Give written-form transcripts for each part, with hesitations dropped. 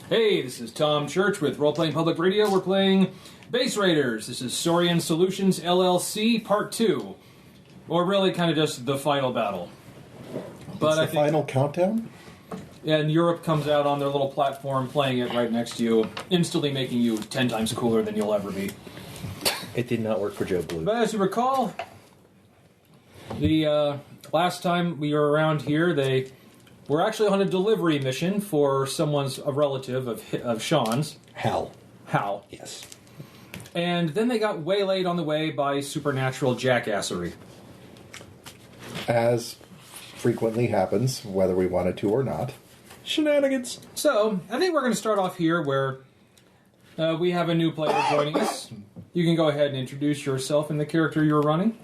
Hey, this is Tom Church with Role Playing Public Radio. We're playing Base Raiders. This is Saurian Solutions LLC Part 2. Or really kind of just the final battle. But it's the final countdown? And Europe comes out on their little platform playing it right next to you, instantly making you 10 times cooler than you'll ever be. It did not work for Joe Blue. But as you recall, the last time we were around here, they were actually on a delivery mission for a relative of Sean's. Hal. Yes. And then they got waylaid on the way by supernatural jackassery. As frequently happens, whether we wanted to or not. Shenanigans. So, I think we're going to start off here where we have a new player joining us. You can go ahead and introduce yourself and the character you're running.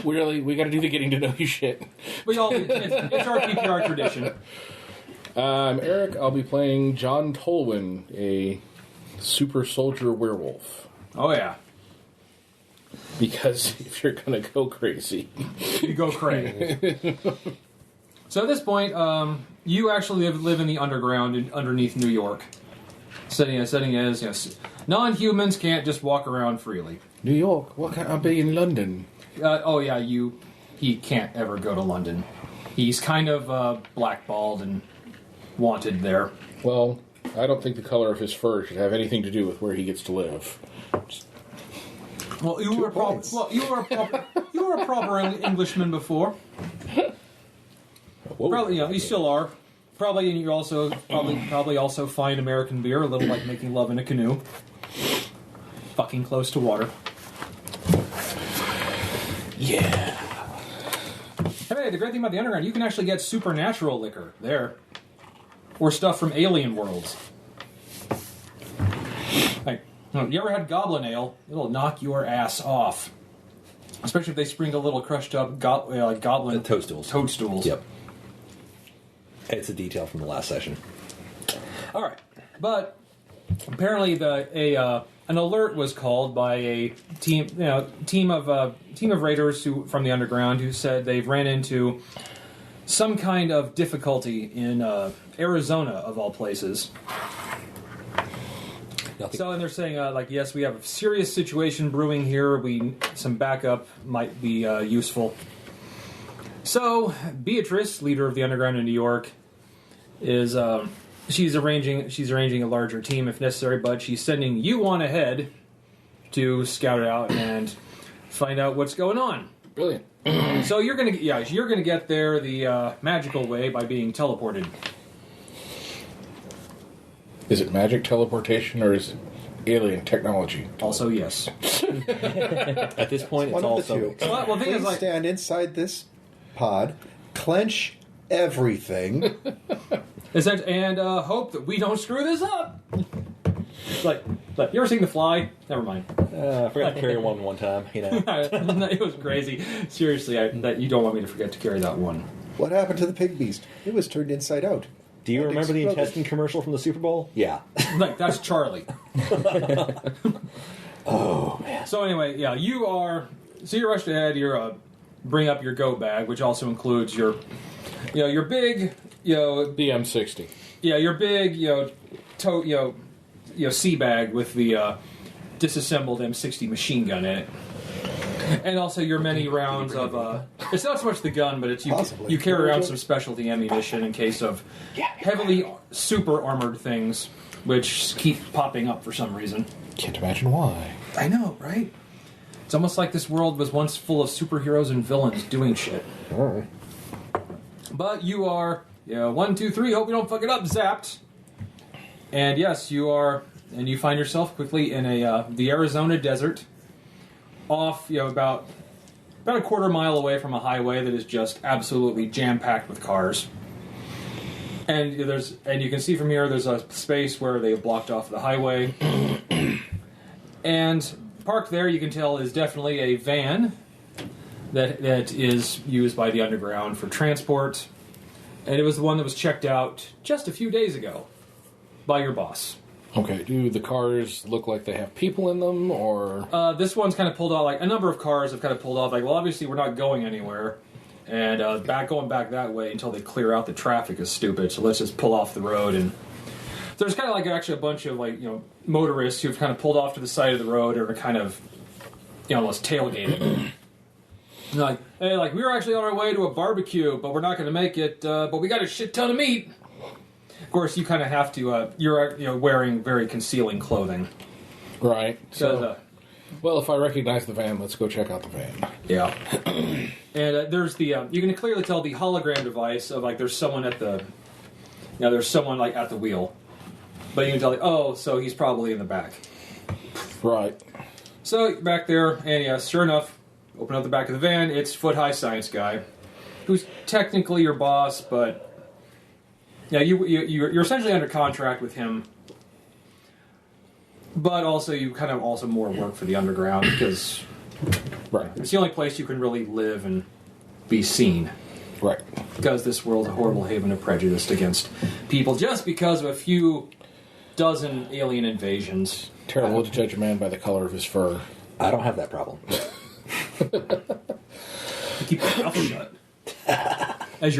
We got to do the getting to know you shit. It's RPPR tradition. I'm Eric. I'll be playing John Tolwyn, a super soldier werewolf. Oh, yeah. Because if you're going to go crazy... You go crazy. So at this point, you actually live in the underground underneath New York. Setting as non-humans can't just walk around freely. New York? What can't I be in London? He can't ever go to London. He's kind of blackballed and wanted there. Well, I don't think the color of his fur should have anything to do with where he gets to live. Well, you were a proper Englishman before. Whoa. Probably, you still are. Probably, and you also probably also find American beer a little like making love in a canoe, fucking close to water. Yeah. Hey, the great thing about the underground, you can actually get supernatural liquor there, or stuff from alien worlds. Like, you ever had goblin ale? It'll knock your ass off, especially if they sprinkle a little crushed up goblin toadstools. Yep. It's a detail from the last session. All right, but apparently an alert was called by a team of raiders from the underground who said they've ran into some kind of difficulty in Arizona of all places. So, and they're saying yes, we have a serious situation brewing here. Some backup might be useful. So, Beatrice, leader of the underground in New York, is she's arranging a larger team if necessary, but she's sending you on ahead to scout it out and find out what's going on. Brilliant. So you're gonna get there the magical way by being teleported. Is it magic teleportation or is it alien technology? Also, yes. At this point, it's One of the also... two. Well, the thing is, Please stand inside this pod, clench everything. And hope that we don't screw this up. Like, you ever seen The Fly? Never mind. I forgot to carry one time, It was crazy. Seriously, that you don't want me to forget to carry that one. What happened to the pig beast? It was turned inside out. Do you And remember the exploded. intestine commercial from the Super Bowl? Yeah. Like, that's Charlie. Oh, man. So anyway, yeah, you're rushed ahead. You're bring up your go bag, which also includes your big, BM60. yeah, your big, sea bag with the disassembled M60 machine gun in it, and also your many rounds of. It's not so much the gun, but it's you carry around some specialty ammunition in case of heavily super armored things, which keep popping up for some reason. Can't imagine why. I know, right? It's almost like this world was once full of superheroes and villains doing shit. Oh. But you are, 1, 2, 3, hope we don't fuck it up, zapped. And yes, you are, and you find yourself quickly in the Arizona desert, off, about a quarter mile away from a highway that is just absolutely jam-packed with cars. And you can see from here, there's a space where they have blocked off the highway. And parked there, you can tell, is definitely a van that is used by the underground for transport. And it was the one that was checked out just a few days ago by your boss. Okay, do the cars look like they have people in them, or...? This one's kind of pulled out, a number of cars have kind of pulled off, well, obviously we're not going anywhere. And going back that way until they clear out the traffic is stupid, so let's just pull off the road and there's kind of like actually a bunch of motorists who've kind of pulled off to the side of the road or are kind of almost tailgating. Like, hey, we were actually on our way to a barbecue, but we're not going to make it. But we got a shit ton of meat. Of course, you kind of have to. You're wearing very concealing clothing. Right. So, well, if I recognize the van, let's go check out the van. Yeah. And there's the. You can clearly tell the hologram device of there's someone at the. There's someone at the wheel, but you can tell so he's probably in the back. Right. So you're back there, and sure enough, open up the back of the van. It's Foot High Science Guy, who's technically your boss, but you're essentially under contract with him. But also, you kind of also more work for the underground because it's the only place you can really live and be seen. Right. Because this world's a horrible haven of prejudice against people just because of a few dozen alien invasions. Terrible to judge a man by the color of his fur. I don't have that problem. You keep your mouth shut. As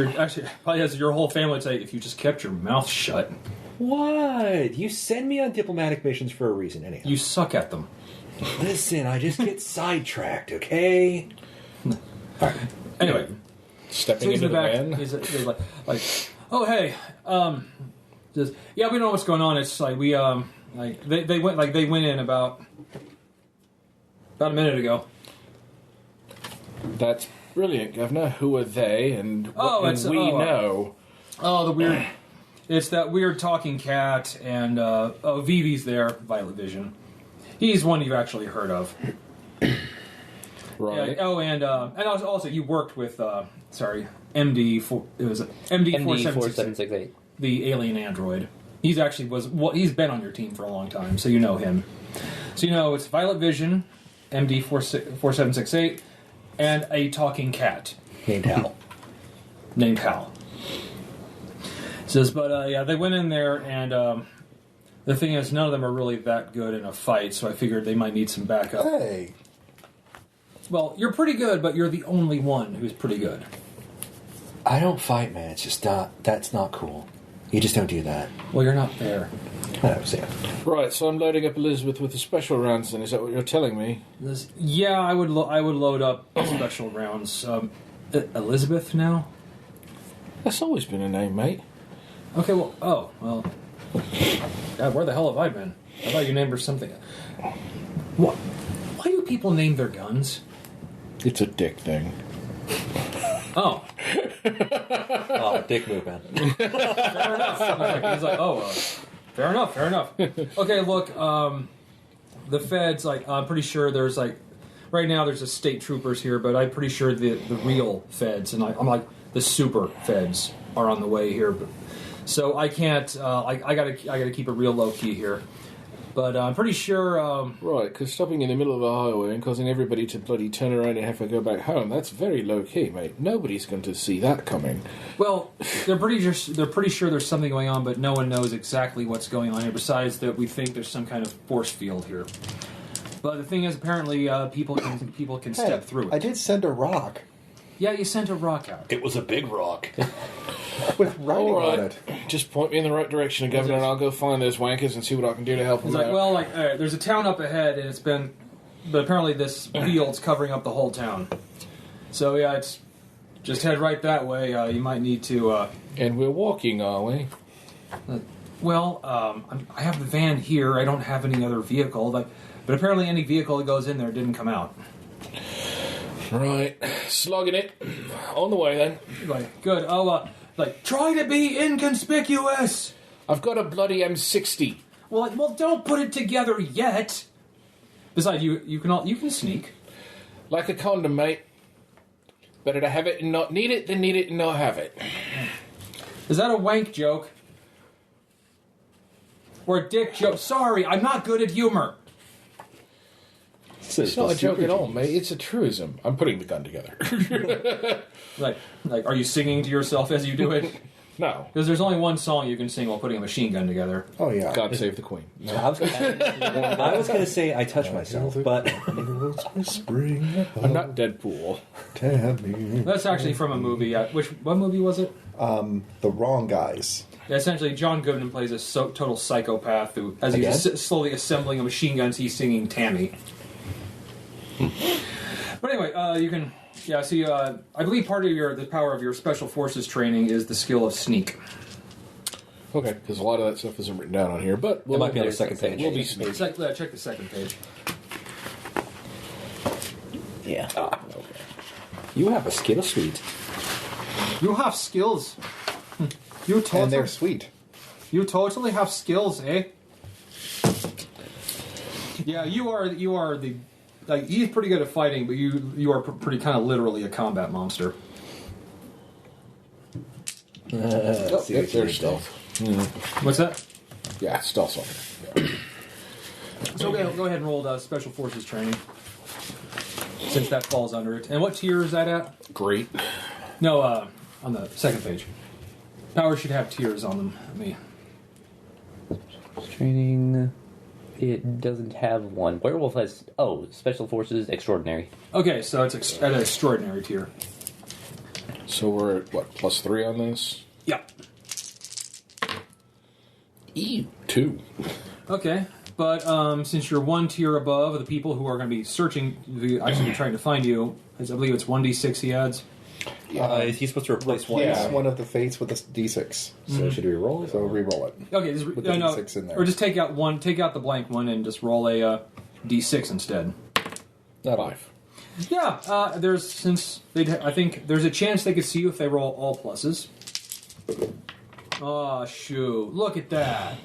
your whole family would say, if you just kept your mouth shut. What? You send me on diplomatic missions for a reason, anyhow. You suck at them. Listen, I just get sidetracked, okay? All right. Anyway. Stepping into the van. He's like, oh hey, we don't know what's going on. It's we they went in about a minute ago. That's brilliant, Governor. Who are they, and what we know? Oh, the weird. It's that weird talking cat, and Vivi's there. Violet Vision. He's one you've actually heard of. Right. Yeah, and also you worked with MD 4768, the alien android. He's actually he's been on your team for a long time, so you know him. So it's Violet Vision, MD 4768, and a talking cat named Hal. Says, but they went in there, and the thing is, none of them are really that good in a fight. So I figured they might need some backup. Hey. Well, you're pretty good, but you're the only one who's pretty good. I don't fight, man. It's just that's not cool. You just don't do that. Well, you're not there. I was saying. Right, so I'm loading up Elizabeth with the special rounds, then. Is that what you're telling me? I would load up special rounds. Elizabeth now? That's always been a name, mate. Okay, well, God, where the hell have I been? I thought you named her something. What? Why do people name their guns? It's a dick thing. Oh. Oh, dick move, man. Fair enough. He's like, fair enough. Okay, look, the feds, I'm pretty sure there's, right now there's a state troopers here, but I'm pretty sure the real feds, and I'm like, the super feds are on the way here. So I can't, I gotta keep it real low-key here. But I'm pretty sure... Right, because stopping in the middle of a highway and causing everybody to bloody turn around and have to go back home, that's very low-key, mate. Nobody's going to see that coming. Well, they're pretty sure there's something going on, but no one knows exactly what's going on here, besides that we think there's some kind of force field here. But the thing is, apparently, people can step through it. I did send a rock. Yeah, you sent a rock out. It was a big rock. With writing on it. Just point me in the right direction, Governor, and I'll go find those wankers and see what I can do to help them out. Well, all right, there's a town up ahead, and but apparently this field's covering up the whole town. So yeah, it's just head right that way. You might need to. And we're walking, are we? I have the van here. I don't have any other vehicle, but apparently any vehicle that goes in there didn't come out. Right, slogging it. On the way then. Good. Try to be inconspicuous. I've got a bloody M60. Well, don't put it together yet. Besides, you can sneak. Like a condom, mate. Better to have it and not need it than need it and not have it. Is that a wank joke? Or a dick joke? Sorry, I'm not good at humor. It's not a joke at all, mate. It's a truism. I'm putting the gun together. Are you singing to yourself as you do it? No. Because there's only one song you can sing while putting a machine gun together. Oh, yeah. God save the Queen. No. I was going to say I touch myself, but Spring. I'm not Deadpool. Tammy. That's actually from a movie. What movie was it? The Wrong Guys. Yeah, essentially, John Goodman plays a total psychopath who, as Again? he's slowly assembling a machine gun, he's singing Tammy. But anyway, you can... Yeah, see, I believe part of the power of your Special Forces training is the skill of sneak. Okay, because a lot of that stuff isn't written down on here, but it might be on the second page. We'll be sneaky. Check the second page. Yeah. Okay. You have a skill suite. You have skills. You And they're sweet. You totally have skills, eh? Yeah, you are the... Like, he's pretty good at fighting, but you are pretty kind of literally a combat monster. There's stealth. What's that? Yeah, stealth's on there. Yeah. So go ahead and roll the Special Forces training, since that falls under it. And what tier is that at? Great. No, on the second page. Powers should have tiers on them. Training. It doesn't have one. Werewolf has... Oh, Special Forces Extraordinary. Okay, so it's at an extraordinary tier. So we're at, what, +3 on this? Yeah. Ew. 2. Okay, but since you're one tier above the people who are going to be searching, actually trying to find you, I believe it's 1d6 he adds. Is he supposed to replace one? Replace one of the fates with a d6. So should we roll it? So re-roll it. Okay, just, With the no, d6 in there. or just take out the blank one and just roll a d6 instead. 5. Yeah, I think there's a chance they could see you if they roll all pluses. Oh, shoot. Look at that.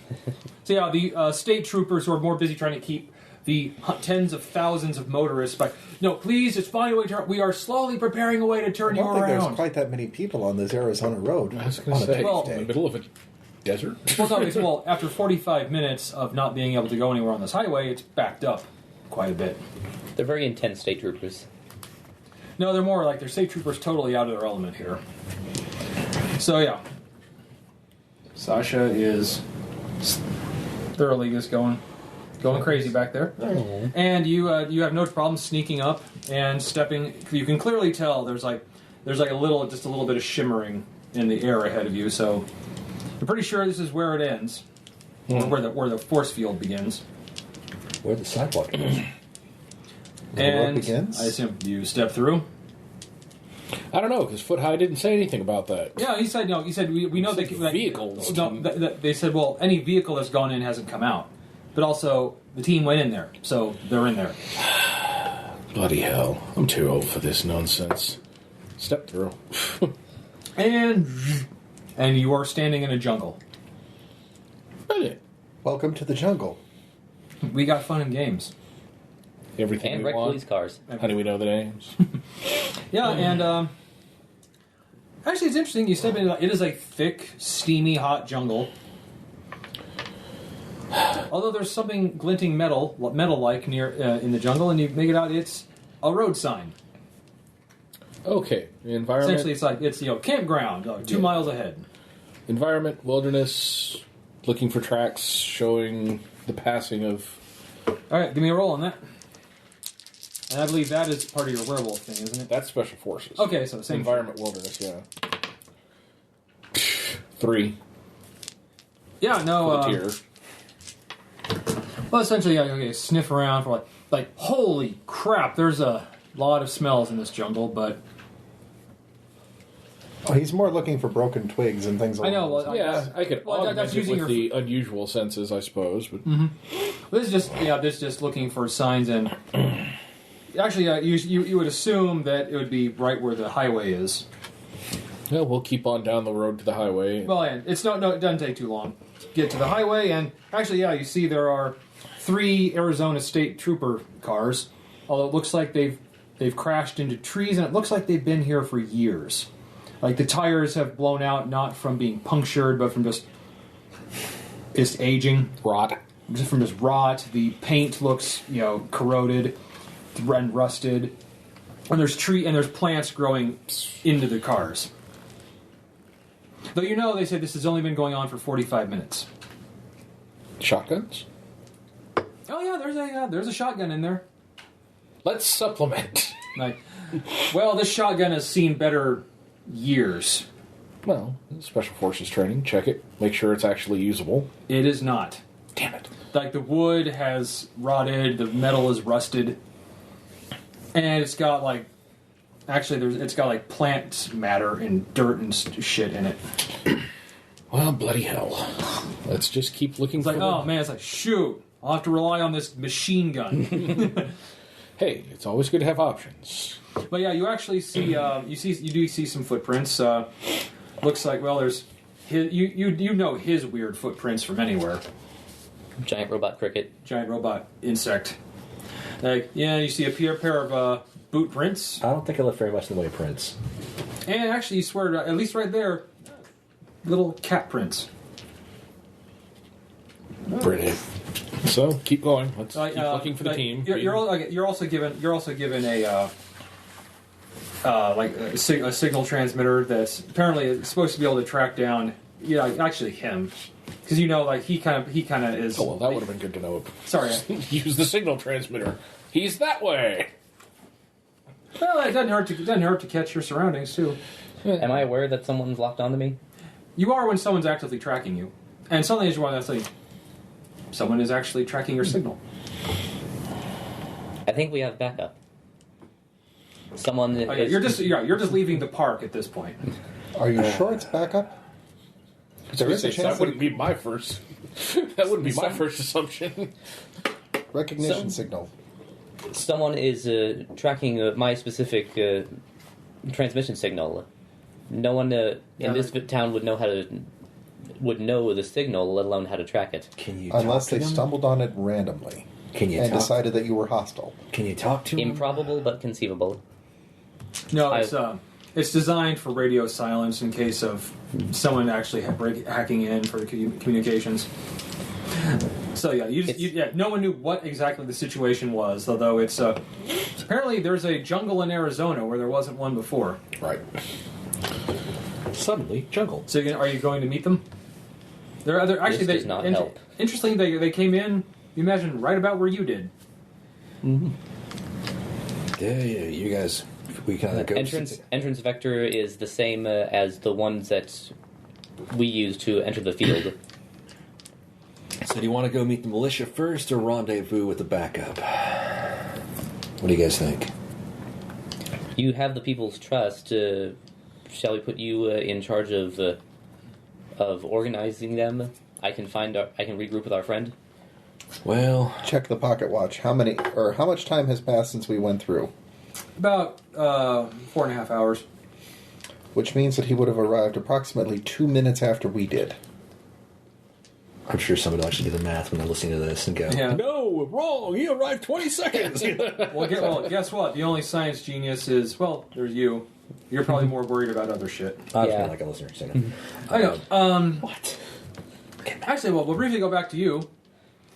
So, yeah, the state troopers who are more busy trying to keep the tens of thousands of motorists by... No, please, just find a way to... We are slowly preparing a way to turn I you don't think there's around. quite that many people on this Arizona road. I was going to say, Well- in the middle of a desert? Well, no, well, after 45 minutes of not being able to go anywhere on this highway, it's backed up quite a bit. They're very intense state troopers. No, they're more like they're state troopers totally out of their element here. So, yeah. Sasha is thoroughly just going crazy back there. And you have no problem sneaking up and stepping. You can clearly tell there's a little bit of shimmering in the air ahead of you. So you're pretty sure this is where it ends, or where the force field begins. Where the sidewalk is. And begins? I assume you step through. I don't know, because Foot High didn't say anything about that. Yeah, he said no. He said we know that vehicles. No, they said any vehicle that's gone in hasn't come out, but also the team went in there, so they're in there. Bloody hell. I'm too old for this nonsense. Step through. And you are standing in a jungle. Brilliant. Welcome to the jungle. We got fun and games. Everything And we wreck want. police cars. How do we know the names? Yeah, and actually, it's interesting. You step into it is a thick, steamy, hot jungle. Although there's something glinting metal-like near in the jungle, and you make it out. It's a road sign. Okay. The environment. Essentially, it's campground 2 miles ahead. Environment, wilderness, looking for tracks showing the passing of... All right, give me a roll on that. And I believe that is part of your werewolf thing, isn't it? That's Special Forces. Okay, so same Environment, wilderness, yeah. 3. Yeah, no. For the tier. Well, essentially, okay, sniff around for like, holy crap! There's a lot of smells in this jungle, but Oh, he's more looking for broken twigs and things like I know. that. Well, Yeah, I could well, augment that's it using with the unusual senses, I suppose. But this is just looking for signs, and actually, you would assume that it would be right where the highway is. yeah, we'll keep on down the road to the highway. Well, and it doesn't take too long to get to the highway, and actually, you see there are 3 Arizona State Trooper cars. Although it looks like they've crashed into trees, and it looks like they've been here for years. Like the tires have blown out, not from being punctured, but from just aging. Rot. Just from just rot. The paint looks, corroded and rusted. And there's plants growing into the cars. Though you know, they say this has only been going on for 45 minutes. Shotguns? Oh yeah, there's a shotgun in there. Let's supplement. Like, well, this shotgun has seen better years. Well, Special Forces training. Check it. Make sure it's actually usable. It is not. Damn it. Like, the wood has rotted, the metal is rusted, and it's got like, actually, it's got like plant matter and dirt and shit in it. Well, bloody hell. Let's just keep looking It's for like, oh man, it's like, shoot, I'll have to rely on this machine gun. Hey, it's always good to have options. But yeah, you actually see, you do see some footprints. Looks like, well, there's his, you know his weird footprints from anywhere. Giant robot cricket. Giant robot insect. Like, yeah, you see a pair of boot prints. I don't think I left very much in the way of prints. And actually, you swear to, at least right there, little cat prints. Brilliant. So, keep going. Let's Like, keep looking for the like, team. You're also given a signal transmitter that's apparently supposed to be able to track down. Yeah, actually him, because you know, like he kind of is. Oh, well, that would have been good to know. Sorry. Use the signal transmitter. He's that way. Well, it doesn't hurt to catch your surroundings too. Am I aware that someone's locked onto me? You are when someone's actively tracking you, and suddenly as you want to say, someone is actually tracking your signal. I think we have backup. Someone is... You're just leaving the park at this point. Are you sure it's backup? There is a chance That wouldn't be my first. That wouldn't be my first assumption. recognition signal. Someone is tracking my specific transmission signal. No one in this town would know the signal, let alone how to track it. Can you Unless talk to they them? stumbled on it randomly Can you and talk? decided that you were hostile. Can you talk to them? Improbable, but conceivable. No, it's designed for radio silence in case of someone actually hacking in for the communications. So yeah, no one knew what exactly the situation was. Although it's apparently there's a jungle in Arizona where there wasn't one before. Right. Suddenly, jungle. So are you going to meet them? They're actually This does not help. Interestingly, they came in. You imagine right about where you did. Yeah, you guys. We kind of go. Entrance vector is the same as the ones that we use to enter the field. So do you want to go meet the militia first or rendezvous with the backup? What do you guys think? You have the people's trust. Shall we put you in charge of organizing them? I can regroup with our friend. Well, Check the pocket watch. How much time has passed since we went through? About 4.5 hours. Which means that he would have arrived approximately 2 minutes after we did. I'm sure somebody will actually do the math when they're listening to this and go, Yeah. No, wrong. He arrived 20 seconds. Well, guess what? The only science genius is, there's you. You're probably more worried about other shit. I was Yeah. feeling like a listener. So no. I know. What? Actually, we'll briefly go back to you.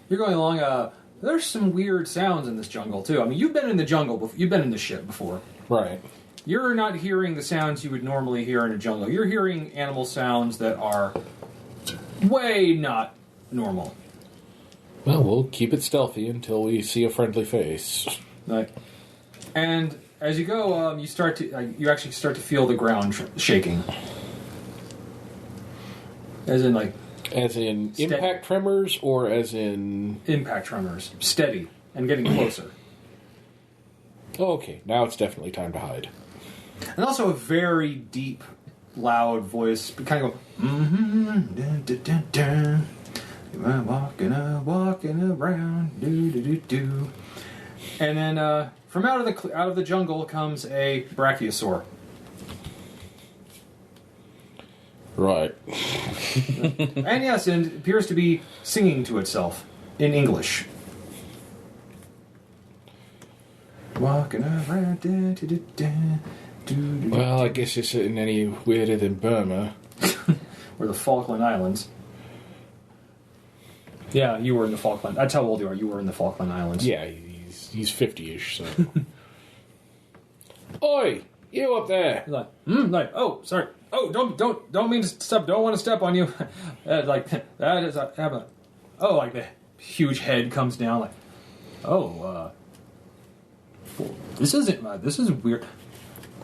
You're going along. There's some weird sounds in this jungle, too. I mean, you've been in the jungle before. You've been in the shit before. Right. You're not hearing the sounds you would normally hear in a jungle. You're hearing animal sounds that are way not normal. Well, we'll keep it stealthy until we see a friendly face. And as you go, you actually start to feel the ground shaking. As in, As in impact tremors, or as in... impact tremors. Steady. And getting closer. Oh, okay, now it's definitely time to hide. And also a very deep, loud voice. Kind of go, dun, dun, dun, dun. I'm walking around, do. And then from out of the jungle comes a brachiosaur. Right. And yes, and it appears to be singing to itself in English. Walking around, dun, dun, dun, dun, dun, dun, Well, I guess it's isn't any weirder than Burma. or the Falkland Islands. Yeah, you were in the Falkland. That's how old you are. You were in the Falkland Islands. Yeah, he's 50-ish, so... Oi! You up there? He's like, oh, sorry. Oh, don't mean to step. Don't want to step on you. Like that is oh, like the huge head comes down. Like, oh, this is weird.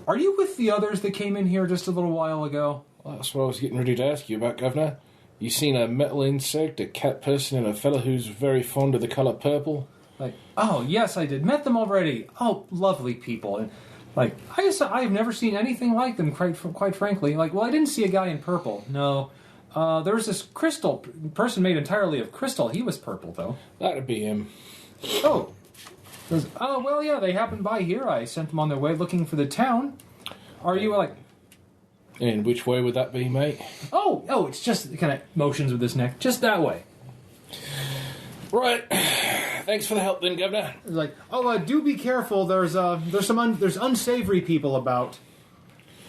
Are you with the others that came in here just a little while ago? Well, that's what I was getting ready to ask you about, Governor. You seen a metal insect, a cat person, and a fella who's very fond of the colour purple? Like, oh yes, I did. Met them already. Oh, lovely people. And like, I've never seen anything like them. Quite frankly, like, well, I didn't see a guy in purple. No, there was this crystal person made entirely of crystal. He was purple though. That'd be him. Oh, well, yeah. They happened by here. I sent them on their way looking for the town. Are you like? And which way would that be, mate? Oh, it's just kind of motions with his neck, just that way. Right. Thanks for the help, then, Governor. It's like, do be careful. There's unsavory people about.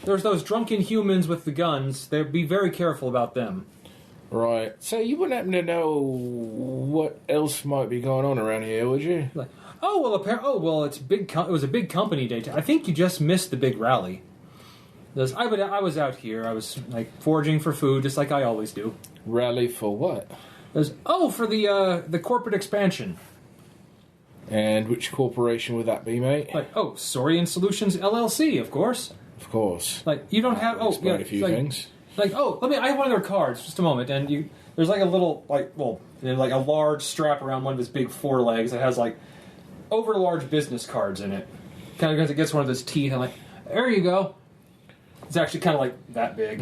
There's those drunken humans with the guns. Be very careful about them. Right. So you wouldn't happen to know what else might be going on around here, would you? Like, it's big. It was a big company day. I think you just missed the big rally. I was out here. I was like foraging for food, just like I always do. Rally for what? For the corporate expansion. And which corporation would that be, mate? Like, Saurian Solutions LLC, of course. Of course. Like, you don't have. Explain a few things. Like, I have one of their cards. Just a moment, and there's like a little like a large strap around one of his big forelegs that has like over large business cards in it. Kind of because it gets one of his teeth. And like, there you go. It's actually kind of like that big.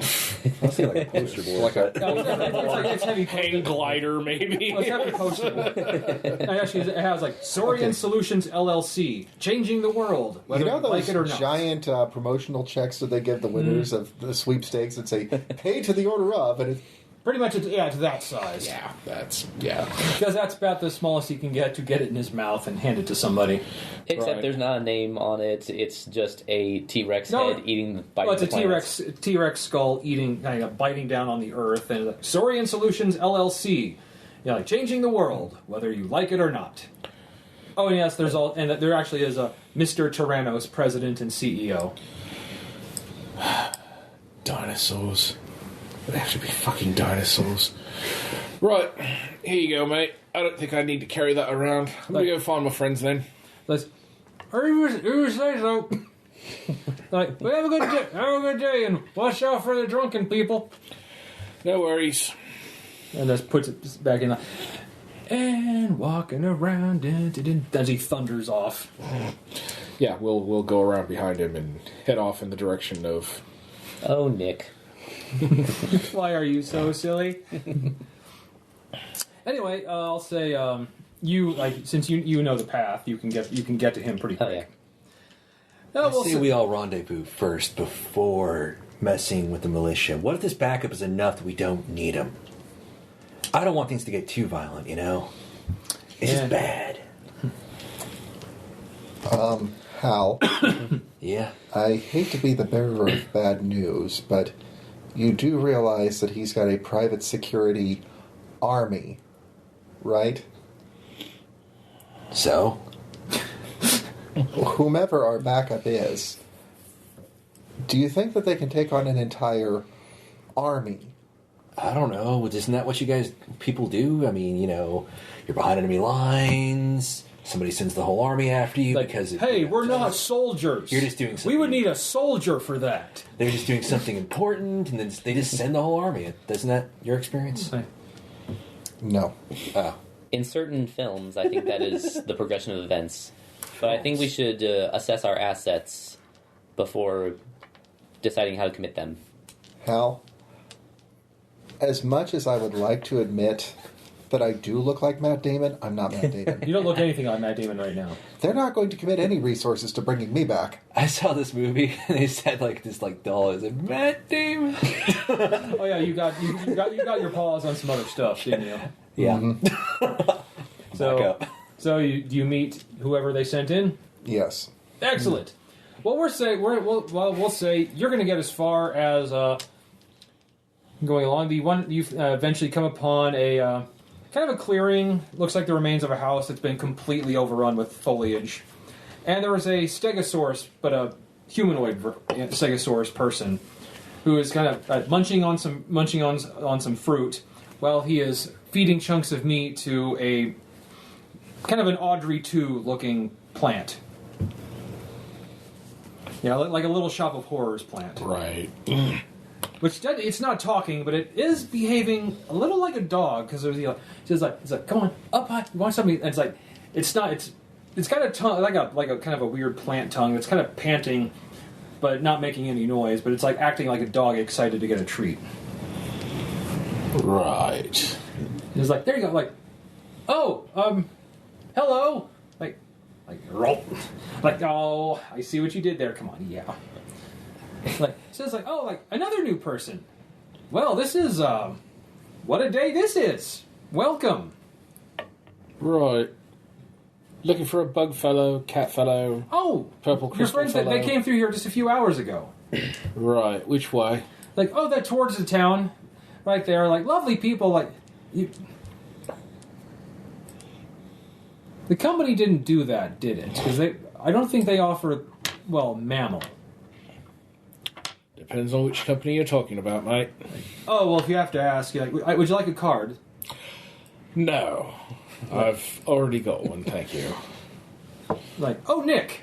Let's say like a poster board. It's heavy. Hang glider, maybe. Well, it's heavy poster board. And actually, it has like Saurian Solutions LLC, changing the world, whether You know you those like it or not. giant promotional checks that they give the winners of the sweepstakes and say, pay to the order of, and it's Pretty much, it's that size. Yeah. Because that's about the smallest he can get to get it in his mouth and hand it to somebody. Except Right. there's not a name on it. It's just a T-Rex head eating, biting Well, it's the a planets. T-Rex skull eating, kind of biting down on the earth. And like, Saurian Solutions LLC, like changing the world, whether you like it or not. Oh, and yes, there actually is a Mr Tyrranous, president and CEO. Dinosaurs. They have to be fucking dinosaurs. Right, here you go, mate. I don't think I need to carry that around. I'm gonna go find my friends then. Let's. Who say so? Like, well, have a good day, and watch out for the drunken people. No worries. And just puts it back in. And walking around, as he thunders off. Yeah, we'll go around behind him and head off in the direction of. Oh, Nick. Why are you so silly? Anyway, I'll say since you know the path, you can get to him pretty quick. Oh, yeah. I say we all rendezvous first before messing with the militia. What if this backup is enough that we don't need them? I don't want things to get too violent, you know? It's just bad. Hal, Yeah. I hate to be the bearer of bad news, but you do realize that he's got a private security army, right? So? Whomever our backup is, do you think that they can take on an entire army? I don't know. Isn't that what you guys, people do? I mean, you know, you're behind enemy lines. Somebody sends the whole army after you Like, because... hey, we're not soldiers. You're just doing something. We would need a soldier for that. They're just doing something important, and then they just send the whole army. Isn't that your experience? No. Oh. In certain films, I think that is the progression of events. But I think we should assess our assets before deciding how to commit them. Hal, as much as I would like to admit that I do look like Matt Damon, I'm not Matt Damon. You don't look anything like Matt Damon right now. They're not going to commit any resources to bringing me back. I saw this movie, and they said, like, this, like, doll is like, Matt Damon. Oh yeah, you got your paws on some other stuff, didn't you? Yeah. Mm-hmm. So, Back up. so do you meet whoever they sent in? Yes. Excellent. Well, we'll say you're going to get as far as going along. The one you eventually come upon a kind of a clearing. Looks like the remains of a house that's been completely overrun with foliage. And there was a stegosaurus, but humanoid Stegosaurus person who is kind of munching on some fruit while he is feeding chunks of meat to a kind of an Audrey 2 looking plant. Yeah, like a Little Shop of Horrors plant. Right. Which it's not talking, but it is behaving a little like a dog because it's like, come on, up high, you want something? And it's got a tongue like a kind of a weird plant tongue that's kind of panting, but not making any noise. But it's like acting like a dog excited to get a treat. Right. And it's like, there you go, like, oh, hello, like, oh, I see what you did there. Come on, yeah. Like, says like, oh, like another new person. Well, this is what a day this is. Welcome. Right. Looking for a bug fellow, cat fellow. Oh, purple your crystal friends fellow. they came through here just a few hours ago. Right. Which way? Like, oh, that towards the town, right there. Like, lovely people. Like, you. The company didn't do that, did it? Because I don't think they offer, well, mammal. Depends on which company you're talking about, mate. Oh, well, if you have to ask, like, would you like a card? No. I've already got one, thank you. Like, oh, Nick.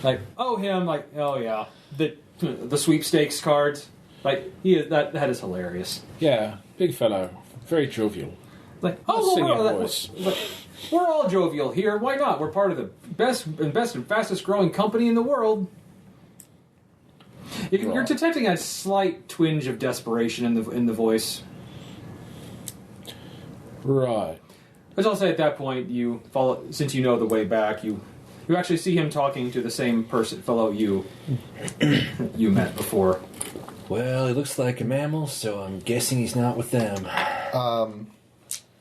Like, oh, him. Like, oh, yeah. The sweepstakes cards. Like, that is hilarious. Yeah, big fellow. Very jovial. Like, Sing well, your voice. we're all jovial here. Why not? We're part of the best and fastest growing company in the world. You're detecting a slight twinge of desperation in the voice. Right. As I'll say, at that point, you follow. Since you know the way back, you actually see him talking to the same fellow you met before. Well, he looks like a mammal, so I'm guessing he's not with them.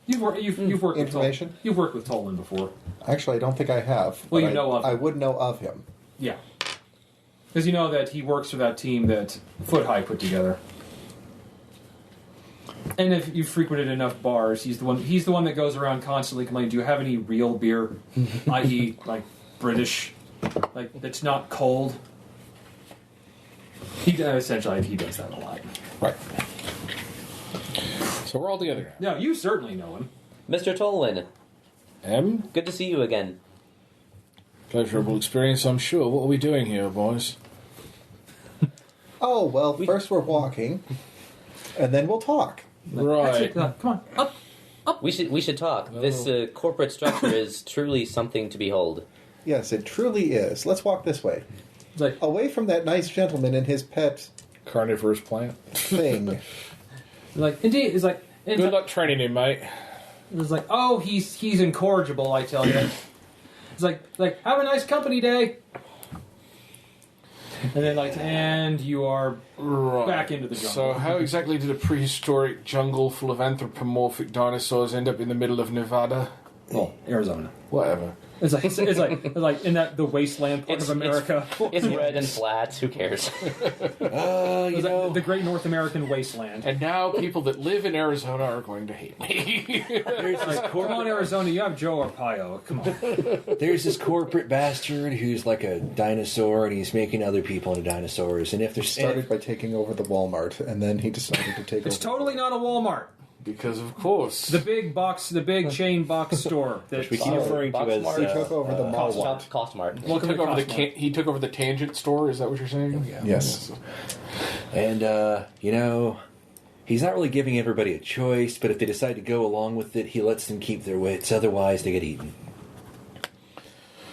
You've worked Information? with you've worked with Tolan before. Actually, I don't think I have. Well, but you know of him. I would know of him. Yeah, because you know that he works for that team that Foot High put together. And if you've frequented enough bars, he's the one that goes around constantly complaining, do you have any real beer? i.e., like, British, like, that's not cold. Essentially, he does that a lot. Right. So we're all together now. No, you certainly know him. Mr. Tolwyn, M? good to see you again. Pleasurable experience, I'm sure. What are we doing here, boys? Oh, well, first we're walking, and then we'll talk. Right. Come on, up. We should talk. Oh. This corporate structure is truly something to behold. Yes, it truly is. Let's walk this way. It's like, Away from that nice gentleman and his pet Carnivorous plant. thing. indeed, it's like... Good luck training him, mate. It's like, oh, he's incorrigible, I tell you. It's like, have a nice company day. And then, and you are Right. back into the jungle. So how exactly did a prehistoric jungle full of anthropomorphic dinosaurs end up in the middle of Nevada? Well, Arizona. Whatever. It's like in the wasteland part of America. It's red and flat. Who cares? It's like the great North American wasteland. And now people that live in Arizona are going to hate me. Come on, Arizona, you have Joe Arpaio. Come on. There's this corporate bastard who's like a dinosaur, and he's making other people into dinosaurs. And if there's Started by taking over the Walmart, and then he decided to take It's over. totally not a Walmart. Because of course. The big chain box store. That we keep referring to as He took over the Walmart. Costmart. He took over the Tangent store, is that what you're saying? Yeah. Yes. And, he's not really giving everybody a choice, but if they decide to go along with it, he lets them keep their wits. Otherwise, they get eaten.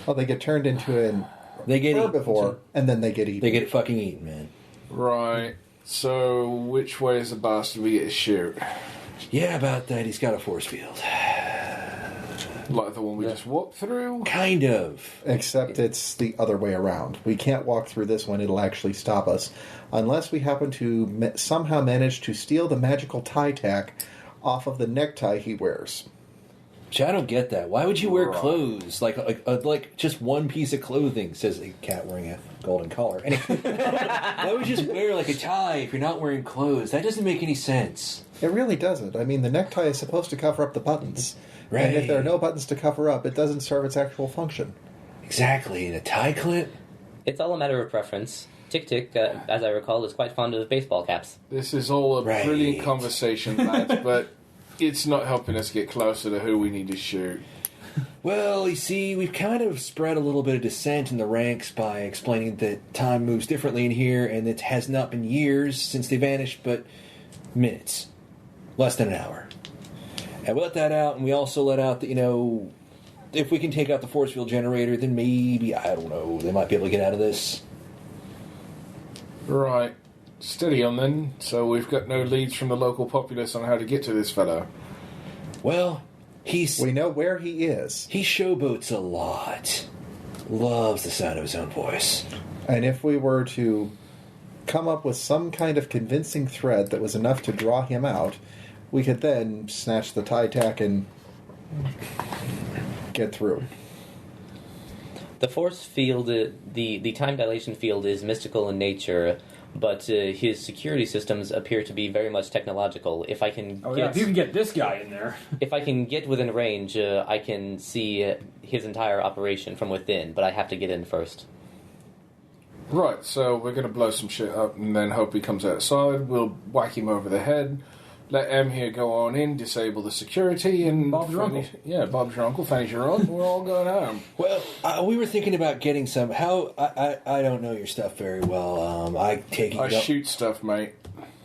Well, they get turned into an herbivore, and then they get eaten. They get fucking eaten, man. Right. So, which way is the bastard we get to shoot? Yeah, about that. He's got a force field. Like the one we just walked through? Kind of. Except it's the other way around. We can't walk through this one. It'll actually stop us. Unless we happen to somehow manage to steal the magical tie tack off of the necktie he wears. Which I don't get that. Why would you wear clothes? Like just one piece of clothing, says a cat wearing a golden collar. Anyway, why would you just wear like a tie if you're not wearing clothes? That doesn't make any sense. It really doesn't. I mean, the necktie is supposed to cover up the buttons. Right. And if there are no buttons to cover up, it doesn't serve its actual function. Exactly. And a tie clip? It's all a matter of preference. Tick-Tick, as I recall, is quite fond of baseball caps. This is all a brilliant conversation, lads, but it's not helping us get closer to who we need to shoot. Well, you see, we've kind of spread a little bit of dissent in the ranks by explaining that time moves differently in here, and it has not been years since they vanished, but minutes. Less than an hour. And we let that out, and we also let out that, if we can take out the force field generator, then maybe, I don't know, they might be able to get out of this. Right. Steady on then. So we've got no leads from the local populace on how to get to this fellow. Well, we know where he is. He showboats a lot. Loves the sound of his own voice. And if we were to come up with some kind of convincing thread that was enough to draw him out, we could then snatch the tie tack and get through. The force field, the time dilation field is mystical in nature, but his security systems appear to be very much technological. If I can if you can get this guy in there. If I can get within range, I can see his entire operation from within, but I have to get in first. Right, so we're going to blow some shit up and then hope he comes outside. We'll whack him over the head. Let M here go on in, disable the security, and... Bob's your uncle. Yeah, Bob's your uncle, Fanny's your aunt. We're all going home. Well, we were thinking about getting some... I don't know your stuff very well. I take it... I shoot stuff, mate.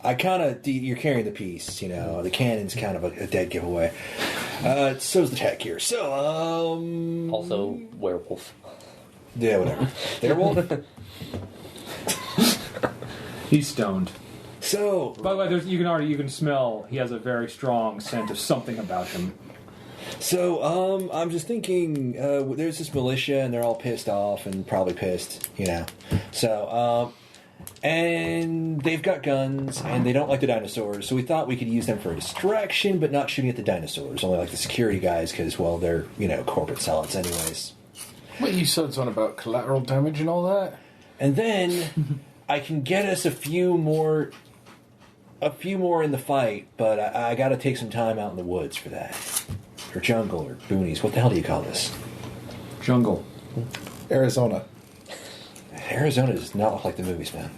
I kind of... You're carrying the piece, The cannon's kind of a dead giveaway. So's the tech here. So, Also, werewolf. Yeah, whatever. Werewolf? He's stoned. So, by the way, you can smell he has a very strong scent of something about him. So, I'm just thinking, there's this militia, and they're all pissed off, and probably pissed, So, and they've got guns, and they don't like the dinosaurs, so we thought we could use them for a distraction, but not shooting at the dinosaurs, only like the security guys, because, well, they're, corporate zealots anyways. What you said on about collateral damage and all that? And then I can get us a few more in the fight, but I got to take some time out in the woods for that, or jungle, or boonies. What the hell do you call this? Jungle. Arizona. Arizona does not look like the movies, man.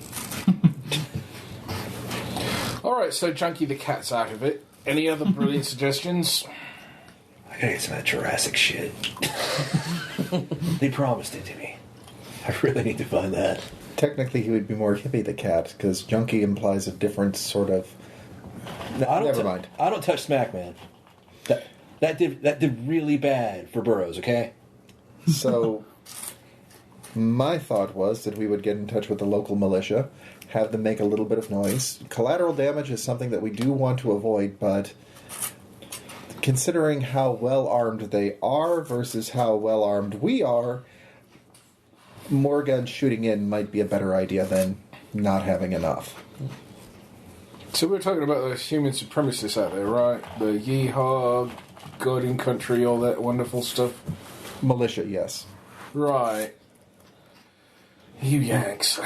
All right, so Junkie the cat's out of it. Any other brilliant suggestions? I gotta get some of that Jurassic shit. They promised it to me. I really need to find that. Technically, he would be more hippie the cat, because junkie implies a different sort of... No, Never mind. I don't touch smack, man. That did really bad for Burroughs, okay? So, my thought was that we would get in touch with the local militia, have them make a little bit of noise. Collateral damage is something that we do want to avoid, but considering how well-armed they are versus how well-armed we are, more guns shooting in might be a better idea than not having enough. So we're talking about those human supremacists out there, right? The yeehaw, God in country, all that wonderful stuff. Militia, yes. Right. You Yanks.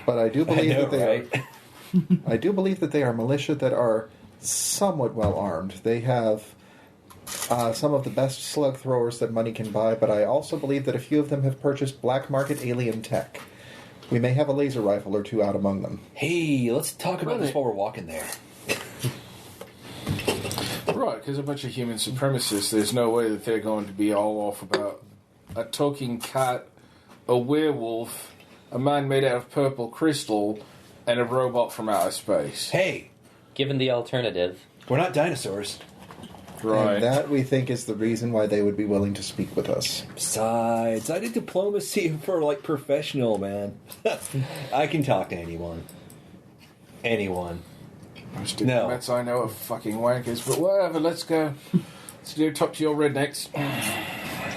But I do believe that they right? are. I do believe that they are militia that are somewhat well armed. They have some of the best slug throwers that money can buy, but I also believe that a few of them have purchased black market alien tech. We may have a laser rifle or two out among them. Hey, let's talk about this while we're walking there. Right, because a bunch of human supremacists, there's no way that they're going to be all off about a talking cat, a werewolf, a man made out of purple crystal, and a robot from outer space. Hey! Given the alternative... We're not dinosaurs. Right. And that, we think, is the reason why they would be willing to speak with us. Besides, I did diplomacy for, professional, man. I can talk to anyone. Anyone. Most diplomats I know are fucking wankers, but whatever, let's go. Let's go talk to your rednecks.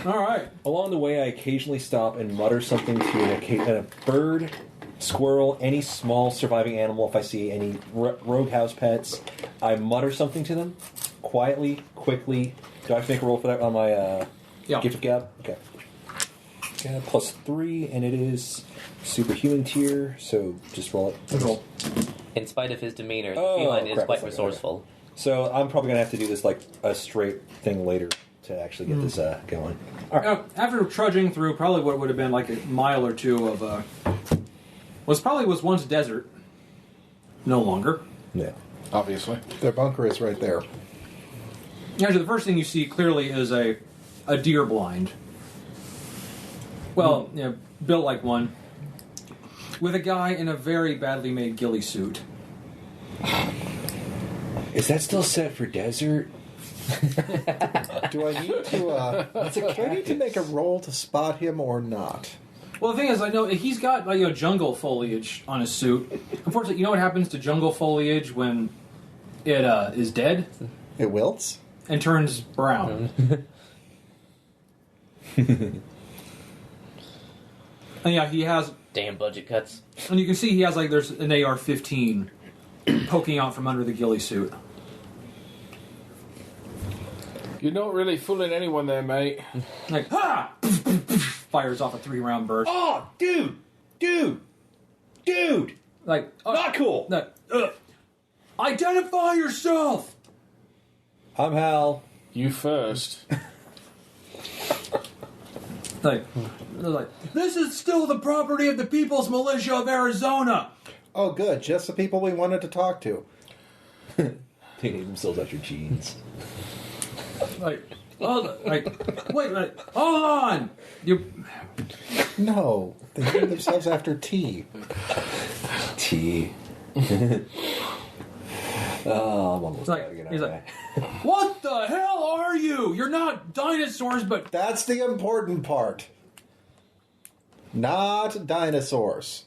All right. Along the way, I occasionally stop and mutter something to a bird, squirrel, any small surviving animal. If I see any rogue house pets, I mutter something to them. Quietly, quickly. Do I have to make a roll for that on my gift of gab? Okay. Gab plus 3, and it is superhuman tier, so just roll it. Roll. In spite of his demeanor, the feline is quite resourceful. So I'm probably going to have to do this like a straight thing later to actually get this going. After trudging through probably what would have been like a mile or two of was once desert, no longer. Yeah. Obviously. Their bunker is right there. Actually, the first thing you see clearly is a deer blind. Well, built like one, with a guy in a very badly made ghillie suit. Is that still set for desert? Do I need to? Do I need to make a roll to spot him or not? Well, the thing is, I know he's got jungle foliage on his suit. Unfortunately, you know what happens to jungle foliage when it is dead? It wilts and turns brown. And yeah, he has. Damn budget cuts. And you can see he has there's an AR-15 poking out from under the ghillie suit. You're not really fooling anyone there, mate. Ha! Fires off a 3-round burst. Oh, dude! Not cool! Identify yourself! I'm Hal. You first. This is still the property of the People's Militia of Arizona. Oh, good. Just the people we wanted to talk to. They name themselves after jeans. Wait, hold on. No, they name themselves after tea. Tea. Oh, I'm almost He's like, what the hell are you? You're not dinosaurs, but... That's the important part. Not dinosaurs.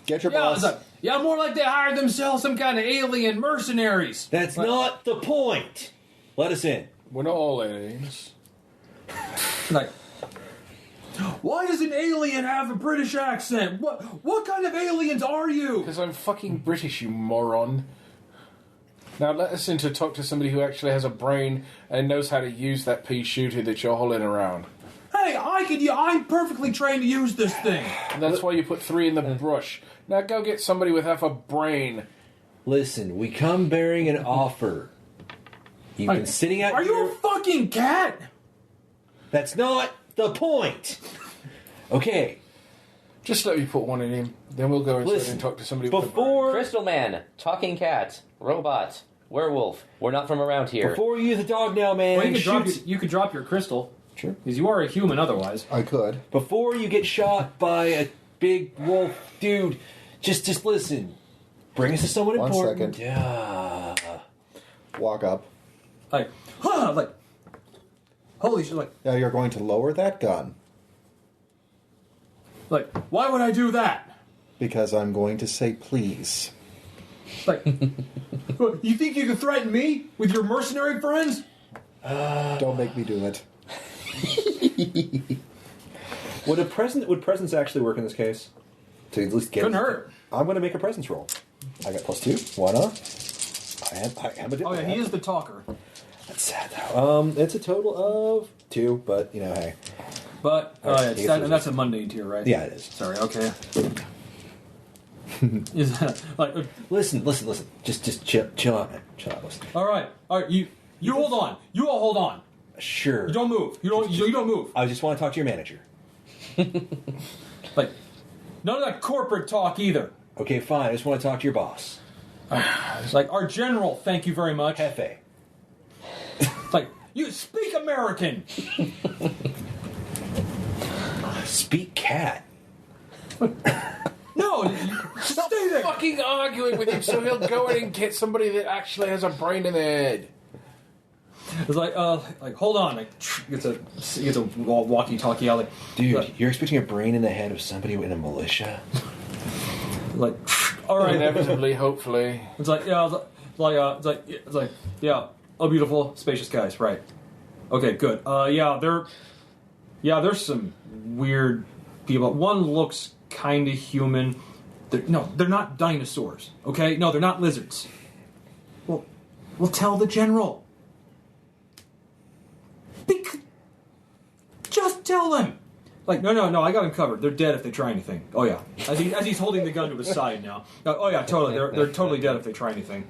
Get your boss. More like they hired themselves some kind of alien mercenaries. That's not the point. Let us in. We're not all aliens. Why does an alien have a British accent? What kind of aliens are you? Because I'm fucking British, you moron. Now let us in to talk to somebody who actually has a brain and knows how to use that pea shooter that you're hauling around. Hey, I'm perfectly trained to use this thing. And that's why you put 3 in the brush. Now go get somebody with half a brain. Listen, we come bearing an offer. You've been sitting out Are here... you a fucking cat? That's not the point. Okay. Just let me put one in him. Then we'll go inside and talk to somebody with a brain. Before... Crystal Man, talking cat, robot, werewolf. We're not from around here. Before you use the dog now, man. Well, you could drop your crystal. Sure. Because you are a human otherwise. I could. Before you get shot by a big wolf dude, just listen. Bring us to someone One important. second. Yeah. Walk up. Holy shit, Now you're going to lower that gun. Why would I do that? Because I'm going to say please. You think you can threaten me with your mercenary friends? Don't make me do it. Would presence actually work in this case? To at least get Couldn't hurt. I'm going to make a presence roll. I got +2. Why not? I am a diplomat. Oh yeah, he is the talker. That's sad though. It's a total of 2, but hey. But Alright, and that's a mundane tier, right? Yeah, it is. Sorry. Okay. Is that Listen. Just chill out, man. Chill out. Listen. all right. You hold on. You all hold on. Sure. You don't move. You don't move. I just want to talk to your manager. None of that corporate talk either. Okay, fine. I just want to talk to your boss. It's our general. Thank you very much. Hefe. It's you speak American. Speak cat. No, stay there. Fucking arguing with him so he'll go in and get somebody that actually has a brain in their head. It's hold on. Gets a walkie-talkie out. Dude, you're expecting a brain in the head of somebody in a militia? All right. Inevitably, hopefully. It's yeah, oh, beautiful, spacious guys, right? Okay, good. There's some weird people. One looks kind of human. They're not dinosaurs. Okay, no, they're not lizards. Well, tell the general. Just tell them. No, I got them covered. They're dead if they try anything. Oh yeah, as he's holding the gun to his side now. Oh yeah, totally. They're totally dead if they try anything.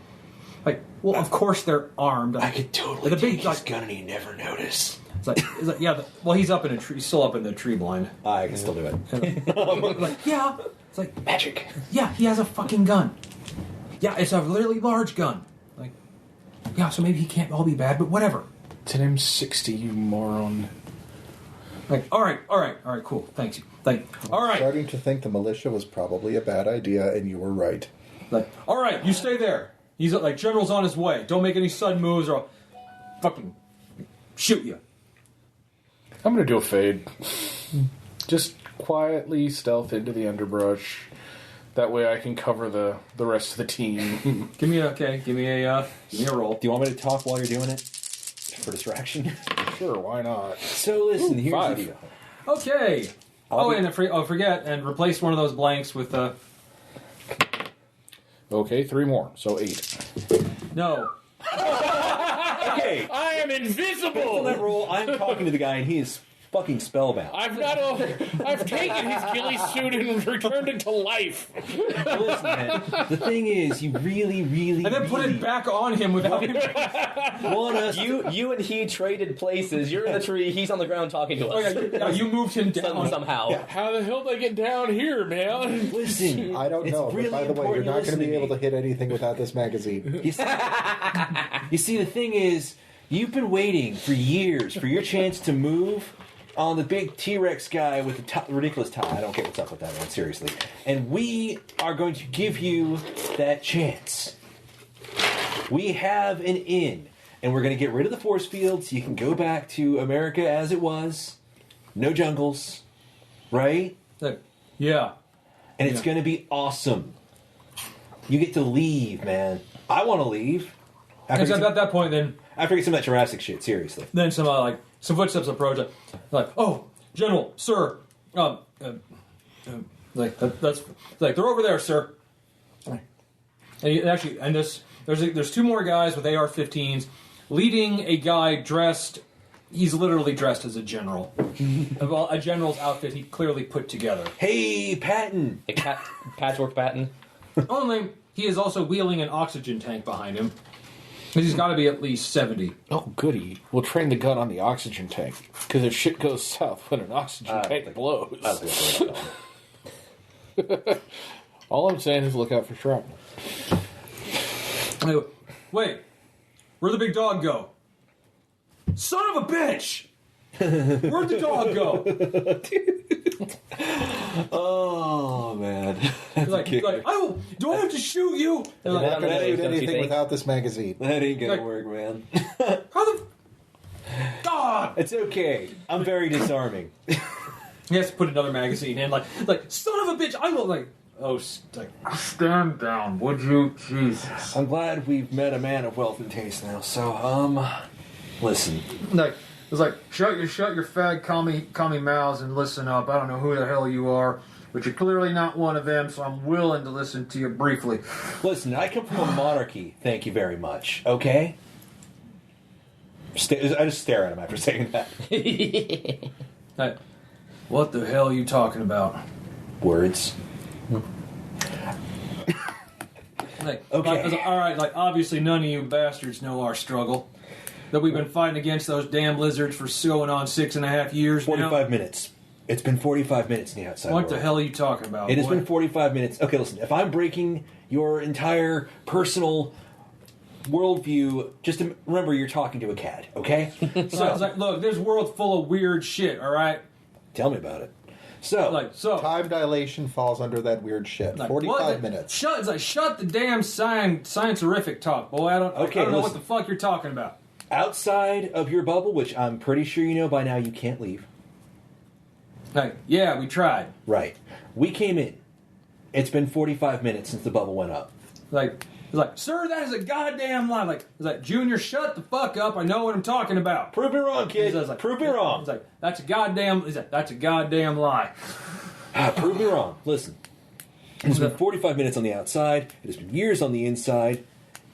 Like, well, of course they're armed. I could totally the take big, his like, gun and he never notice. it's like yeah. Well, he's up in a tree. He's still up in the tree blind. I can still do it. Like, yeah. It's like, Magic. yeah, he has a fucking gun. Yeah, it's a really large gun. Like, yeah, so maybe he can't all be bad, but whatever. It's an M60, you moron. Like, all right, cool, thanks. Like, all right. Starting to think the militia was probably a bad idea, and you were right. Like, all right, you stay there. He's like, General's on his way. Don't make any sudden moves or I'll fucking shoot you. I'm gonna do a fade. Just quietly stealth into the underbrush. That way I can cover the rest of the team. Give me a roll. Do you want me to talk while you're doing it? For distraction? Sure, why not? So listen, here's 5. the deal. Okay. Forget and replace one of those blanks with Okay, 3 more, so 8. no. Okay. I am On invisible! that roll, I'm talking to the guy and he is fucking spellbound. I've taken his ghillie suit and returned it to life. Listen, man, the thing is, you really, And then put it back on him without him. want us You and he traded places. You're in the tree. He's on the ground talking to us. Yeah, you moved him down somehow. How the hell did I get down here, man? Listen, I don't it's know, really but by the way, you're important not going to listen be me. able to hit anything without this magazine. You see, the thing is, you've been waiting for years for your chance to move on the big T-Rex guy with the ridiculous tie. I don't get what's up with that, man, seriously. And we are going to give you that chance. We have an in, and we're going to get rid of the force field so you can go back to America as it was. No jungles, right? Like, yeah. And it's going to be awesome. You get to leave, man. I want to leave. Except at that point, then After I get some of that Jurassic shit, seriously. some footsteps approach. Like, oh, General, sir, that's like they're over there, sir. And there's 2 more guys with AR-15s leading a guy dressed. He's literally dressed as a general. A general's outfit he clearly put together. Hey, Patton! Patchwork Patton. Only he is also wheeling an oxygen tank behind him. He's got to be at least 70. Oh, goody. We'll train the gun on the oxygen tank. Because if shit goes south when an oxygen tank blows. All I'm saying is look out for shrapnel. Wait, where'd the big dog go? Son of a bitch! Where'd the dog go? Oh, man. That's like, do I have to shoot you? You're not going to shoot anything without this magazine. That ain't gonna work, man. How the... God! It's okay. I'm very disarming. He has to put another magazine in, like, son of a bitch, I will, like... Oh, stand down, would you? Jesus. I'm glad we've met a man of wealth and taste now, so, listen. Like, it's like, shut your fag commie mouths and listen up. I don't know who the hell you are, but you're clearly not one of them, so I'm willing to listen to you briefly. Listen, I come from a monarchy, thank you very much, okay? I just stare at him after saying that. Like, what the hell are you talking about? Words. Like, Okay. all right, like, obviously none of you bastards know our struggle. That we've been fighting against those damn lizards for going on 6.5 years 45 minutes. It's been 45 minutes in the outside What the world. hell are you talking about? It has boy? been 45 minutes. Okay, listen, if I'm breaking your entire personal worldview, just remember you're talking to a cat, okay? So I was like, look, this world's full of weird shit, all right? Tell me about it. So, Time dilation falls under that weird shit. Like, 45 minutes. Shut the damn science-orific talk, boy. I don't know listen. what the fuck you're talking about. outside of your bubble, which I'm pretty sure you know by now you can't leave. Like, yeah, we tried. Right. We came in. It's been 45 minutes since the bubble went up. Like, sir, that is a goddamn lie. Like, it's like, Junior, shut the fuck up. I know what I'm talking about. Prove me wrong, kid. Like, Prove me wrong. It's like, that's a goddamn lie. Prove me wrong. Listen. It's been 45 minutes on the outside. It has been years on the inside.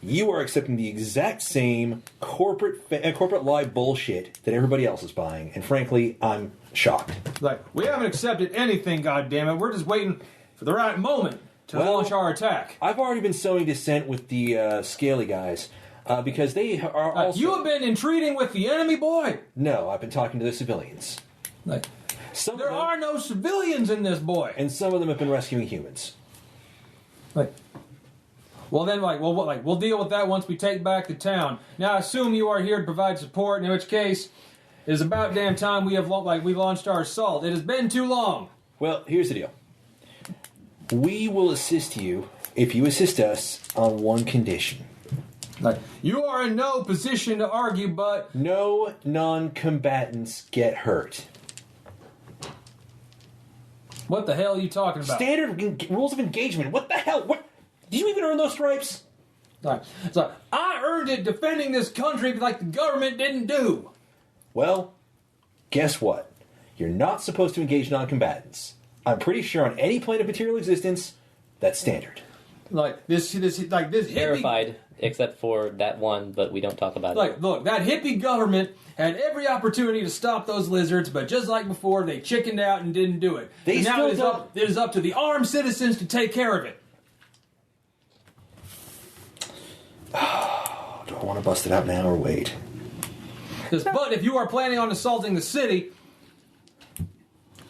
You are accepting the exact same corporate lie bullshit that everybody else is buying. And frankly, I'm shocked. Like, we haven't accepted anything, goddammit. We're just waiting for the right moment to launch our attack. I've already been sowing dissent with the scaly guys because they are also... You have been entreating with the enemy, boy? No, I've been talking to the civilians. Like, there are no civilians in this, boy. And some of them have been rescuing humans. Like, well then, we'll deal with that once we take back the town. Now, I assume you are here to provide support, in which case, it is about damn time we launched our assault. It has been too long. Well, here's the deal. We will assist you if you assist us on one condition. Like, you are in no position to argue, but... No non-combatants get hurt. What the hell are you talking about? Standard rules of engagement. What the hell? What? Did you even earn those stripes? So I earned it defending this country like the government didn't do. Well, guess what? You're not supposed to engage non-combatants. I'm pretty sure on any plane of material existence, that's standard. Like this hippie... Verified, except for that one, but we don't talk about it. Like, look, that hippie government had every opportunity to stop those lizards, but just like before, they chickened out and didn't do it. And now it is up to the armed citizens to take care of it. Do I want to bust it out now or wait? But if you are planning on assaulting the city,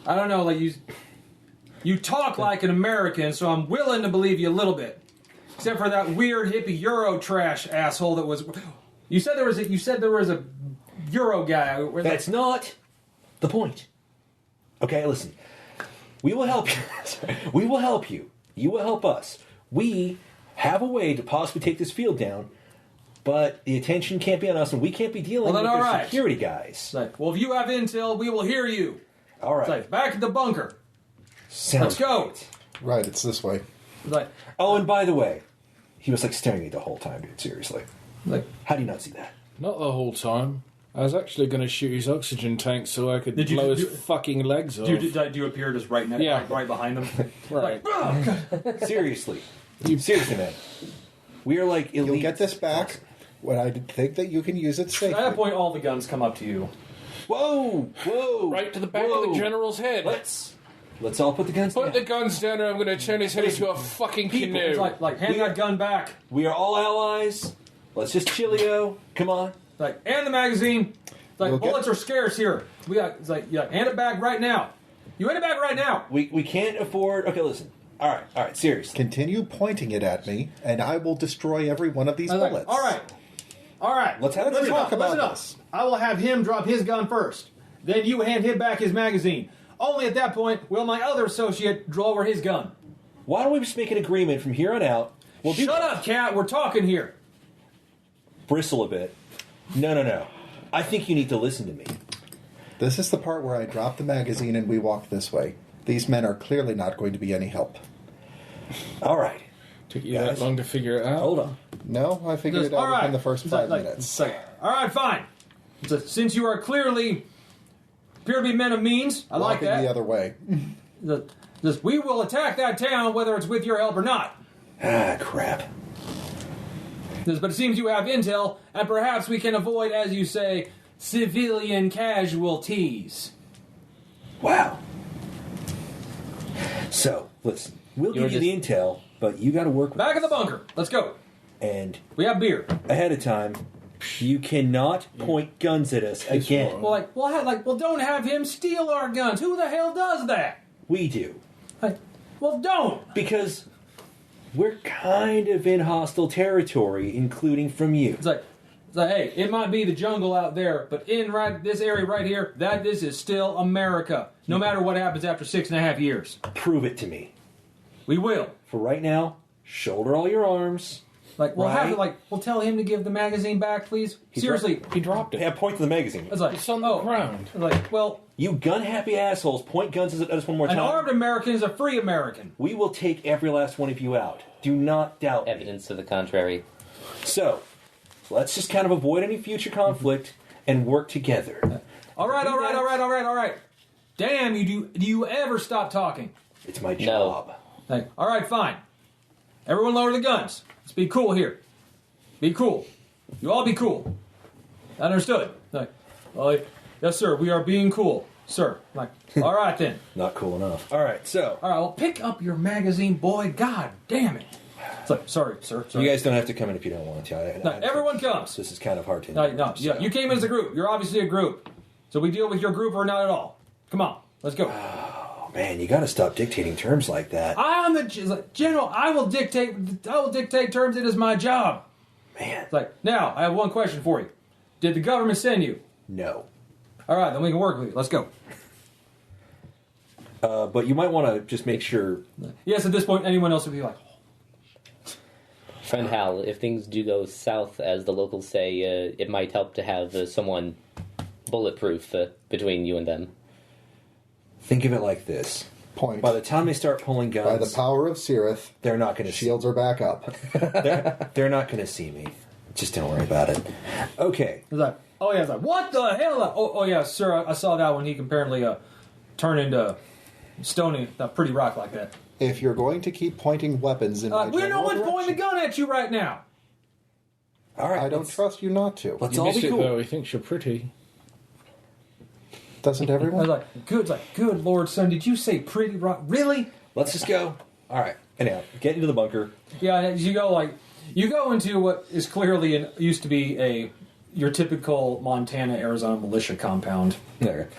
I don't know, like you talk like an American, so I'm willing to believe you a little bit. Except for that weird hippie Euro trash asshole that was. You said there was a Euro guy. That's not the point. Okay, listen. We will help you. We will help you. You will help us. We have a way to possibly take this field down, but the attention can't be on us, and we can't be dealing with the security guys. Like, well, if you have intel, we will hear you. All right. Like, back at the bunker. Sounds Let's go. great. Right, it's this way. Like, oh, and by the way, he was like staring at me the whole time, dude. Seriously. Like, how do you not see that? Not the whole time. I was actually going to shoot his oxygen tank so I could blow his fucking legs off. Do you appear just right behind him? Right. Like, seriously, man. We are like elite. You'll get this back when I think that you can use it safely. At that point, all the guns come up to you. Whoa! Right to the back of the general's head. Let's all put the guns down. Put the guns down or I'm going to turn his head into a fucking canoe. It's like hand that gun back. We are all allies. Let's just chillio. Come on. Like, and the magazine. It's like, bullets are scarce here. Hand it back right now. You hand it back right now. We can't afford... Okay, listen. All right, seriously. Continue pointing it at me, and I will destroy every one of these bullets. All right. Let's talk about this. I will have him drop his gun first. Then you hand him back his magazine. Only at that point will my other associate draw over his gun. Why don't we just make an agreement from here on out? Shut up, cat. We're talking here. Bristle a bit. No. I think you need to listen to me. This is the part where I drop the magazine and we walk this way. These men are clearly not going to be any help. All right. Took you that long to figure it out? Hold on. No, I figured it out within the first 5 minutes. All right, fine. Since you are clearly appear to be men of means, I like that. Walking the other way. We will attack that town whether it's with your help or not. Ah, crap. But it seems you have intel, and perhaps we can avoid, as you say, civilian casualties. Wow. So, listen, we'll give you the intel, but you got to work with back in the bunker. Let's go. And we have beer. Ahead of time, you cannot point guns at us again. Well, don't have him steal our guns. Who the hell does that? We do. Well, don't. Because we're kind of in hostile territory, including from you. It's like, hey, it might be the jungle out there, but in this area right here, this is still America. No matter what happens after 6.5 years. Prove it to me. We will. For right now, shoulder all your arms. We'll tell him to give the magazine back, please. Seriously. He dropped it. Yeah, point to the magazine. It's like, it's on the ground. You gun-happy assholes, point guns at us one more time. An armed American is a free American. We will take every last one of you out. Do not doubt evidence to the contrary. So, let's just kind of avoid any future conflict and work together. All right. Damn, do you ever stop talking? It's my job. No. All right, fine. Everyone lower the guns. Let's be cool here. Be cool. You all be cool. Understood. Yes, sir, we are being cool. sir. I'm like, all right then. Not cool enough. All right, so All right, well, pick up your magazine, boy. God damn it. It's like, sorry, sir. Sorry. you guys don't have to come in if you don't want to. No, everyone comes. This is kind of hard to. No, yeah, you came in as a group. You're obviously a group. So we deal with your group or not at all. Come on, let's go. Oh man, you got to stop dictating terms like that. I am the general. I will dictate terms. It is my job. Man, It's like, now I have one question for you. Did the government send you? no. All right, then we can work with you. Let's go. But you might want to just make sure. Yes, at this point, anyone else would be like, Friend Hal, if things do go south, as the locals say, it might help to have someone bulletproof between you and them. Think of it like this: Point. by the time they start pulling guns, By the power of Sirith, they're not going to shields are back up. they're not going to see me. Just don't worry about it. Okay. it's like, oh yeah, it's like, what the hell? Oh yeah, sir, I saw that when he can apparently turn into stony, a pretty rock like that. If you're going to keep pointing weapons in my We're no general one's pointing the direction, gun at you right now. All right. I don't trust you not to. Let's You all missed be it, cool. though. He thinks you're pretty. Doesn't I was everyone? like, good Lord, son, did you say pretty rock? Really? Let's just go. All right. Anyhow, get into the bunker. Yeah, you go into what is clearly used to be your typical Montana, Arizona militia compound. There.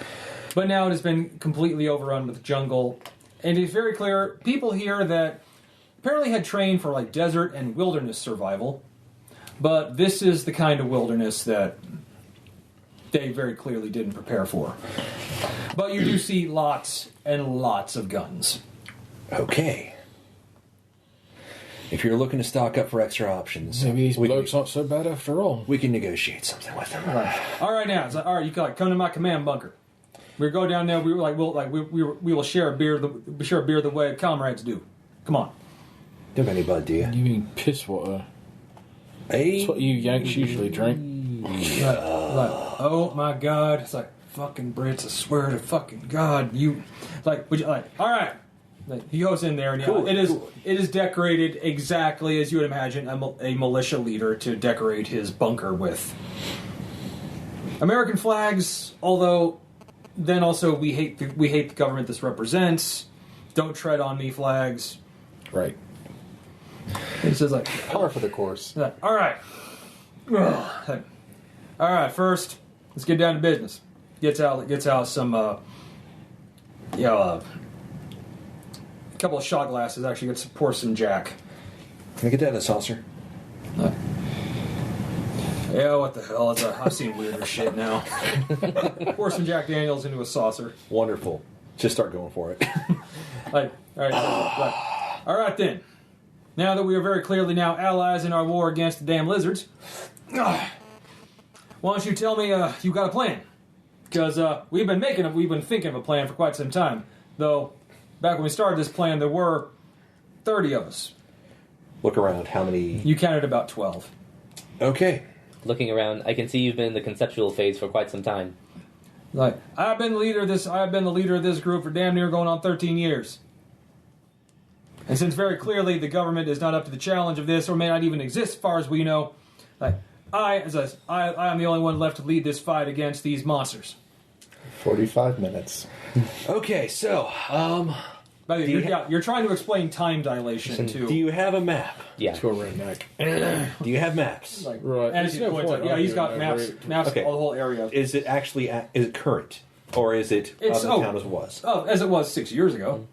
But now it has been completely overrun with jungle. And it's very clear, people here that apparently had trained for like desert and wilderness survival. But this is the kind of wilderness that they very clearly didn't prepare for. But you do see lots and lots of guns. Okay. If you're looking to stock up for extra options, Maybe these we blokes can, aren't so bad after all. we can negotiate something with them. All right now, it's like, all right, you can come to my command bunker. We go down there. We were like, we will share a beer. The way comrades do. Come on. Don't got any bud, do you? You mean piss water? Hey. That's what you Yanks usually drink. Like, oh my God! It's like fucking Brits. I swear to fucking God, you like. Would you like? All right. Like, he goes in there, and Cool, it is cool. it is decorated exactly as you would imagine a militia leader to decorate his bunker with. American flags, although. Then also we hate the government this represents. Don't tread on me flags. Right. It says like, Par for the course. all right, all right. First, let's get down to business. Gets out some a couple of shot glasses. Actually, gets pour some Jack. Can I get that in a saucer? Yeah, what the hell? I've seen weirder shit now. Pour some Jack Daniels into a saucer. Wonderful. Just start going for it. Like, all right then. Now that we are very clearly now allies in our war against the damn lizards, why don't you tell me you got a plan? Because we've been thinking of a plan for quite some time. Though, back when we started this plan, there were 30 of us. Look around. How many? You counted about 12. Okay. Looking around, I can see you've been in the conceptual phase for quite some time. Like, I've been the leader of this group for damn near going on 13 years. And since very clearly the government is not up to the challenge of this, or may not even exist as far as we know, like, I am the only one left to lead this fight against these monsters. 45 minutes. Okay, so, By the way, you're trying to explain time dilation too. do you have a map? Yeah. To a redneck. Do you have maps? Like, Right. And There's no points point out, yeah, he's got arguing over maps Okay. of the whole area. Is it actually, is it current? Or is it It's- of the town as it was? Oh, as it was 6 years ago.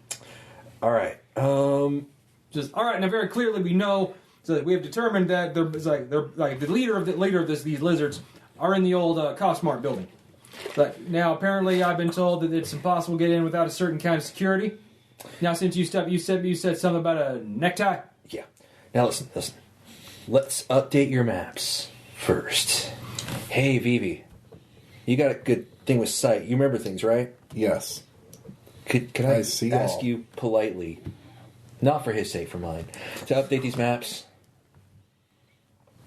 All right. Just all right. Now, very clearly, we know so that we have determined that they're like the leader of these lizards are in the old Cosmart building. But now, apparently, I've been told that it's impossible to get in without a certain kind of security. Now, since you said something about a necktie. Yeah. Now listen. Let's update your maps first. Hey, Vivi. You got a good thing with sight. You remember things, right? Yes. Could I see ask all. you politely, not for his sake, for mine, to update these maps?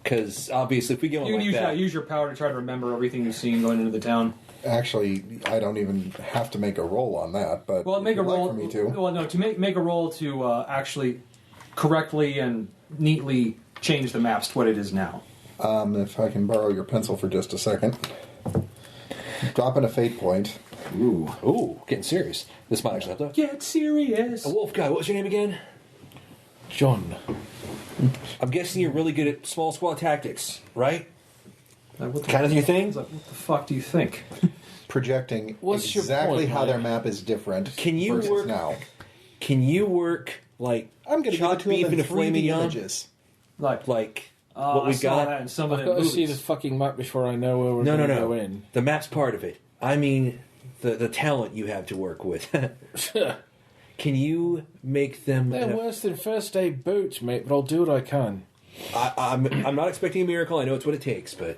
Because obviously, if we go on You can like that, use your power to try to remember everything you've seen going into the town. Actually, I don't even have to make a roll on that, but Well, make if a you'd like roll. for me to. Well, no, to make a roll to actually correctly and neatly change the maps to what it is now. If I can borrow your pencil for just a second. Dropping a fate point. Ooh, getting serious. This might actually help though. Get serious. A wolf guy, what was your name again? John. I'm guessing you're really good at small squad tactics, right? Like, what the Kind of your thing? Like, what the fuck do you think? Projecting What's your exactly point, how Mike? their map is different. Can you versus work now? Can you work like I'm going to give it chopped to him beef in and a 3D flaming young? images. Like, Like what what we got? that in some of I've the got to see movies. the fucking map before I know where we're No, going to go no. in. The map's part of it. I mean, the talent you have to work with. Can you make them? They're worse than first aid boots, mate, but I'll do what I can. I'm not expecting a miracle. I know it's what it takes, but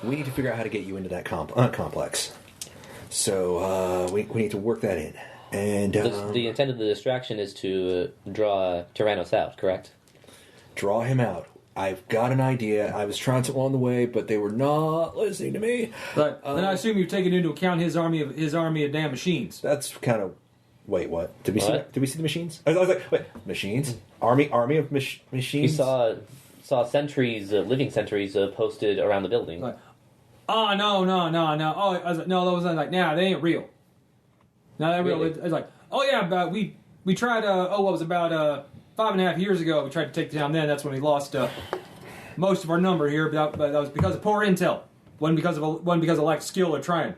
we need to figure out how to get you into that complex. So we need to work that in. And The intent of the distraction is to draw Tyrranous out, correct? draw him out. I've got an idea. I was trying something along the way, but they were not listening to me. But then I assume you've taken into account his army of damn machines. That's kind of. Wait, what? Did we What? see the machines? I was like, wait, machines? Army of You machines? saw sentries, living sentries, posted around the building. Like, oh no. Oh, I was like, no, those are like, nah, they ain't real. No, they're real. Really? It's like, oh yeah, but we tried. What was about 5.5 years ago? We tried to take down. Then that's when we lost most of our number here. But that was because of poor intel. Wasn't because of lack of skill or trying.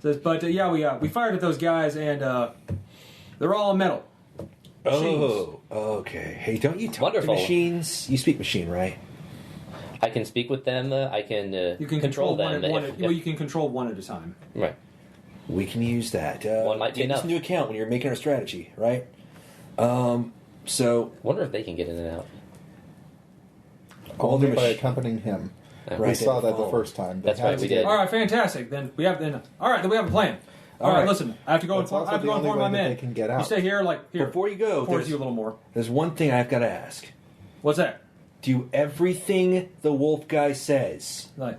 Says, but yeah, we fired at those guys and they're all metal. Oh, okay. Hey, don't you talk Wonderful. to machines? You speak machine, right? I can speak with them. I can, You can control them. well, you can control one at a time. Right. We can use that. One might be take this enough. into account when you're making our strategy, right? So Wonder if they can get in and out. all the Only by machines. accompanying him. Right, We saw they that the follow. first time. That's right, we did. All right, fantastic. Then we have a plan. All right, listen. I have to go That's inform. also I have to the go only inform way my that men. they can get out. You stay here, like here. Before you go, force there's, you a little more. there's one thing I've got to ask. What's that? Do everything the wolf guy says. Like,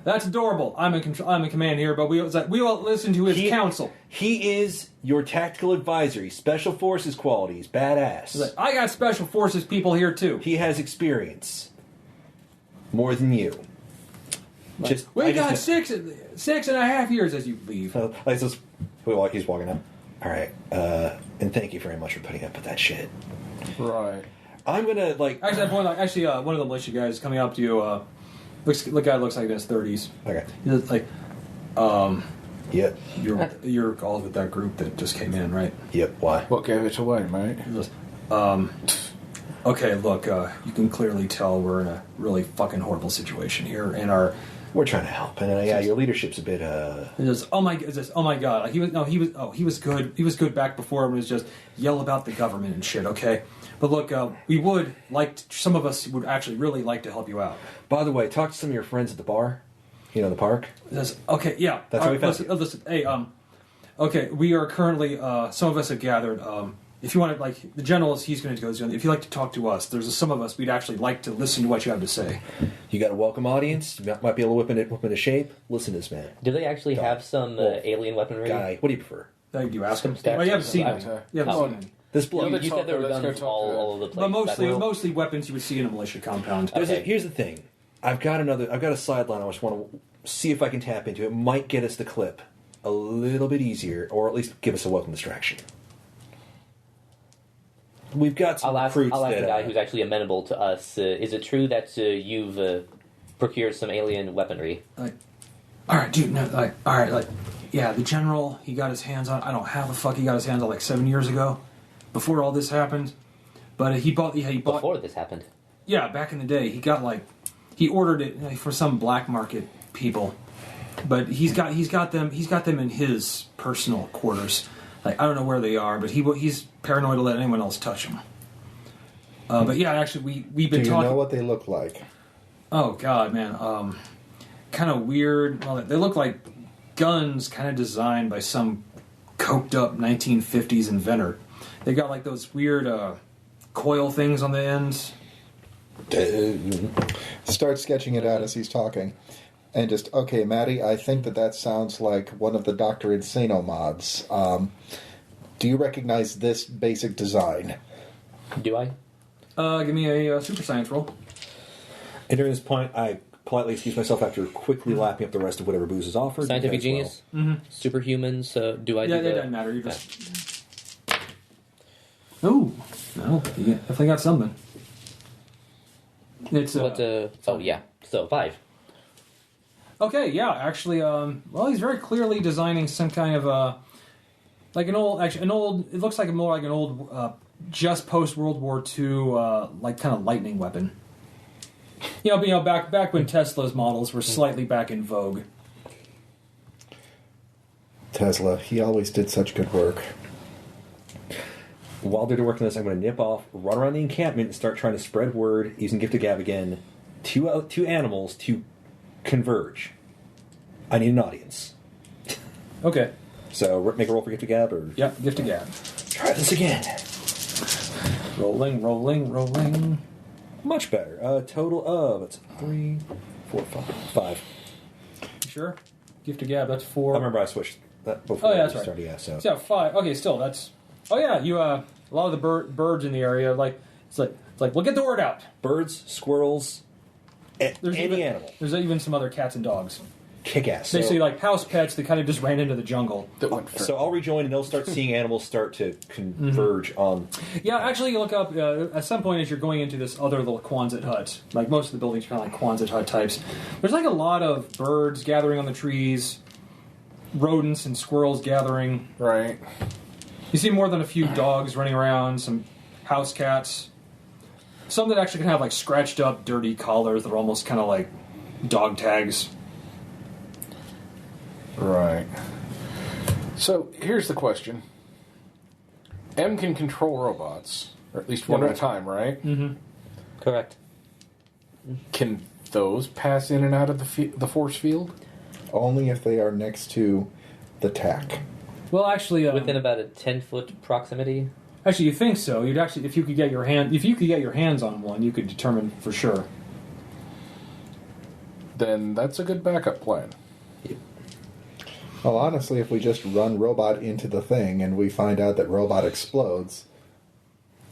that's adorable. I'm in command here, but we will listen to his counsel. He is your tactical advisor. He's special forces qualities, badass. He's like, I got special forces people here too. He has experience. More than you. We got 6.5 years as you leave. Like this, he's walking up. All right, and thank you very much for putting up with that shit. Right. I'm gonna like. Actually, at that point, one of the militia guys is coming up to you. The guy looks like in his 30s. Okay. He's like, Yep. you're all with that group that just came in, right? Yep. Why? What gave it away, mate? He goes, okay, look, you can clearly tell we're in a really fucking horrible situation here, and our. We're trying to help, and yeah, your leadership's a bit. He goes, oh my god, like, he was good. He was good back before, and was just yell about the government and shit. Okay, but look, we would like some of us would actually really like to help you out. By the way, talk to some of your friends at the bar. You know, the park. He goes, okay, yeah, That's all what we found. listen, hey, okay, we are currently some of us have gathered. If you want to, like, the general, he's going to go. If you like to talk to us, there's some of us we'd actually like to listen to what you have to say. You got a welcome audience. You might be able to whip into shape. Listen to this man. Do they actually have some alien weaponry? Guy, what do you prefer? You ask him. Some Well, you haven't seen stats. him. You haven't seen him. This bloke. You're the You said there were Let's go guns talk to all them. over the place. But mostly weapons you would see in a militia compound. Okay. Here's the thing. I've got a sideline I just want to see if I can tap into. It might get us the clip a little bit easier, or at least give us a welcome distraction. We've got some I'll ask recruits the that, guy who's actually amenable to us. Is it true that you've procured some alien weaponry? Like, all right, dude. No, like, all right, like, yeah. The general, he got his hands on. I don't know how the fuck he got his hands on, like 7 years ago, before all this happened. But he bought. Before this happened. Yeah, back in the day, he ordered it for some black market people. But he's got them in his personal quarters. Like, I don't know where they are, but he's paranoid to let anyone else touch them. But yeah, actually, we've been Do you talking. know what they look like? Oh God, man, kind of weird. Well, they look like guns, kind of designed by some coked up 1950s inventor. They got like those weird coil things on the ends. Start sketching it out as he's talking. And just, okay, Maddie, I think that sounds like one of the Dr. Insano mods. Do you recognize this basic design? Do I? Give me a super science roll. And during this point, I politely excuse myself after quickly lapping up the rest of whatever booze is offered. Scientific genius, superhumans. Do I? Yeah, do it doesn't matter. You just. Oh no! You definitely got something. It's What? Oh yeah. So 5. Okay, yeah, actually, well, he's very clearly designing some kind of like an old. It looks like more like an old, just post World War II, like kind of lightning weapon. You know, back when Tesla's models were slightly back in vogue. Tesla, he always did such good work. While they're working this, I'm going to nip off, run around the encampment, and start trying to spread word using Gift of Gab again. Two animals to converge. I need an audience. Okay. So make a roll for Gift of Gab, or Yep, Gift of Gab. try this again. Rolling. Much better. A total of it's 3, 4, 5. You sure? Gift of Gab. That's 4. I remember I switched that before. Oh yeah, that's we right. started, yeah, so. Yeah, 5. Okay, still that's. Oh yeah, you a lot of the birds in the area it's like we'll get the word out. Birds, squirrels, any animal. There's even some other cats and dogs. Kick ass. Basically, like house pets that kind of just ran into the jungle. So I'll rejoin, and they'll start seeing animals start to converge on. Yeah, actually, you look up at some point as you're going into this other little Quonset hut. Like most of the buildings are kind of like Quonset hut types. There's like a lot of birds gathering on the trees, rodents and squirrels gathering. Right. You see more than a few dogs running around, some house cats. Some that actually can have like scratched up, dirty collars that are almost kind of like dog tags. Right. So here's the question. M can control robots, or at least one at a time, right? Mm-hmm. Correct. Can those pass in and out of the force field? Only if they are next to the tack. Well, actually, Within about a 10-foot proximity. actually, you think so? You'd actually, if you could get your hands on one, you could determine for sure. Then that's a good backup plan. Well, honestly, if we just run robot into the thing and we find out that robot explodes,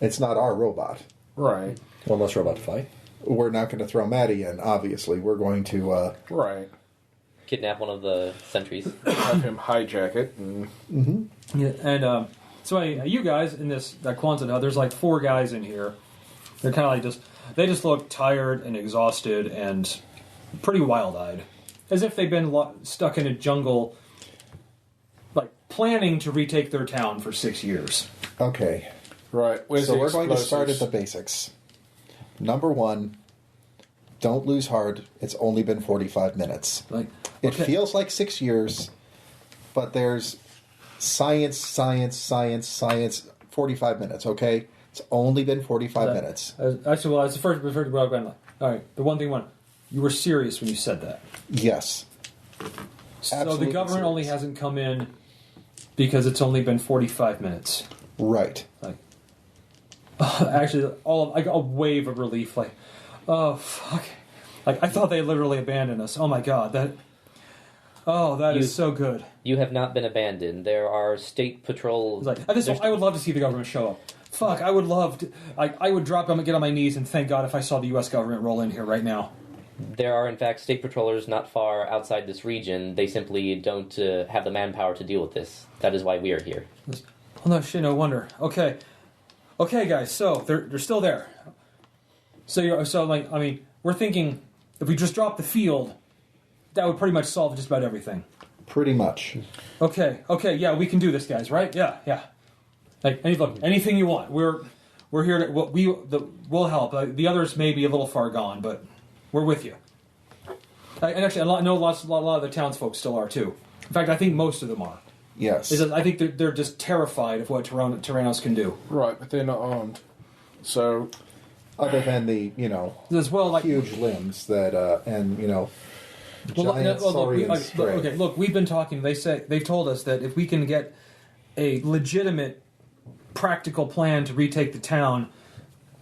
it's not our robot. Right. One less robot to fight. We're not going to throw Maddie in, obviously. We're going to... Right. Kidnap one of the sentries. Have him hijack it. And... Yeah, and so you guys in that Quonset hut, there's like 4 guys in here. They're kind of like they just look tired and exhausted and pretty wild-eyed, as if they've been stuck in a jungle, like planning to retake their town for 6 years. Okay. Right. So we're going to start at the basics. Number 1, don't lose heart. It's only been 45 minutes. Like It feels like 6 years, but there's science, 45 minutes, okay? It's only been 45 minutes. Actually, well, that's the first all right, the one thing you were serious when you said that. Yes. So Absolutely the government serious. only hasn't come in because it's only been 45 minutes. Right. Like, actually, a wave of relief. Like, oh fuck! Like I thought they literally abandoned us. Oh my god, that is so good. You have not been abandoned. There are state patrols. Like, I would love to see the government show up. Fuck, I would love to. I would drop them and get on my knees and thank God if I saw the U.S. government roll in here right now. There are, in fact, state patrollers not far outside this region. They simply don't have the manpower to deal with this. That is why we are here. Oh no, shit! No wonder. Okay, guys. So they're still there. We're thinking if we just drop the field, that would pretty much solve just about everything. Pretty much. Okay, yeah, we can do this, guys. Right? Yeah. Like, anything you want. We're here to. We'll help. The others may be a little far gone, but we're with you. And actually, I know a lot of the townsfolk still are too. In fact, I think most of them are. Yes. I think they're just terrified of what Tyrranous can do. Right, but they're not armed. So, other than the, As well, like huge limbs that, giant saurian spray. Okay, look, we've been talking. They've told us that if we can get a legitimate, practical plan to retake the town,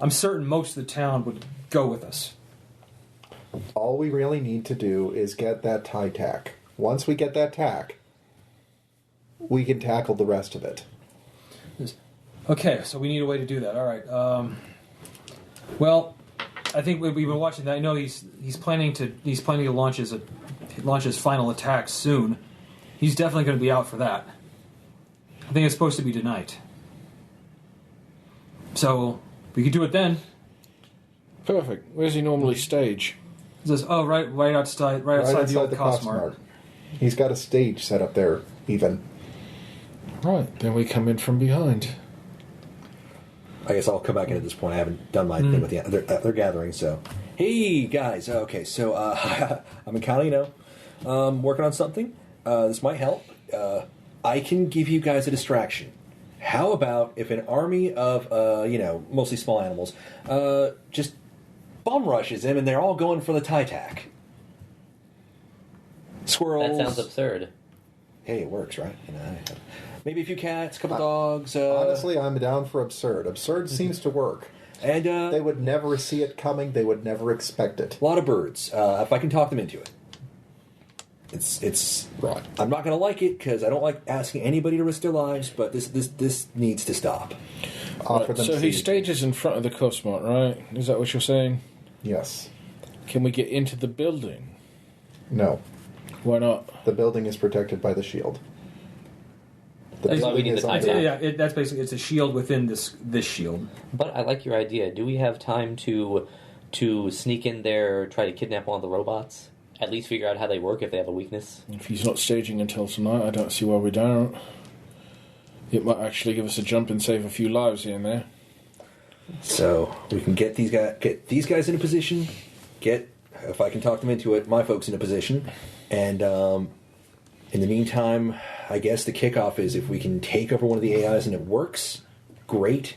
I'm certain most of the town would go with us. All we really need to do is get that tie tack. Once we get that tack, we can tackle the rest of it. Okay, so we need a way to do that. All right. Well, I think we've been watching that. I know he's planning to launch his final attack soon. He's definitely going to be out for that. I think it's supposed to be tonight. So we could do it then. Perfect. Where's he normally stage? He says, "Oh, right outside the old Cosmart." He's got a stage set up there, even. Right. Then we come in from behind. I guess I'll come back in at this point. I haven't done my thing with the other gathering, so... Hey, guys. Okay, so I'm in Cali, working on something. This might help. I can give you guys a distraction. How about if an army of, mostly small animals, just bomb rushes him and they're all going for the tie-tack? Squirrels. That sounds absurd. Hey, it works, right? Maybe a few cats, a couple dogs. Honestly, I'm down for absurd. Absurd seems to work. And they would never see it coming. They would never expect it. A lot of birds. If I can talk them into it. It's right. I'm not going to like it because I don't like asking anybody to risk their lives, but this needs to stop. Right. So he stages in front of the Cosmart, right? Is that what you're saying? Yes. Can we get into the building? No. Why not? The building is protected by the shield. That's why we need the tie tack. Yeah, that's basically it's a shield within this shield. But I like your idea. Do we have time to sneak in there, try to kidnap one of the robots? At least figure out how they work if they have a weakness? If he's not staging until tonight, I don't see why we don't. It might actually give us a jump and save a few lives here and there. So we can get these guys in a position. If I can talk them into it, my folks in a position, and in the meantime, I guess the kickoff is if we can take over one of the AIs and it works, great.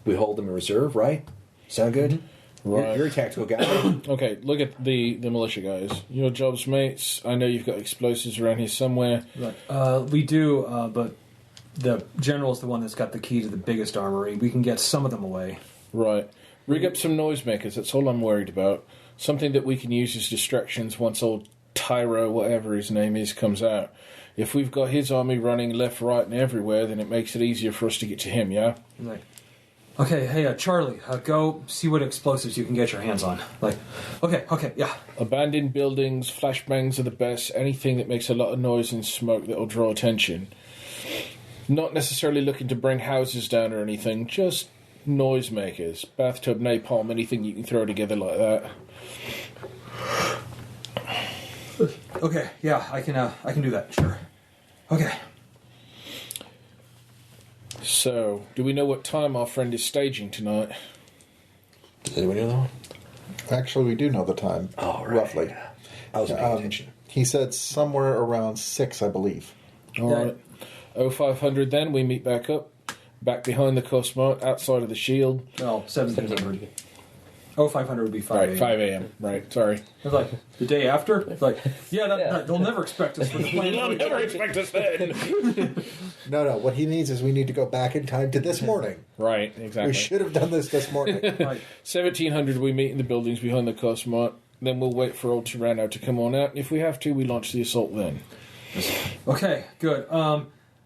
We hold them in reserve, right? Sound good? Mm-hmm. Right. You're a tactical guy. Okay, look at the militia guys. Your jobs, mates. I know you've got explosives around here somewhere. Right. We do, but the general's the one that's got the key to the biggest armory. We can get some of them away. Right. Rig up some noisemakers. That's all I'm worried about. Something that we can use as distractions once old Tyro, whatever his name is, comes out. If we've got his army running left, right, and everywhere, then it makes it easier for us to get to him, yeah? Like, okay, hey, Charlie, go see what explosives you can get your hands on. Like, okay, yeah. Abandoned buildings, flashbangs are the best. Anything that makes a lot of noise and smoke that'll draw attention. Not necessarily looking to bring houses down or anything, just noisemakers. Bathtub, napalm, anything you can throw together like that. Okay, yeah, I can do that, sure. Okay. So, do we know what time our friend is staging tonight? Does anyone know that one? Actually, we do know the time, roughly. I was paying attention. He said somewhere around 6, I believe. All right. 0500 then, we meet back up. Back behind the Cosmart, outside of the shield. No, 1700. Oh, 500 would be 5 a.m. Right, 5 a.m. Right, sorry. It's like, the day after? It's like, they'll never expect us for the plan. They'll never expect us then. No, what he means is we need to go back in time to this morning. Right, exactly. We should have done this morning. Right. 1700 we meet in the buildings behind the Cosmart. Then we'll wait for old Tyrranous to come on out. If we have to, we launch the assault then. Okay, good.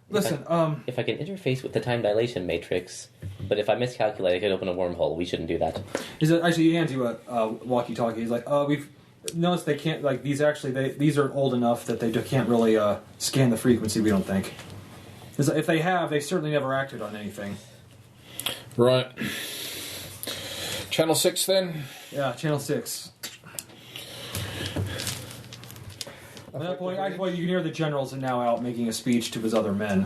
Listen, If I can interface with the time dilation matrix, but if I miscalculate, I could open a wormhole. We shouldn't do that. Actually, he hands you a walkie-talkie. He's like, we've noticed they can't, like, these are old enough that they can't really scan the frequency, we don't think. If they have, they certainly never acted on anything. Right. Channel 6 then? Yeah, Channel 6. At that point, you can hear the generals are now out making a speech to his other men.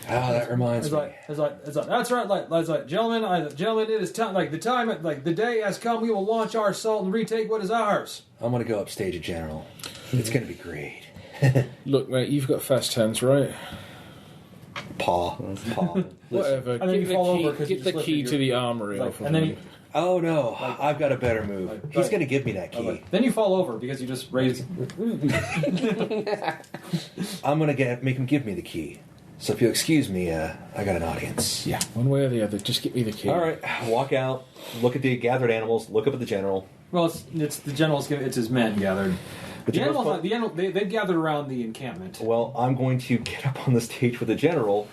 That reminds me. That's right, gentlemen, it is time. The day has come. We will launch our assault and retake what is ours. I'm going to go upstage a general. It's going to be great. Look, mate, you've got fast hands, right? Paw. Whatever. And then you fall over because get the key to the armory off of me. Oh no, I've got a better move. He's going to give me that key. Then you fall over because you just raised. I'm going to make him give me the key. So if you'll excuse me, I got an audience. Yeah, one way or the other. Just get me the key. All right, walk out, look at the gathered animals, look up at the general. Well, it's the general's. It's his men gathered. They've gathered around the encampment. Well, I'm going to get up on the stage with the general,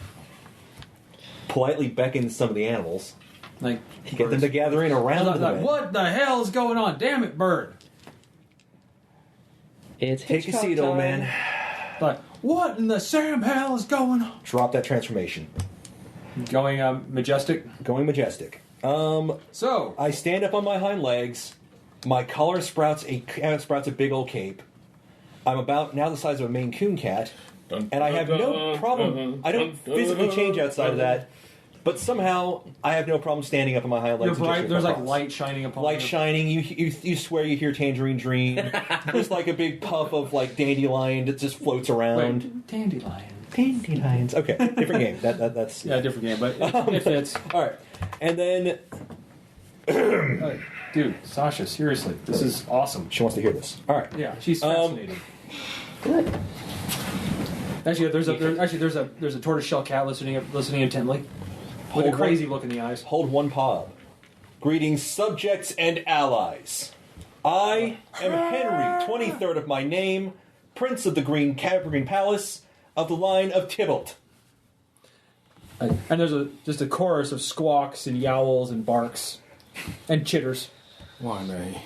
politely beckon some of the animals, Like, Get them to gather in around the like, bed. what the hell is going on? Damn it, bird! It's Take a Hitchcock seat, old time. man. Like, what in the Sam hell is going on? Drop that transformation. Going majestic. Going majestic. So I stand up on my hind legs. My collar sprouts a big old cape. I'm about now the size of a Maine Coon cat, and I have no problem. I don't physically change outside of that, but somehow I have no problem standing up on my hind legs. you're and bright. just There's like across. light shining upon Light you. shining. You swear you hear Tangerine Dream. There's like a big puff of like dandelion that just floats around. Wait, dandelion. Dandelions. Okay, different game. That's Yeah, different game, but it fits. all right. And then Dude, Sasha, seriously, this is awesome. she wants to hear this. All right. Yeah, she's fascinating. Good. Actually, there's a tortoiseshell cat listening intently, with a Hold crazy look in the eyes. Hold one paw up. Greetings, subjects and allies. I am Henry, 23rd of my name, Prince of the Green Palace of the line of Tybalt. And there's just a chorus of squawks and yowls and barks and chitters. Why me?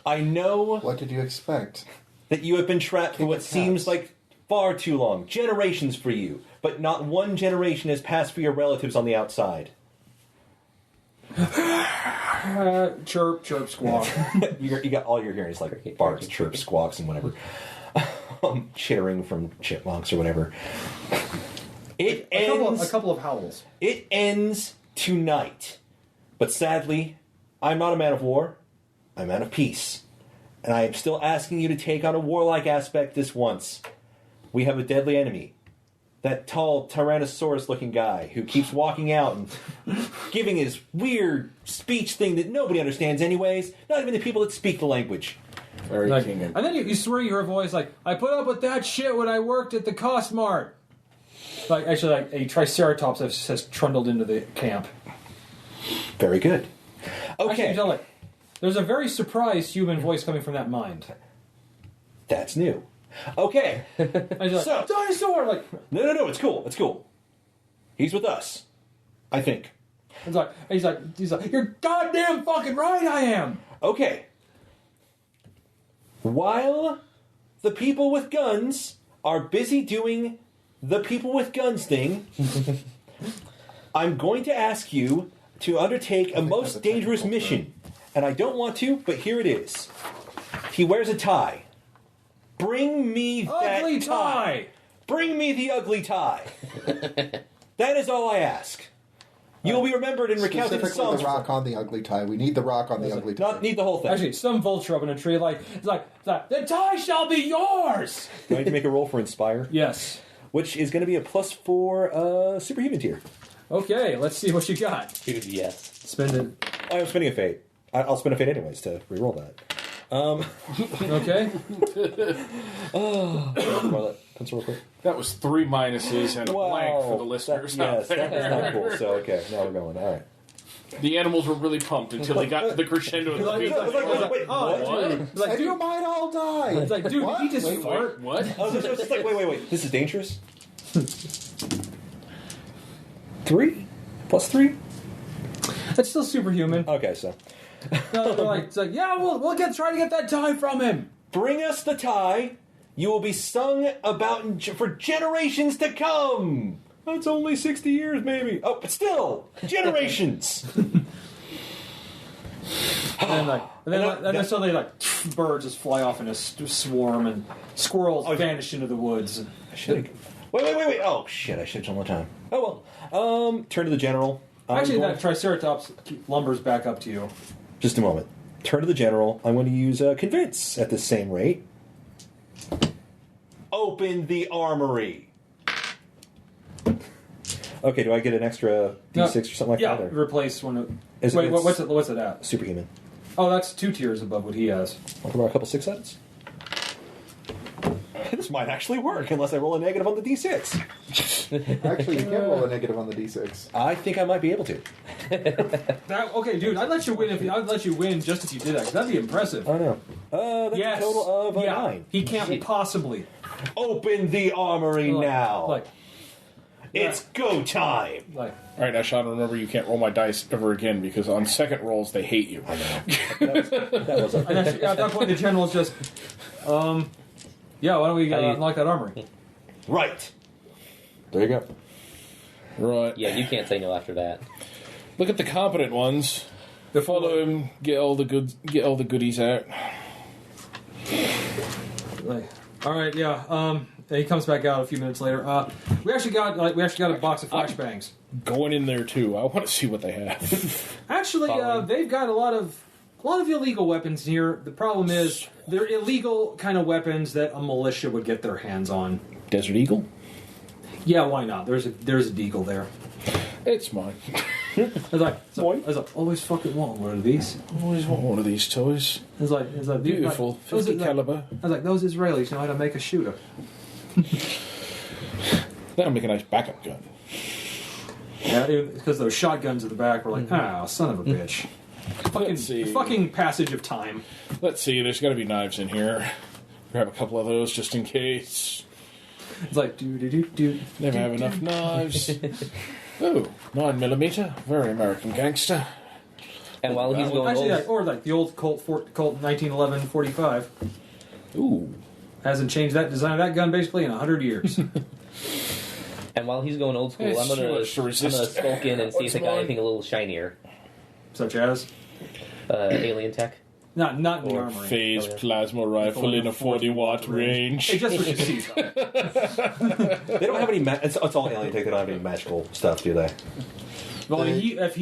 I know What did you expect? that you have been trapped for King what of seems cats. like far too long, generations for you, but not one generation has passed for your relatives on the outside. Chirp, chirp, squawk. You got all you're hearing is like barks, chirps, squawks, and whatever. Chittering from chipmunks or whatever. It a ends. couple of howls. It ends tonight. But sadly, I'm not a man of war. I'm a man of peace. And I am still asking you to take on a warlike aspect this once. We have a deadly enemy. That tall Tyrannosaurus-looking guy who keeps walking out and giving his weird speech thing that nobody understands anyways. Not even the people that speak the language. Very Like, king. and then you swear you hear a voice like, "I put up with that shit when I worked at the Cost Mart." Like actually, like a Triceratops has trundled into the camp. Very good. Actually, Okay. you tell it. There's a very surprised human voice coming from that mind. That's new. Okay. And you're like, So- dinosaur! Like, No, it's cool. It's cool. He's with us. I think. he's like, you're goddamn fucking right, I am. Okay. While the people with guns are busy doing the people with guns thing, I'm going to ask you to undertake a that's most a dangerous technical mission. And I don't want to, but here it is. He wears a tie. Bring me that Ugly tie. Bring me the ugly tie. That is all I ask. You will be remembered and recounted in Specifically songs. the rock on the ugly tie. We need the rock on the ugly tie. Not need the whole thing. Actually, some vulture up in a tree, it's like, the tie shall be yours. Do I need to make a roll for Inspire? Yes. Which is going to be a +4 superhuman tier. Okay, let's see what you got. Dude, yes. Spend it. I'm spending a fate. I'll spend a fate anyways to reroll that. Okay. Roll that pencil real quick. That was 3 minuses and a blank for the listeners out there. That's not cool. So, okay, now we're going. All right. The animals were really pumped until they got to the crescendo of the Like, beat. Wait, What? It's like, And you dude, might all die. it's like, dude, What? did he just Wait, fart? What? Oh, so it's just like, wait. This is dangerous? 3? +3? That's still superhuman. Okay, so. It's like, yeah, we'll try to get that tie from him. Bring us the tie. You will be sung about for generations to come. That's only 60 years, maybe. Oh, but still, generations. And then suddenly, birds just fly off in a swarm, and squirrels vanish into the woods. I should have. Wait. Oh, shit, I should have done the time. Oh, well. Turn to the general. Actually, that Triceratops lumbers back up to you. Just a moment. Turn to the general. I'm going to use convince at the same rate. Open the armory. Okay, do I get an extra D6 or something like yeah, that? Or? replace one of... Is Wait, it- what's it at? Superhuman. Oh, that's 2 tiers above what he has. Want to borrow a couple 6-sideds? This might actually work, unless I roll a negative on the D6. Actually, you can roll a negative on the d6. I think I might be able to. Okay, dude, I'd let you win just if you did that. 'Cause that'd be impressive. I know. That's Yes. a total of 9. He can't possibly. Open the armory now. It's go time. Like, All right, now, Sean, remember you can't roll my dice ever again because on second rolls they hate you. I know. That was and actually, at that point, the general's just, yeah, why don't we unlock that armory? right. There you go. Right. Yeah, you can't say no after that. Look at the competent ones. Follow him. Get all the goodies out. Like, all right, yeah. He comes back out a few minutes later. We actually got a box of flashbangs. Going in there too. I want to see what they have. Actually, they've got a lot of illegal weapons here. The problem is they're illegal kind of weapons that a militia would get their hands on. Desert Eagle? Yeah, why not? There's a deagle there. It's mine. I was like, always fucking want one of these. Always want one of these toys. It's like Beautiful, 50 caliber. I was like, those Israelis know how to make a shooter. That'll make a nice backup gun. Yeah, because those shotguns at the back were like, son of a bitch. Fucking passage of time. Let's see, there's got to be knives in here. Grab a couple of those just in case. It's like, Never have enough knives. Oh, 9mm. Very American gangster. And while he's going actually, old, or like the old Colt 1911 45. Ooh. Hasn't changed that design of that gun basically in 100 years. and while he's going old school, It's I'm gonna too much to resist. skulk in and see if they got mine? anything a little shinier. Such as? Alien tech. Not in the Or armory. phase plasma rifle in a 40-watt range. Hey, just what you see. They don't have any. It's all alien tech. They don't have any magical stuff, do they? Well, if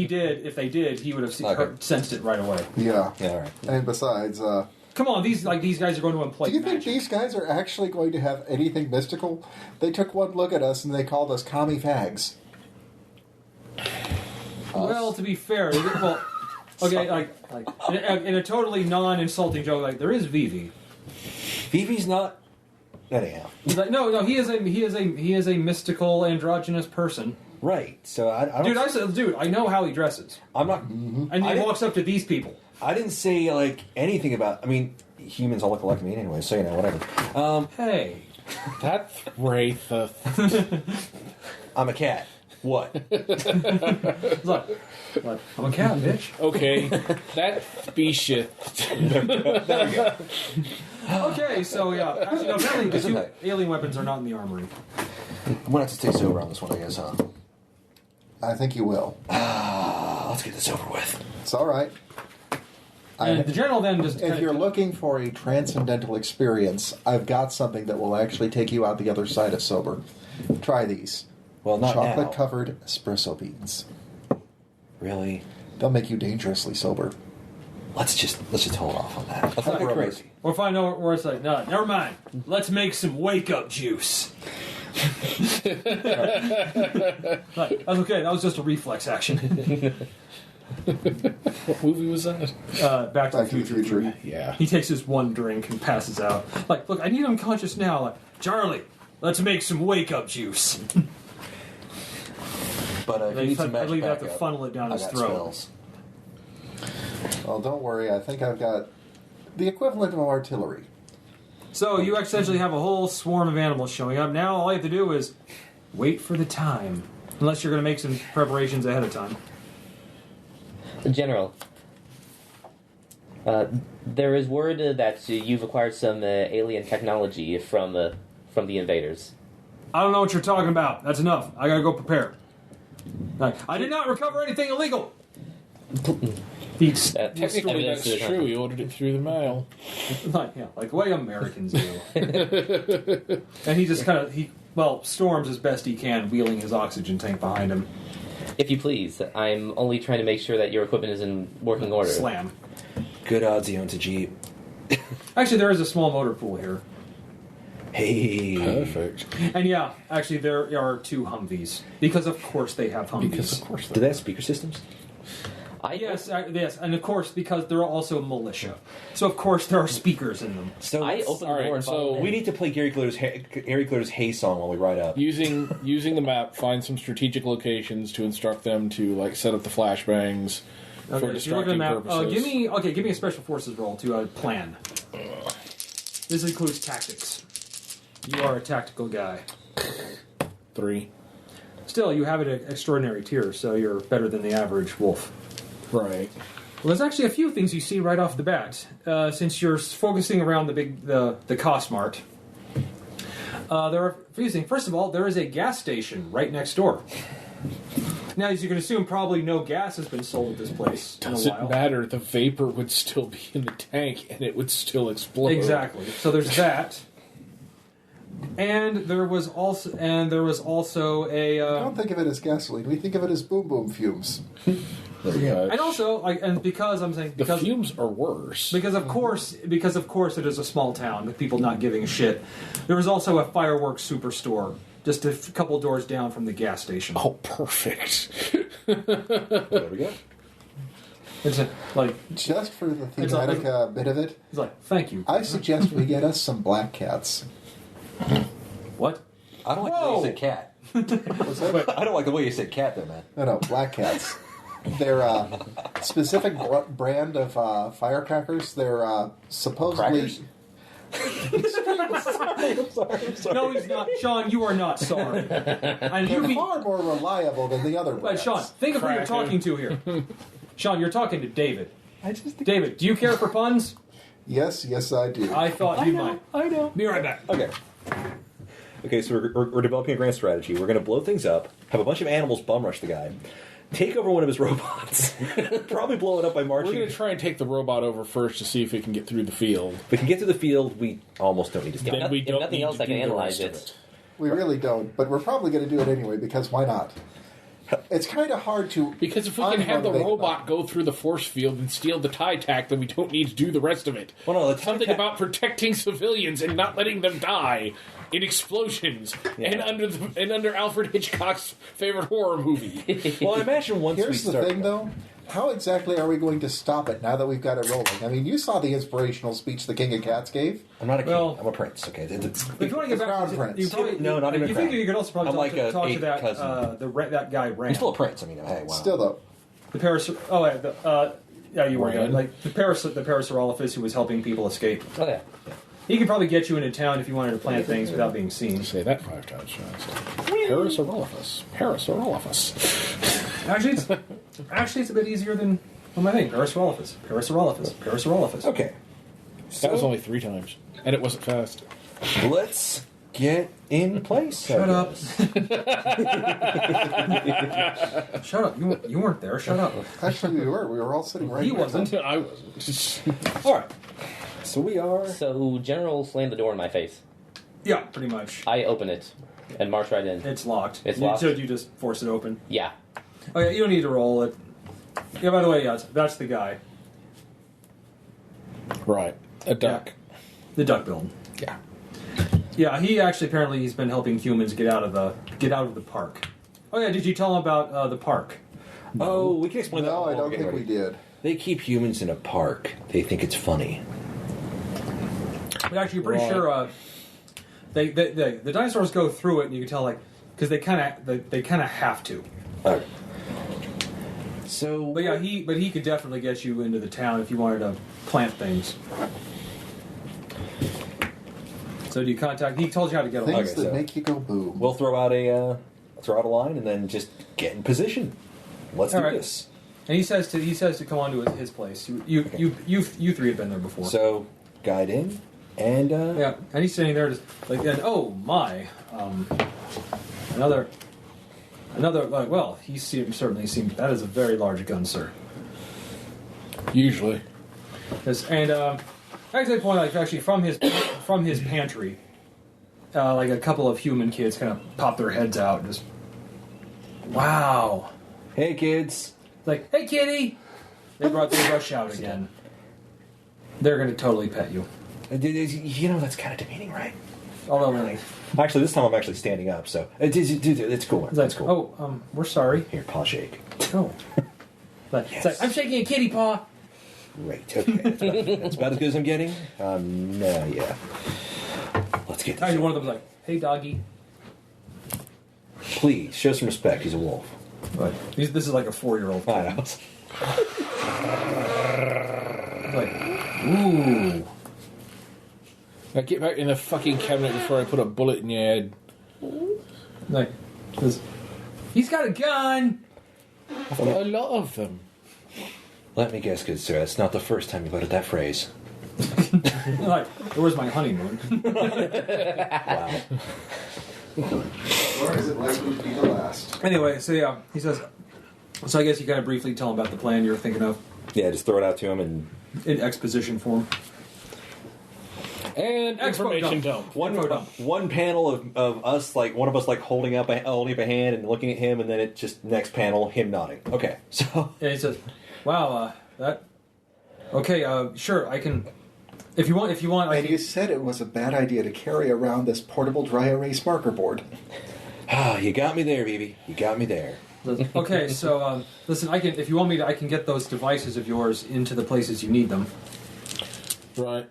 they did, he would have sensed it right away. Yeah. Yeah. All right. And besides, Come on, these guys are going to employ do you think magic. these guys are actually going to have anything mystical? They took one look at us and they called us commie fags. Well, to be fair, okay, like in a totally non-insulting joke, like there is Vivi. Vivi's not. Anyhow. He's like, no, he is a mystical androgynous person. Right. So I don't. Dude, I know how he dresses, I'm not. and he walks up to these people. I didn't say like anything about. I mean, humans all look alike to me anyway. So whatever. Hey, That's Wraith. I'm a cat. What? it's like, I'm a cat, bitch. Okay, that's species. There we go. Okay, so yeah, actually, no, apparently the two alien weapons are not in the armory. I'm gonna have to stay sober on this one, I guess, huh? I think you will. Let's get this over with. It's all right. And the general then just If you're looking for a transcendental experience, I've got something that will actually take you out the other side of sober. Try these. Well, not now. Chocolate-covered espresso beans. Really? They'll make you dangerously sober. Let's just hold off on that. I thought Okay, we were great. busy. or if I know where it's like, no, never mind. Let's make some wake-up juice. That's okay. That was just a reflex action. What movie was that? Back to the Future 3. Yeah. He takes his one drink and passes out. Like, look, I need him conscious now. Like, Charlie, let's make some wake-up juice. But if you need some I believe magic you have to backup, funnel it down I his got throat. spells. Well, don't worry. I think I've got the equivalent of artillery. So you essentially have a whole swarm of animals showing up. Now all you have to do is wait for the time. Unless you're going to make some preparations ahead of time. General, there is word that you've acquired some alien technology from the invaders. I don't know what you're talking about. That's enough. I gotta go prepare. Like, I did not recover anything illegal. Technically, that's true. He ordered it through the mail. Like the way Americans do. And he just storms as best he can, wheeling his oxygen tank behind him. If you please, I'm only trying to make sure that your equipment is in working order. Slam. Good odds he owns a Jeep. Actually, there is a small motor pool here. Hey. Perfect. And yeah, actually there are 2 Humvees. Because of course they have Humvees. Because of course Do they have speaker systems? Yes, and of course because they're also militia. So of course there are speakers in them. So I open the All right, door and so follow we in. need to play Gary Glitter Hay song while we ride up. Using the map, find some strategic locations to instruct them to set up the flashbangs for Okay, if you're looking distracting at purposes. give me a special forces roll to plan. This includes tactics. You are a tactical guy. 3. Still, you have an extraordinary tier, so you're better than the average wolf. Right. Well, there's actually a few things you see right off the bat. Since you're focusing around the cost mart, there are a few things. First of all, there is a gas station right next door. Now, as you can assume, probably no gas has been sold at this place in a while. Doesn't matter. The vapor would still be in the tank, and it would still explode. Exactly. So there's that. And there was also a. I don't think of it as gasoline. We think of it as boom boom fumes. And also, because I'm saying the fumes are worse. Because of course it is a small town with people not giving a shit. There was also a fireworks superstore just a couple doors down from the gas station. Oh, perfect. There we go. It's like just for the thematic bit of it. It's like, thank you. I suggest we get us some black cats. What? I don't like the way you said cat. I don't like the way you said cat, though, man. No, black cats. They're a specific brand of firecrackers. They're supposedly. Crackers? I'm sorry. No, he's not. Sean, you are not sorry. And They're far more reliable than the other But brands. Sean, think of who you're talking to here. Sean, you're talking to David. David, do you care for puns? Yes, I do. I thought you might. I know. Be right back. Okay, so we're developing a grand strategy. We're going to blow things up, have a bunch of animals bum rush the guy, take over one of his robots, probably blow it up by marching. We're going to try and take the robot over first to see if we can get through the field. If we can get through the field, we almost don't need to stop. Then we If don't nothing need else, to I can do the analyze rest of it. We really don't, but we're probably going to do it anyway because why not? It's kind of hard to. Because if we can have the unmotivate robot them. go through the force field and steal the tie tack, then we don't need to do the rest of it. Well, no, the Something tie-tac- about protecting civilians and not letting them die in explosions and under Alfred Hitchcock's favorite horror movie. Well, I imagine once we Here's the start. thing, though. How exactly are we going to stop it now that we've got it rolling? I mean, you saw the inspirational speech the King of Cats gave. I'm not a king. Well- I'm a prince. Okay, If you want to get The back crown to prince. you probably, No, not even you crown. think you could also probably I'm like a talk to eighth that cousin. that guy Ram. I'm still a prince. I mean, hey, wow. Still, though, The Paris. Oh, yeah, you were Ram. like the Parasaurolophus who was helping people escape. Oh yeah. He could probably get you into town if you wanted to plant things without being seen. Say that 5 times fast. Parasaurolophus. Parasaurolophus. Actually, it's a bit easier than I think. Parasaurolophus. Okay. That was only 3 times. And it wasn't fast. Let's get in place. Shut up. Shut up. You weren't there. Shut up. actually we were. We were all sitting right He here. wasn't. I wasn't. All right. So we are. So General slammed the door in my face. Yeah, pretty much. I open it and march right in. It's locked. It's locked? So you just force it open. Yeah. Oh yeah, you don't need to roll it. Yeah, by the way, yeah, that's the guy. Right. A duck. The duck build. Yeah. Yeah, he's been helping humans get out of the park. Oh yeah, did you tell him about the park? Oh, we can explain that. No, I while we're don't getting think we ready. did. They keep humans in a park. They think it's funny. But actually, you're pretty Right. sure the dinosaurs go through it, and you can tell because they kind of have to. Okay. So, But yeah, he could definitely get you into the town if you wanted to plant things. So do you contact? He told you how to get a Things Okay, that so- make you go boom. we'll throw out a line and then just get in position. Let's do All right. this. And he says to come on to his place. You three have been there before. So, guide in, and Yeah, and he's sitting there just like, and oh my, another. Like, well, he certainly seems that is a very large gun, sir. Usually. Actually, point like actually from his pantry, like a couple of human kids kind of pop their heads out, and just wow, hey kids, like hey kitty, they rush out again. They're going to totally pet you. you know that's kind of demeaning, right? Although really, Actually, this time I'm actually standing up, so it's cool. it's like, It's cool. oh, we're sorry. Here, paw shake. Oh, it's like I'm shaking a kitty paw. Great. Okay, that's about as good as I'm getting. No, yeah. Let's get this. Actually, one of them was like, hey doggy. Please show some respect. He's a wolf. But this is like a 4-year-old. I know. Like, ooh. Now get back in the fucking cabinet before I put a bullet in your head. Like, because He's got a gun! I've got a lot of them. Let me guess, good sir, that's not the first time you've uttered that phrase. Like, where's my honeymoon? Wow. Or is it likely to be the last? Anyway, so yeah, he says, so I guess you kind of briefly tell him about the plan you're thinking of Yeah, just throw it out to him and... in exposition form. And information dump. One panel of us, like one of us, like holding up a hand and looking at him, and then it just next panel him nodding. Okay, so And he says, "Wow, that okay, sure, I can. If you want, I And can." you said it was a bad idea to carry around this portable dry erase marker board. you got me there, Vivi. You got me there. Okay, so listen, I can. If you want me to, I can get those devices of yours into the places you need them. Right.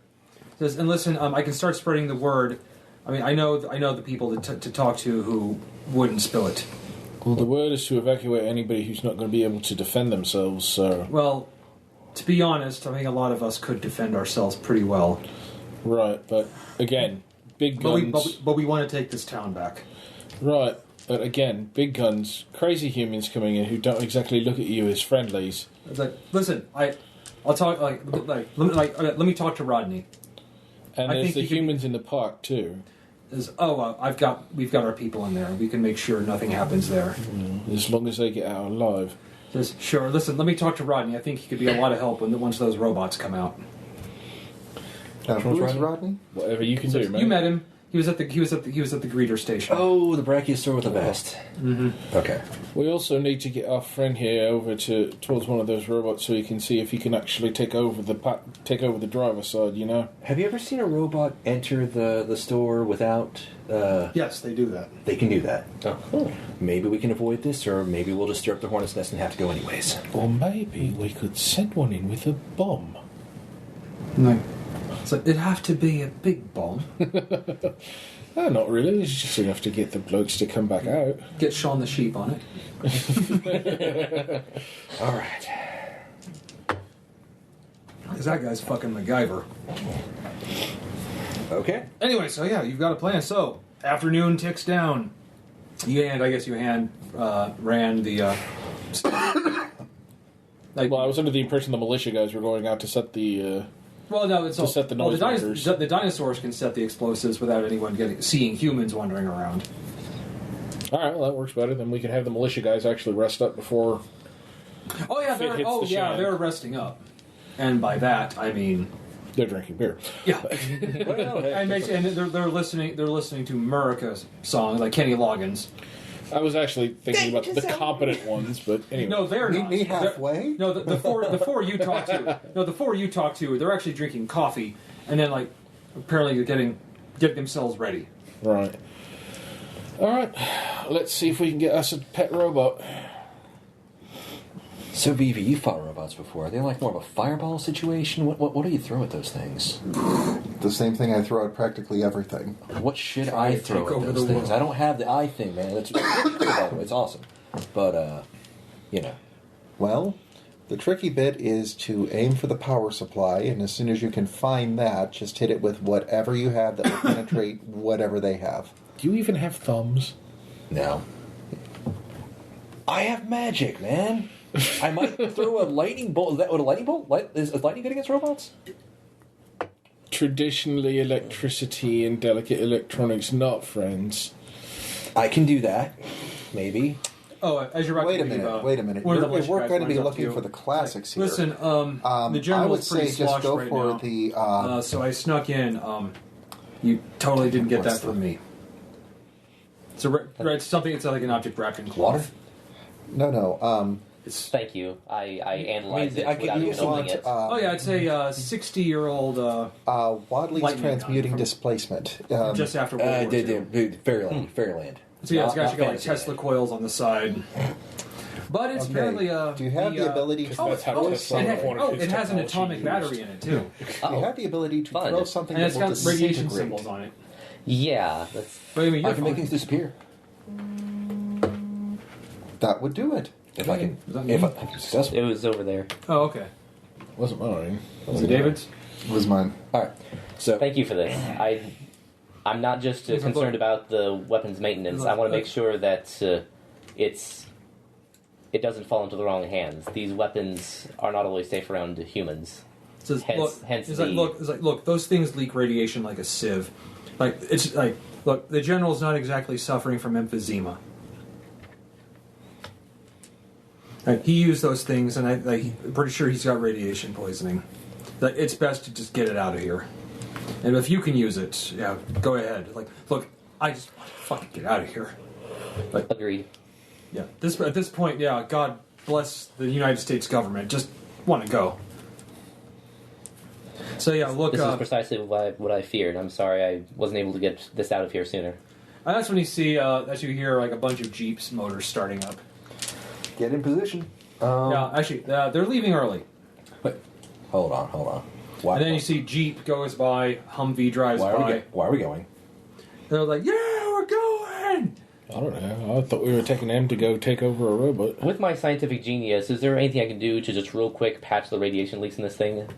Says, and listen, I can start spreading the word. I mean, I know the people to talk to who wouldn't spill it. Well, the word is to evacuate anybody who's not going to be able to defend themselves, so... Well, to be honest, I think a lot of us could defend ourselves pretty well. Right, but again, big guns... But we want to take this town back. Right, but again, big guns, crazy humans coming in who don't exactly look at you as friendlies. It's like, listen, I'll talk, let me talk to Rodney. And I there's think the you could- humans in the park, too. We've got our people in there. We can make sure nothing happens there. As long as they get out alive. Says, sure. Listen, let me talk to Rodney. I think he could be a lot of help once those robots come out. Who's Rodney? Whatever you can do, man. You met him. He was at the greeter station. Oh, the brachiosaur with the vest. Mm-hmm. Okay. We also need to get our friend here over towards one of those robots so he can see if he can actually take over the driver's side, you know? Have you ever seen a robot enter the store without... Yes, they do that. They can do that. Oh. Maybe we can avoid this, or maybe we'll just stir up the hornet's nest and have to go anyways. Or maybe we could send one in with a bomb. No. So it'd have to be a big bomb. Not really. It's just enough to get the blokes to come back out. Get Shaun the Sheep on it. All right. Because that guy's fucking MacGyver. Okay. Anyway, so yeah, you've got a plan. So, afternoon ticks down. You hand ran the... Well, I was under the impression the militia guys were going out to set the... Well, no, it's to set the noise makers. The dinosaurs can set the explosives without anyone seeing humans wandering around. All right, well, that works better. Then we can have the militia guys actually rest up before... Oh yeah, they're resting up, and by that I mean they're drinking beer. yeah. Well, and they're listening. They're listening to Murica's song, like Kenny Loggins. I was actually thinking about the competent ones, but anyway. No, they're Meet not. me halfway? No, the four you talk to. No, the four you talk to. They're actually drinking coffee, and then like apparently you're getting themselves ready. Right. All right. Let's see if we can get us a pet robot. So, Vivi, you fought robots before. Are they like more of a fireball situation? What do you throw at those things? The same thing I throw at practically everything. What should I throw take over at those the things? world. I don't have the eye thing, man. That's cool, by the way. It's awesome. But, you know. Well, the tricky bit is to aim for the power supply, and as soon as you can find that, just hit it with whatever you have that will penetrate whatever they have. Do you even have thumbs? No. I have magic, man. I might throw a lightning bolt. Would a lightning bolt? Is lightning good against robots? Traditionally, electricity and delicate electronics not friends. I can do that. Maybe. Oh, as you're about Wait to a leave, minute, wait a minute. one of the We're militia guys going to be runs up looking you. for the classics here. Listen, the I general would is pretty say just sloshed go right for now. the... So I snuck in. You totally didn't get What's that from me. It's it's something. It's like an object wrapped in Water? cloth. No. It's Thank you. I analyzed I it could without use even opening it. oh yeah, it's a 60-year-old Wadley's lightning transmuting gun from- displacement. just after World War II. Fairyland. So yeah, it's Not actually got like fancy. Tesla coils on the side. But it's Okay. apparently Do you have the ability to That's how throw Tesla something? wanted his it has an technology atomic used. battery in it too, Do you have the ability to fun. throw something and that it's will got radiation disintegrate? symbols on it. Yeah, that's But I mean, I you're can make fine. things disappear. That would do it. If I can. Is that If me? I'm successful. it was over there. Oh, okay. Wasn't mine. Was it David's? It was mine. All right. So, Thank you for this. I'm not just concerned about the weapons maintenance. I want to make sure that it doesn't fall into the wrong hands. These weapons are not always safe around humans. So look, those things leak radiation like a sieve. Look, the general's not exactly suffering from emphysema. He used those things, and I'm pretty sure he's got radiation poisoning. It's best to just get it out of here. And if you can use it, yeah, go ahead. Look, I just want to fucking get out of here. Agreed. Yeah. At this point, yeah, God bless the United States government. Just want to go. So yeah, look. This is precisely what I feared. I'm sorry I wasn't able to get this out of here sooner. And that's when you see, as you hear, a bunch of Jeeps motors starting up. Get in position. Yeah, actually, they're leaving early. Wait, hold on. Why? And then you see Jeep goes by, Humvee drives by. Why are we going? They're like, yeah, we're going! I don't know. I thought we were taking them to go take over a robot. With my scientific genius, is there anything I can do to just real quick patch the radiation leaks in this thing?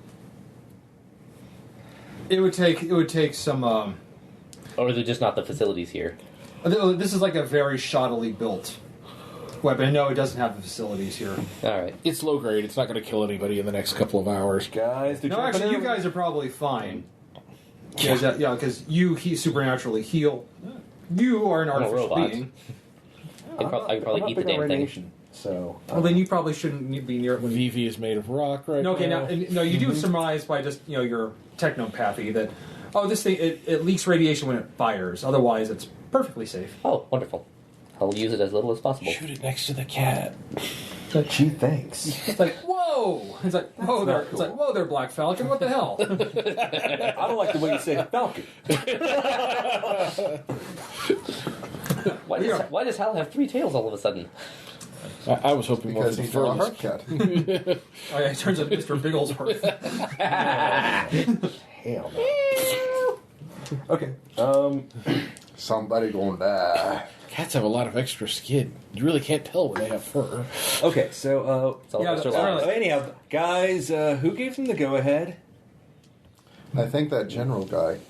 It would take some. Or is it just not the facilities here? This is like a very shoddily built weapon. No, it doesn't have the facilities here. All right. It's low grade. It's not going to kill anybody in the next couple of hours. Guys, no, actually, you guys are probably fine. Because you supernaturally heal. You are an artificial robot. being. I could probably eat the damn thing. So, well, then you probably shouldn't be near it. Vivi is made of rock right no, okay, now. No, you do surmise by just your technopathy that this thing it leaks radiation when it fires. Otherwise, it's perfectly safe. Oh, wonderful. I'll use it as little as possible. Shoot it next to the cat. Gee, thanks. It's like, whoa! It's like, whoa there! It's like, whoa there, Black Falcon! What the hell? I don't like the way you say Falcon. Why does Hal have 3 tails all of a sudden? I was hoping Because more he's for a the hard furthest. cat. Oh yeah, it turns out Mr. Bigglesworth. Hell no. Okay. Somebody gonna die. Cats have a lot of extra skin. You really can't tell when they have fur. Okay, so, It's all Yeah, extra that's large. right. anyhow, guys, who gave them the go-ahead? I think that general guy.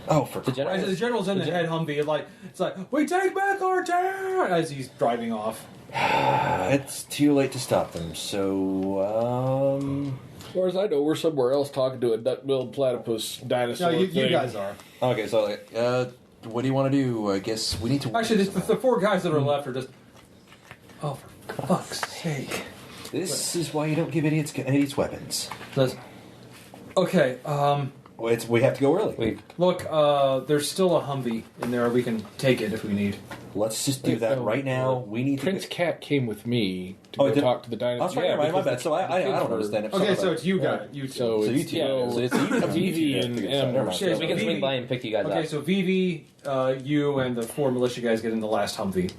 Oh, for The general- The general's in the head Humvee, it's like, we take back our town as he's driving off. It's too late to stop them, so, As far as I know, we're somewhere else talking to a duck-billed platypus dinosaur. No, you thing. guys are. Okay, so, what do you want to do? I guess we need to... Actually, the 4 guys that are left are just. Oh, for fuck's sake! This is why you don't give idiots weapons. Okay. We have to go early. Look, there's still a Humvee in there. We can take it if we need. Let's just do that right now. We need Prince to... Cat came with me to go talk to the dinosaur. That's right, my bad. So I don't understand it. Okay, so it's you guys. You two. So So you it's, two. yeah, So it's it's Vivi and Emma. Okay, We can swing by and pick you guys Okay, up. so Vivi, you, and the 4 militia guys get in the last Humvee.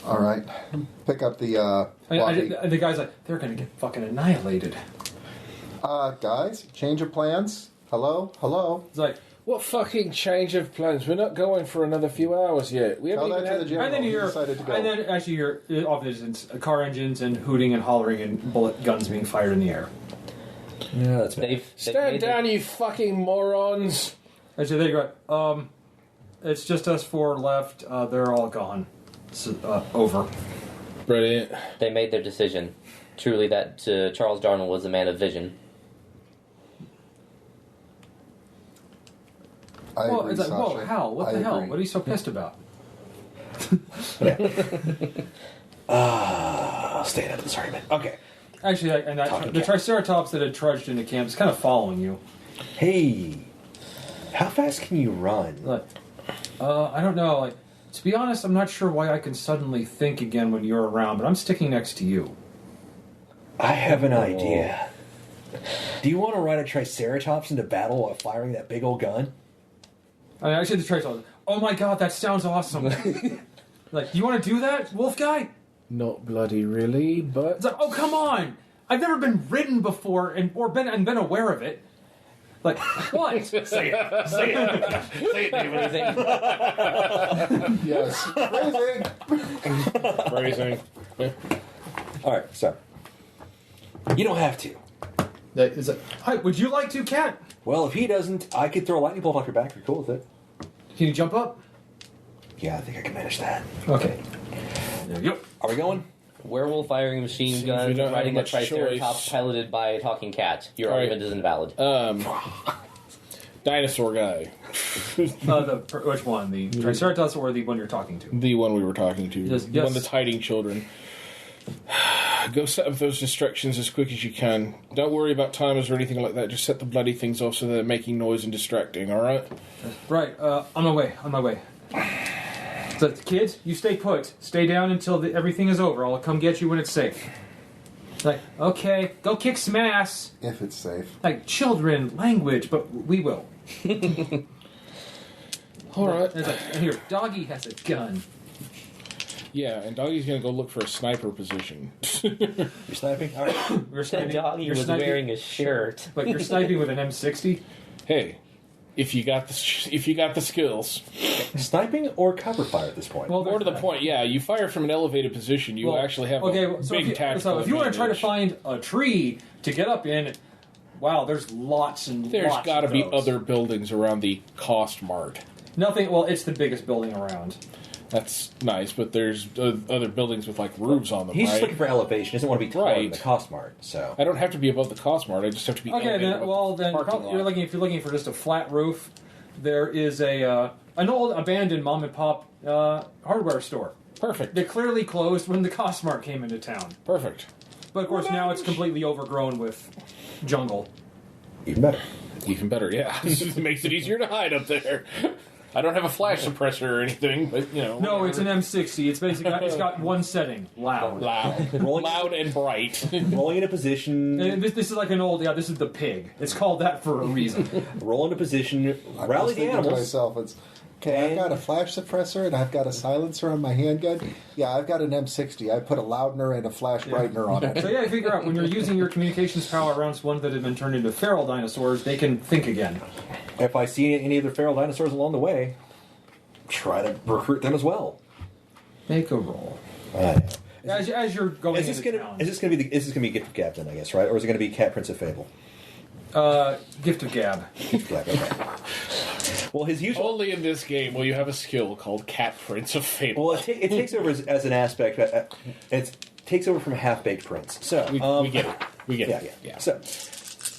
All right. Pick up the And the guy's like, they're gonna get fucking annihilated. guys, change of plans. Hello. It's like, What fucking change of plans? We're not going for another few hours yet. We Tell haven't that even to the had... general. and then you He hear, decided to go. and then actually you hear off the distance car engines and hooting and hollering and bullet guns being fired in the air. Yeah, that's bad. They've Stand made down, you fucking morons! Actually, they go, it's just us 4 left. They're all gone. It's over. Brilliant. They made their decision. Truly, that Charles Darnell was a man of vision. I Well, agree, it's like, whoa, Sasha. Hal, what I the hell? agree. What are you so pissed about? I'll stay out of this argument. Okay. Actually, the Triceratops that had trudged into camp is kind of following you. Hey, how fast can you run? Like, I don't know. To be honest, I'm not sure why I can suddenly think again when you're around, but I'm sticking next to you. I have an idea. Do you want to ride a Triceratops into battle while firing that big old gun? Actually, the Triceratops. Oh my god, that sounds awesome. You want to do that, wolf guy? Not bloody really, but... It's like, oh come on! I've never been ridden before and been aware of it. Like, what? Say it. Say it. Say it, David. Yes. Phrasing. Phrasing. All right, so. You don't have to. It's like, hi, would you like to, Cat? Well, if he doesn't, I could throw a lightning bolt off your back. You're cool with it. Can you jump up? Yeah, I think I can manage that. Okay. Yep. Are we going? Werewolf firing machine Seems gun, we don't have riding a much triceratops choice. piloted by a talking cat. Your All right. argument is invalid. Dinosaur guy. Which one? The Triceratops or the one you're talking to? The one we were talking to. Yes. The one that's hiding children. Go set up those distractions as quick as you can. Don't worry about timers or anything like that. Just set the bloody things off so they're making noise and distracting, alright? Right. On my way. So, kids, you stay put. Stay down until everything is over. I'll come get you when it's safe. Like, okay, go kick some ass. If it's safe. Like, children, language, but we will. Alright. It's like, here, Doggy has a gun. Yeah, and Doggy's gonna go look for a sniper position. You're sniping? All right. You're sniping, Doggy you're was sniping- wearing a shirt. But you're sniping with an M60? Hey, if you got the skills. Sniping or cover fire at this point? Well, More to the point, yeah, you fire from an elevated position, you actually have a big tactical if you want to try to advantage. find a tree to get up in, wow, there's lots and There's lots got to of be those. other buildings around the Cost Mart. Nothing, well, it's the biggest building around. That's nice, but there's other buildings with like roofs on them, He's right? just looking for elevation. He doesn't want to be taller than Right. the cost mart. So I don't have to be above the Cost Mart. I just have to be Okay, elevated then, above well, the then parking lot. if you're looking for just a flat roof, there is an old abandoned mom and pop hardware store. Perfect. They clearly closed when the Costmart came into town. Perfect. But of course now it's completely overgrown with jungle. even better. Even better, yeah. It makes it easier to hide up there. I don't have a flash suppressor or anything, but, No, whatever. it's an M60. It's basically it's got one setting, loud. Loud and bright. Rolling into position. And this is like an old, this is the pig. It's called that for a reason. Roll into position. I Rally was the thinking to animals. myself, okay, I've got a flash suppressor and I've got a silencer on my handgun. Yeah, I've got an M60. I put a loudener and a flash brightener on it. So you figure out when you're using your communications power around ones that have been turned into feral dinosaurs, they can think again. If I see any of the feral dinosaurs along the way, try to recruit them as well. Make a roll. As you're going Is this into gonna town. is this gonna be Gift of Gab then, I guess, right? Or is it gonna be Cat Prince of Fable? Gift of Gab. Gift of Gab, okay. Well, his usual. Only in this game will you have a skill called Cat Prince of Fable. Well, it takes over as an aspect. It takes over from a half-baked prince. So we get it. We get yeah, it. yeah. So,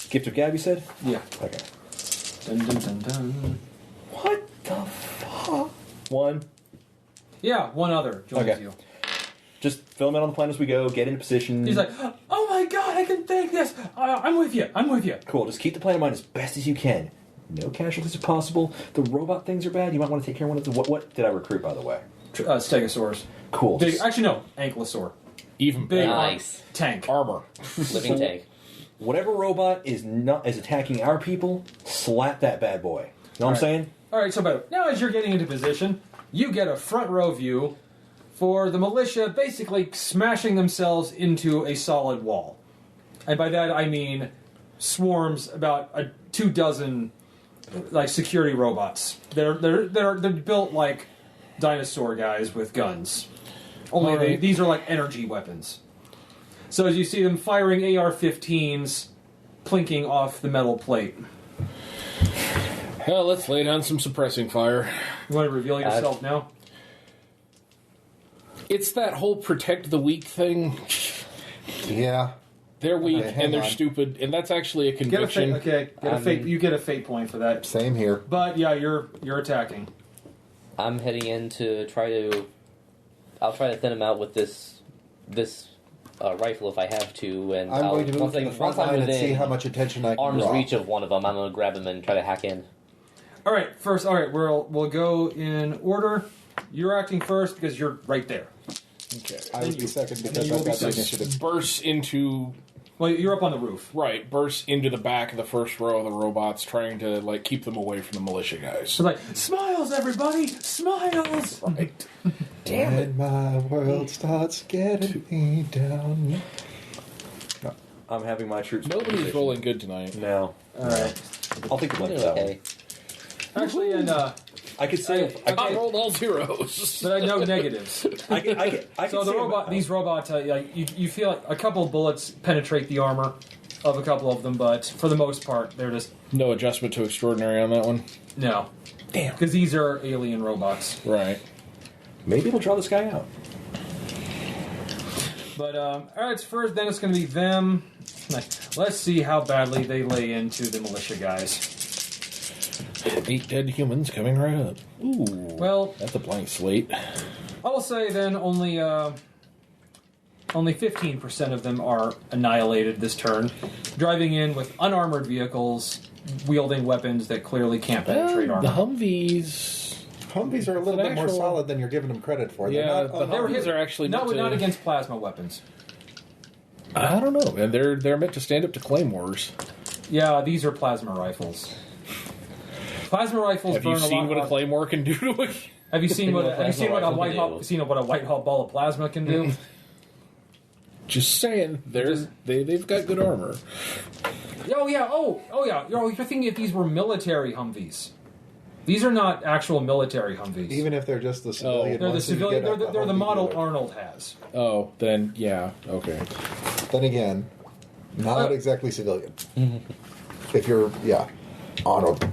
Gift of Gab, you said? Yeah. Okay. Dun, dun, dun, dun. What the fuck? One. Yeah, one other joins Okay. you. Just fill them in on the plan as we go. Get into position. He's like, oh my god, I can take this. I'm with you. I'm with you. Cool. Just keep the plan in mind as best as you can. No casualties if possible. The robot things are bad. You might want to take care of one of the. What did I recruit, by the way? Stegosaurus. Cool. Big, actually, no. Ankylosaur. Even Big better. Nice. tank. Armor. Living tank. Whatever robot is attacking our people, slap that bad boy. Know what I'm saying? All right, so now as you're getting into position, you get a front row view for the militia basically smashing themselves into a solid wall. And by that I mean swarms, about 24 like security robots. They're built like dinosaur guys with guns. Only Right. these are like energy weapons. So as you see them firing AR-15s, plinking off the metal plate. Hell, let's lay down some suppressing fire. You want to reveal yourself now? It's that whole protect the weak thing. Yeah. They're weak Okay, hang and they're on. stupid, and that's actually a Get a conviction. fate. Okay, get a fate. You get a fate point for that. Same here. But yeah, you're attacking. I'm heading in to try to. I'll try to thin him out with this rifle if I have to, and I'm going to move once to I- the front once I'm line and within see how much attention I can arm's draw. reach of one of them. I'm gonna grab him and try to hack in. All right, first. All right, we'll go in order. You're acting first because you're right there. Okay. I would be second then because you will I've be got the second. initiative. Bursts into Well, you're up on the roof. bursts into the back of the first row of the robots, trying to keep them away from the militia guys. So like, smiles, everybody, smiles. Right. When my world starts getting me down. I'm having my troops. Nobody's rolling good tonight. No. All right. I'll think about Doing that okay. one. Actually, and I could say. I rolled all zeros. but I know negatives. I could So the say robot, these robots, you feel like a couple of bullets penetrate the armor of a couple of them, but for the most part, they're just No adjustment to extraordinary on that one. no. Damn. Because these are alien robots. Right. Maybe it'll draw this guy out. But, alright, first, then it's going to be them. Let's see how badly they lay into the militia guys. 8 dead humans coming right up. Ooh. Well, that's a blank slate. I will say then only 15% of them are annihilated this turn, driving in with unarmored vehicles, wielding weapons that clearly can't penetrate armor. The Humvees are a little bit more solid than you're giving them credit for. Yeah, the Humvees are actually not against plasma weapons. I don't know, and they're meant to stand up to claymores. Yeah, these are plasma rifles. Plasma rifles. Have you seen what a claymore can do to it? Have you seen what a white hot ball of plasma can do? Just saying, they've got good armor. Oh yeah. You're thinking if these were military Humvees. These are not actual military Humvees. Even if they're just the civilian. They're the civilian. They're the model Arnold has. Oh, then yeah, okay. Then again, not exactly civilian. If you're Arnold.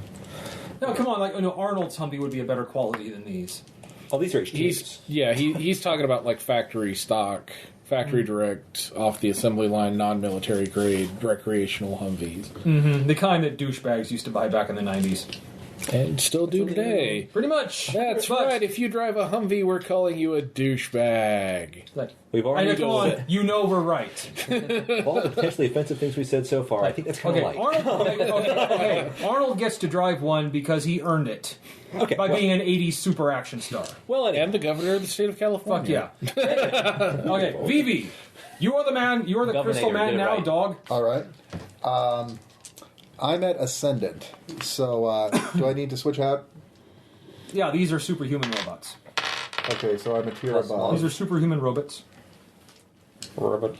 No, come on, Arnold's Humvee would be a better quality than these. Oh, these are HTs. He's talking about like factory stock, factory direct, off the assembly line, non-military grade, recreational Humvees. Mm-hmm. The kind that douchebags used to buy back in the 90s. And still do today. Pretty much. That's right. If you drive a Humvee, we're calling you a douchebag. We've already gone. It. You know we're right. All the potentially offensive things we said so far, I think that's kind of light. Arnold gets to drive one because he earned it. By being an 80s super action star. Well, and the governor of the state of California. Fuck yeah. Okay, Vivi, you are the man. You are the crystal man now, right. Dog. All right. I'm at Ascendant, so do I need to switch out? Yeah, these are superhuman robots. Okay, so I'm a tier above. These are superhuman robots. Robots.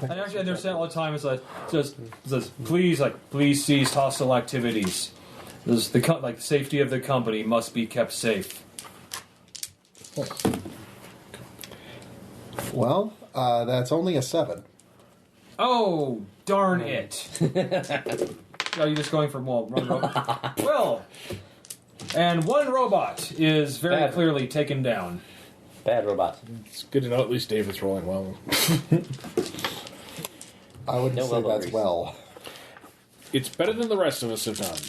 And actually, they're saying all the time, it says, please cease hostile activities. The safety of the company must be kept safe. Well, that's only a 7. Oh, darn it. Are you just going for one robot? Well, and one robot is very clearly taken down. Bad robot. It's good to know at least David's rolling well. I wouldn't say that's well. It's better than the rest of us have done.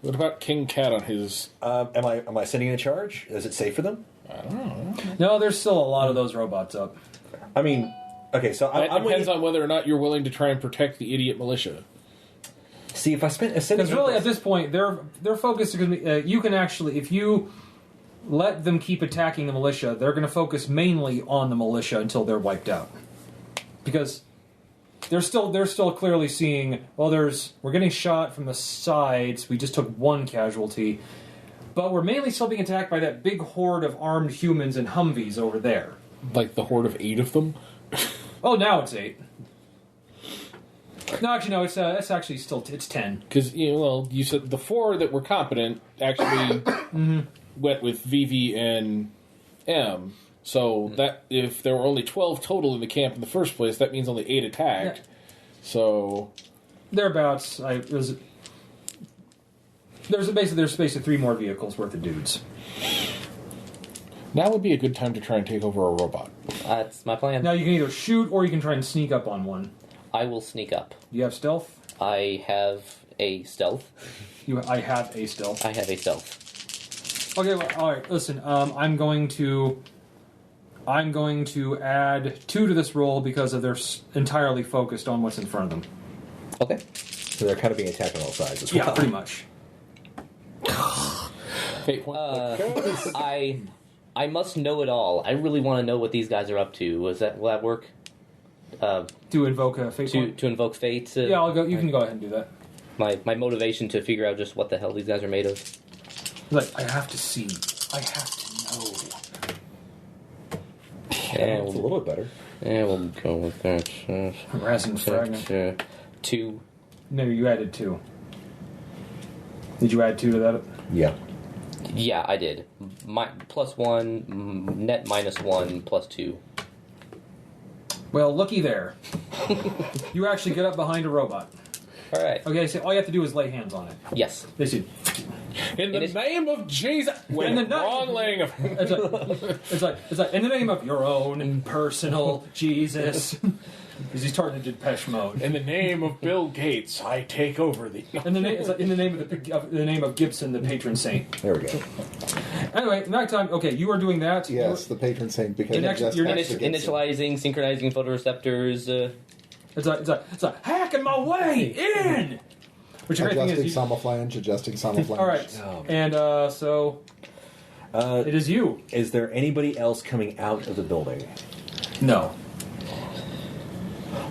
What about King Cat on his... Am I sending in a charge? Is it safe for them? I don't know. No, there's still a lot of those robots up. I mean... Okay, so it depends on whether or not you're willing to try and protect the idiot militia. See, if I spent because really at this point their focus is going to be you can actually, if you let them keep attacking the militia, they're going to focus mainly on the militia until they're wiped out, because they're still clearly seeing, well, we're getting shot from the sides. We just took one casualty, but we're mainly still being attacked by that big horde of armed humans and Humvees over there. Like the horde of 8 of them. Oh, now it's 8. No, actually, no. It's actually still it's 10. Because you said the 4 that were competent actually went with Vivi and M. So that if there were only 12 total in the camp in the first place, that means only 8 attacked. Yeah. So thereabouts. There's basically 3 more vehicles worth of dudes. Now would be a good time to try and take over a robot. That's my plan. Now you can either shoot or you can try and sneak up on one. I will sneak up. You have stealth? I have a stealth. I have a stealth. I have a stealth. Okay, well, all right. Listen, I'm going to add 2 to this roll because they're entirely focused on what's in front of them. Okay. So they're kind of being attacked on all sides as well. Yeah, pretty much. Fate point. I must know it all. I really want to know what these guys are up to. Will that work? To invoke a fate point? To invoke fate? Yeah, I'll go. You can go ahead and do that. My motivation to figure out just what the hell these guys are made of. I have to see. I have to know. Yeah, it's a little bit better. Yeah, we'll go with that. Resin fragment. 2. No, you added 2. Did you add 2 to that? Yeah. Yeah, I did. +1, net -1, +2. Well, looky there. You actually get up behind a robot. All right. Okay, so all you have to do is lay hands on it. Yes. They see. In the name of Jesus. Wait, In the wrong laying of... It's like in the name of your own personal Jesus. Because he's starting to Depeche Mode. In the name of Bill Gates, I take over the... In the name, it's like in the name of Gibson, the patron saint. There we go. Anyway, nighttime. Okay, you are doing that. Yes, the patron saint because You're it just you're has to get Initializing, synchronizing photoreceptors. It's like hacking my way in. Which the great thing adjusting is, simulflange, adjusting simulflange. all right, Oh. and so it is you. Is there anybody else coming out of the building? No.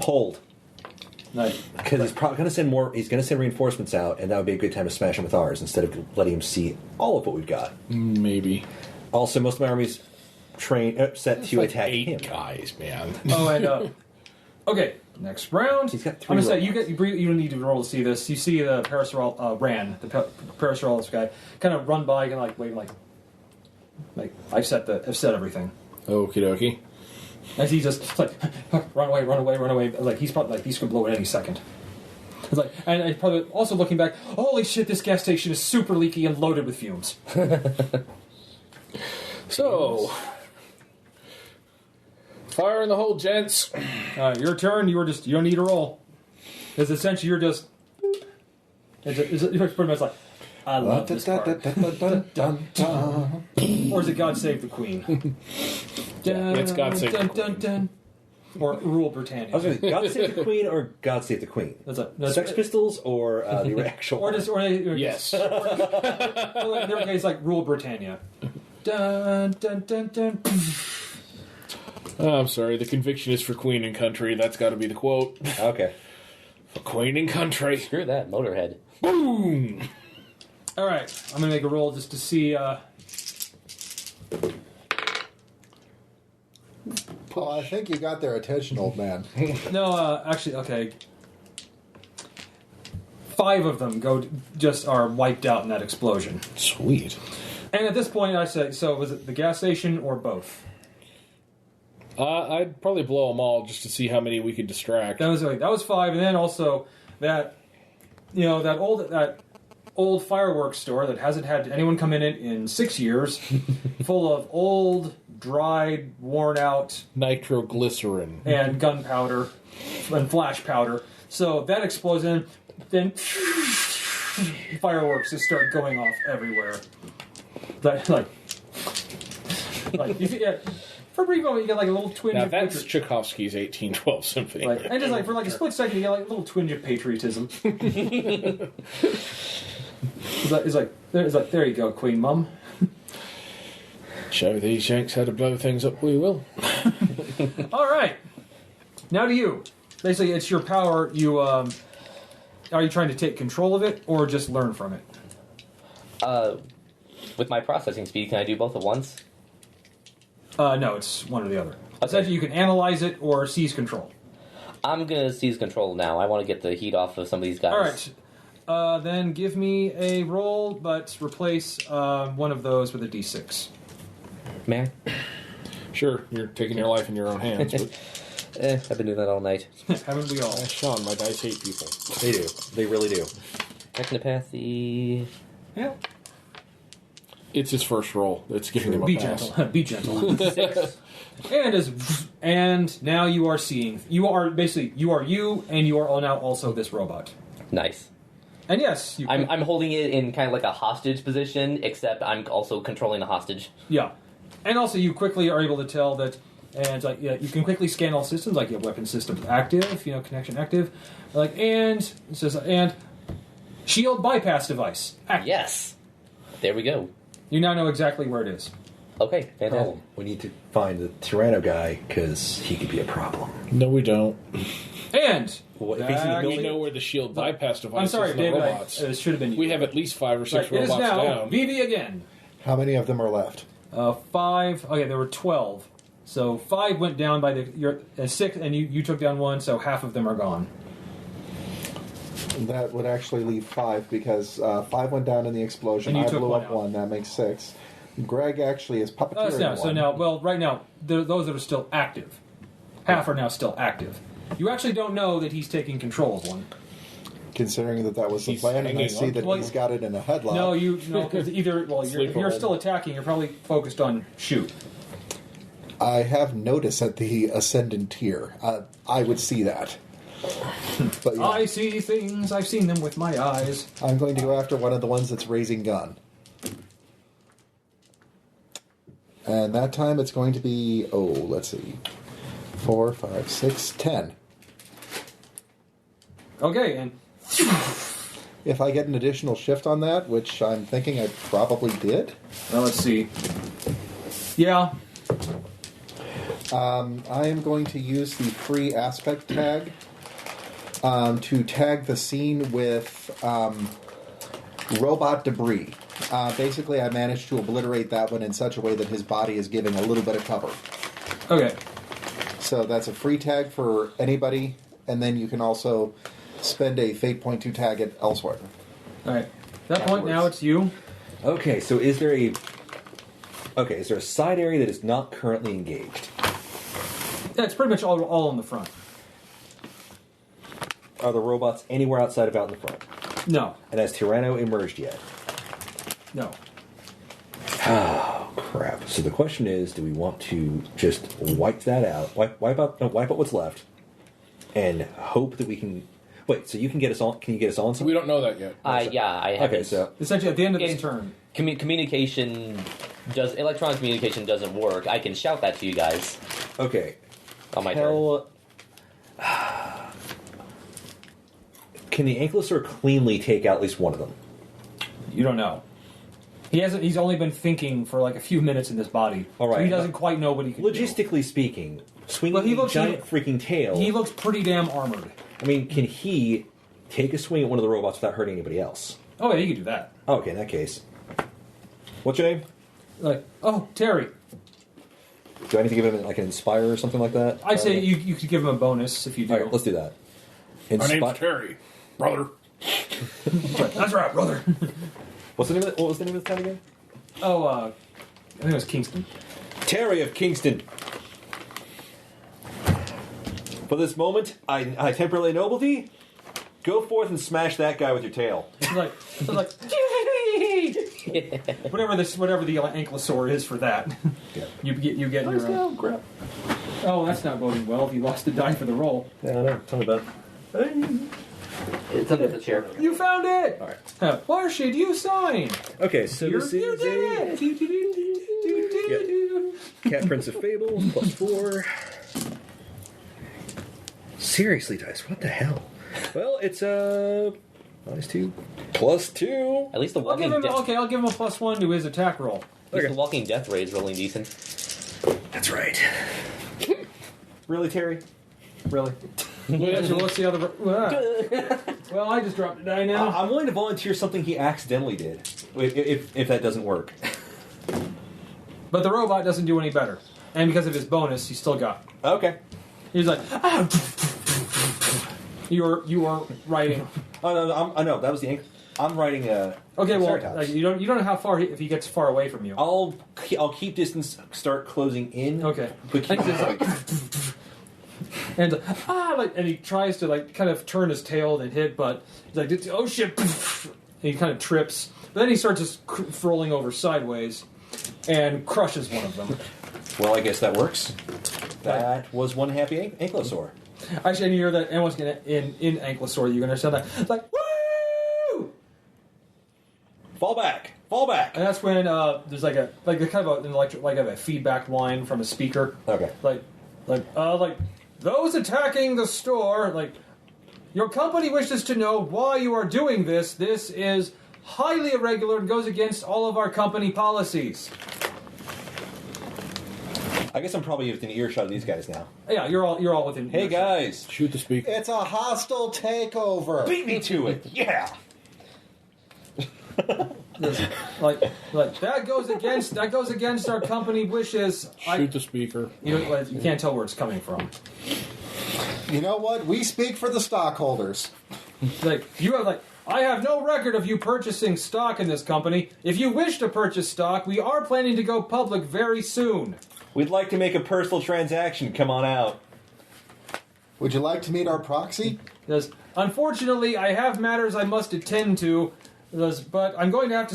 Hold. Like, Because he's probably going to send more. He's going to send reinforcements out, and that would be a good time to smash them with ours instead of letting him see all of what we've got. Maybe. Also, most of my army's set to Like attack 8 him. guys, man. oh, and okay, next round. He's got 3 I'm gonna say robots. you don't need to roll to see this. You see the Parasaurus the Parasaurus guy kind of run by and like wave like I've set everything. Okie dokie. As he just it's like run away. Like he's probably like he's gonna blow at any second. It's like and probably also looking back. Holy shit! This gas station is super leaky and loaded with fumes. So, fire in the hole, gents. Your turn. You don't need to roll. Because essentially you're just. It's pretty much like I love this part. Or is it God Save the Queen? It's God Save the Queen. Or Rule Britannia. I was going to say, God Save the Queen or God Save the Queen? That's Sex Pistols or the actual... Yes. Or in their case, like Rule Britannia. Dun, dun, dun, dun. Oh, I'm sorry, the conviction is for Queen and Country. That's got to be the quote. Okay. For Queen and Country. Screw that, Motorhead. Boom! All right, I'm gonna make a roll just to see. Well, I think you got their attention, old man. No, actually, okay. 5 of them are wiped out in that explosion. Sweet. And at this point, I say, so was it the gas station or both? I'd probably blow them all just to see how many we could distract. That was 5, and then also that old fireworks store that hasn't had anyone come in it in 6 years, full of old, dried, worn out Nitroglycerin. and gunpowder and flash powder. So that explodes in, then fireworks just start going off everywhere. Like for a brief moment you get like a little twinge Now of that's Tchaikovsky's 1812 Symphony. and just like for like a split second you get like a little twinge of patriotism. It's like there you go, Queen Mum. Show these Yanks how to blow things up, we will. All right, now to you. Basically, it's your power. You are you trying to take control of it or just learn from it? With my processing speed, can I do both at once? No, it's one or the other. Essentially, you can analyze it or seize control. I'm gonna seize control now. I want to get the heat off of some of these guys. All right. Then give me a roll, but replace one of those with a d6. Man, Sure, you're taking your life in your own hands, but I've been doing that all night. Haven't we all? Sean, my dice hate people. They do. They really do. Technopathy. Yeah. It's his first roll. It's giving him a Be pass. gentle. Be gentle. 6. And now you are seeing. You are you, and you are now also this robot. Nice. And yes, I'm holding it in kind of like a hostage position, except I'm also controlling the hostage. Yeah. And also, you quickly are able to tell that, and like you can quickly scan all systems, like weapon systems active, connection active, and it says and shield bypass device active. Yes. There we go. You now know exactly where it is. Okay, fantastic. We need to find the Tyranno guy because he could be a problem. No, we don't. And Well, if he's in the We building, know where the shield bypass device I'm sorry, is in the David. robots. It should have been you. We have at least 5 or 6 Right, it is robots now down. VV again. How many of them are left? 5. Okay, there were 12. So 5 went down by your 6, and you took down 1. So half of them are gone. That would actually leave 5 because 5 went down in the explosion. And you I took blew one up out. 1. That makes 6. Greg actually is puppeteering So one. now, well, right now, those that are still active, half are now still active. You actually don't know that he's taking control of one. considering that was the plan, and I hanging see on that to it. he's got it in a headlock. No, because either if you're still attacking, you're probably focused on shoot. I have notice at the ascendant tier. I would see that. But yeah, I see things. I've seen them with my eyes. I'm going to go after one of the ones that's raising gun. And that time it's going to be, let's see, 4, 5, 6, 10. Okay, and If I get an additional shift on that, which I'm thinking I probably did. well, let's see. Yeah. I am going to use the free aspect tag to tag the scene with robot debris. Basically, I managed to obliterate that one in such a way that his body is giving a little bit of cover. Okay. So that's a free tag for anybody, and then you can also spend a fate point to tag it elsewhere. All right. At that point, now it's you. Okay, so is there a side area that is not currently engaged? Yeah, it's pretty much all in the front. Are the robots anywhere outside of out in the front? No. And has Tyranno emerged yet? No. Oh, crap. So the question is, do we want to just wipe that out, wipe out what's left, and hope that we can... Wait, so you can get us on... Can you get us on something? We don't know that yet. Yeah, I have. Okay, so... Essentially, at the end of this In- turn. Electronic communication doesn't work. I can shout that to you guys Okay. on my turn. Can the Ankylosaur cleanly take out at least one of them? You don't know. He's only been thinking for like a few minutes in this body. All right. So he doesn't quite know what he can do. Logistically speaking, swinging Well, he a looks- giant freaking tail... He looks pretty damn armored. I mean, can he take a swing at one of the robots without hurting anybody else? Oh, yeah, he could do that. Oh, okay, in that case. What's your name? Like, oh, Terry. Do I need to give him like an inspire or something like that? I'd say you could give him a bonus if you do. All right, let's do that. My name's Terry, brother. That's right, brother. What was the name of the town again? Oh, I think it was Kingston. Terry of Kingston. For this moment, I temporarily ennoble thee. Go forth and smash that guy with your tail. It's like whatever the ankylosaur is for that. Yeah. You get your own. Crap. Oh, that's not boding well. If you lost the die for the roll. Yeah, I know. Tell me about it. It's under the chair. You found it. All right. Warshed, you sign. Okay, so You this did is it. Cat Prince of Fables +4. Seriously, dice, what the hell? Well, it's -2 +2. At least the I'll walking give him. death. Okay, I'll give him a +1 to his attack roll. At least Okay. the walking death ray is rolling decent. That's right. Really, Terry? Really? So what's the other? Well, I just dropped a die now. I'm willing to volunteer something he accidentally did, if that doesn't work. But the robot doesn't do any better, and because of his bonus, he still got. Okay. He's like, ah. You are writing. Oh no, I know that was the. I'm writing a. Okay, well, Triceratops. you don't know how far if he gets far away from you. I'll keep distance. Start closing in. Okay. But keep, And and he tries to kind of turn his tail and hit, but he's like, oh shit! And he kind of trips. But then he starts just rolling over sideways and crushes one of them. well, I guess that works. That was one happy ankylosaur. Actually, and you hear that anyone's gonna in ankylosaur, you're gonna understand that. It's like woo! Fall back. Fall back. And that's when there's like a kind of an electric a feedback line from a speaker. Okay. Like those attacking the store, your company wishes to know why you are doing this. This is highly irregular and goes against all of our company policies. I guess I'm probably within earshot of these guys now. Yeah, you're all within. Hey guys, Shoot the speaker. It's a hostile takeover. beat me to it. Yeah. like that goes against our company wishes. Shoot the speaker. You can't tell where it's coming from. You know what? We speak for the stockholders. I have no record of you purchasing stock in this company. If you wish to purchase stock, we are planning to go public very soon. We'd like to make a personal transaction. Come on out. Would you like to meet our proxy? Yes. Unfortunately, I have matters I must attend to. Yes, but I'm going to have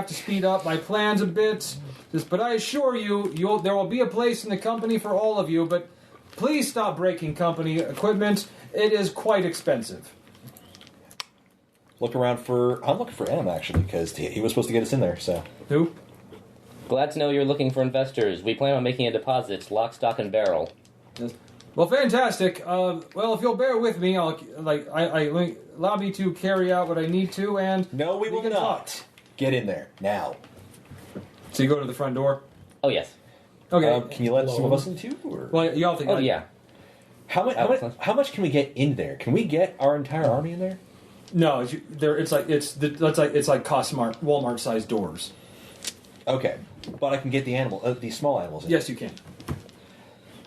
to speed up my plans a bit. Yes, but I assure you, there will be a place in the company for all of you. But please stop breaking company equipment. It is quite expensive. I'm looking for M, actually, because he was supposed to get us in there, so. Who? Glad to know you're looking for investors. We plan on making a deposit, lock, stock, and barrel. Yes. Well, fantastic. Well, if you'll bear with me, I'll allow me to carry out what I need to, and No, we will can not. talk. Get in there, now. So you go to the front door. Oh, yes. Okay. Can you let some of us in too? Or? Well, you all think. Oh, yeah. How much can we get in there? Can we get our entire army in there? No, it's like Costmart, Walmart-sized doors. Okay, but I can get these small animals in. Yes, you can.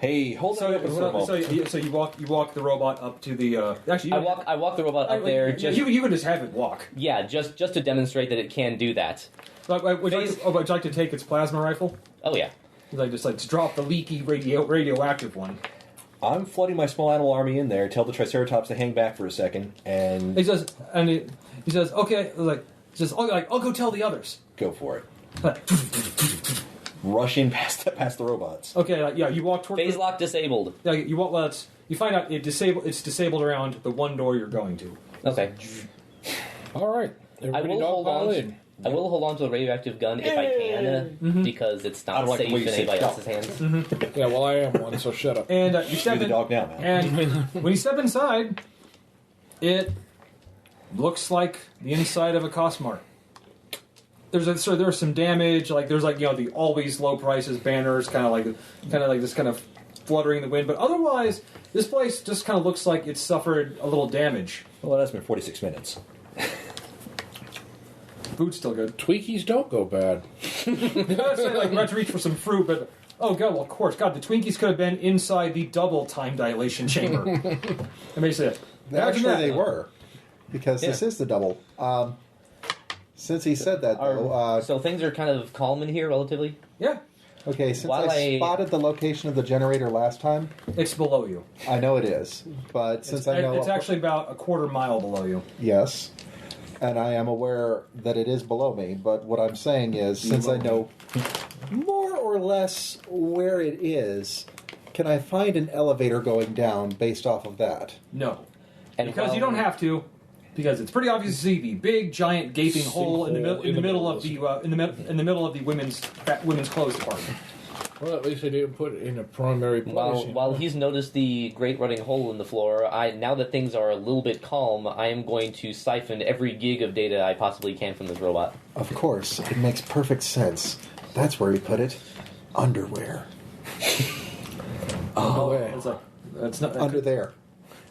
Hey, hold on open for a moment. So you walk the robot up to the. Actually, I walk the robot up there. You can just have it walk. Yeah, just to demonstrate that it can do that. Would you like to take its plasma rifle? Oh yeah. Just to drop the leaky radioactive one. I'm flooding my small animal army in there. Tell the Triceratops to hang back for a second, and he says, okay, I'll go tell the others. Go for it. Rush in past the robots. Okay, you walk toward phase lock disabled. Yeah, you walk. Well, you find out it's disabled around the one door you're going to. Okay. All right. I will hold on to the radioactive gun if I can, because it's not safe in anybody else's hands. Mm-hmm. Yeah, well, I am one, so shut up. And you step You're the dog now, man. And when you step inside, it looks like the inside of a Costmart. There's some damage. There's the always low prices banners, kind of like this kind of fluttering in the wind. But otherwise, this place just kind of looks like it's suffered a little damage. Well, that's been 46 minutes. Food's still good. Twinkies don't go bad. I'd say we're about to reach for some fruit, but oh god, well of course, God, the Twinkies could have been inside the double time dilation chamber. I may say it. Actually, they were, because this is the double. Since he said that, though, so things are kind of calm in here, relatively. Yeah. Okay, since I spotted the location of the generator last time, it's below you. I know it is, but since I know it's actually about a quarter mile below you. Yes. And I am aware that it is below me, but what I'm saying is, since I know more or less where it is, can I find an elevator going down based off of that? No. Because you don't have to, because it's pretty obvious to see the big, giant, gaping hole in the middle of the women's clothes department. Well, at least they didn't put it in a primary place. While he's noticed the great running hole in the floor, now that things are a little bit calm, I am going to siphon every gig of data I possibly can from this robot. Of course, it makes perfect sense. That's where he put it. Underwear. It's not under there.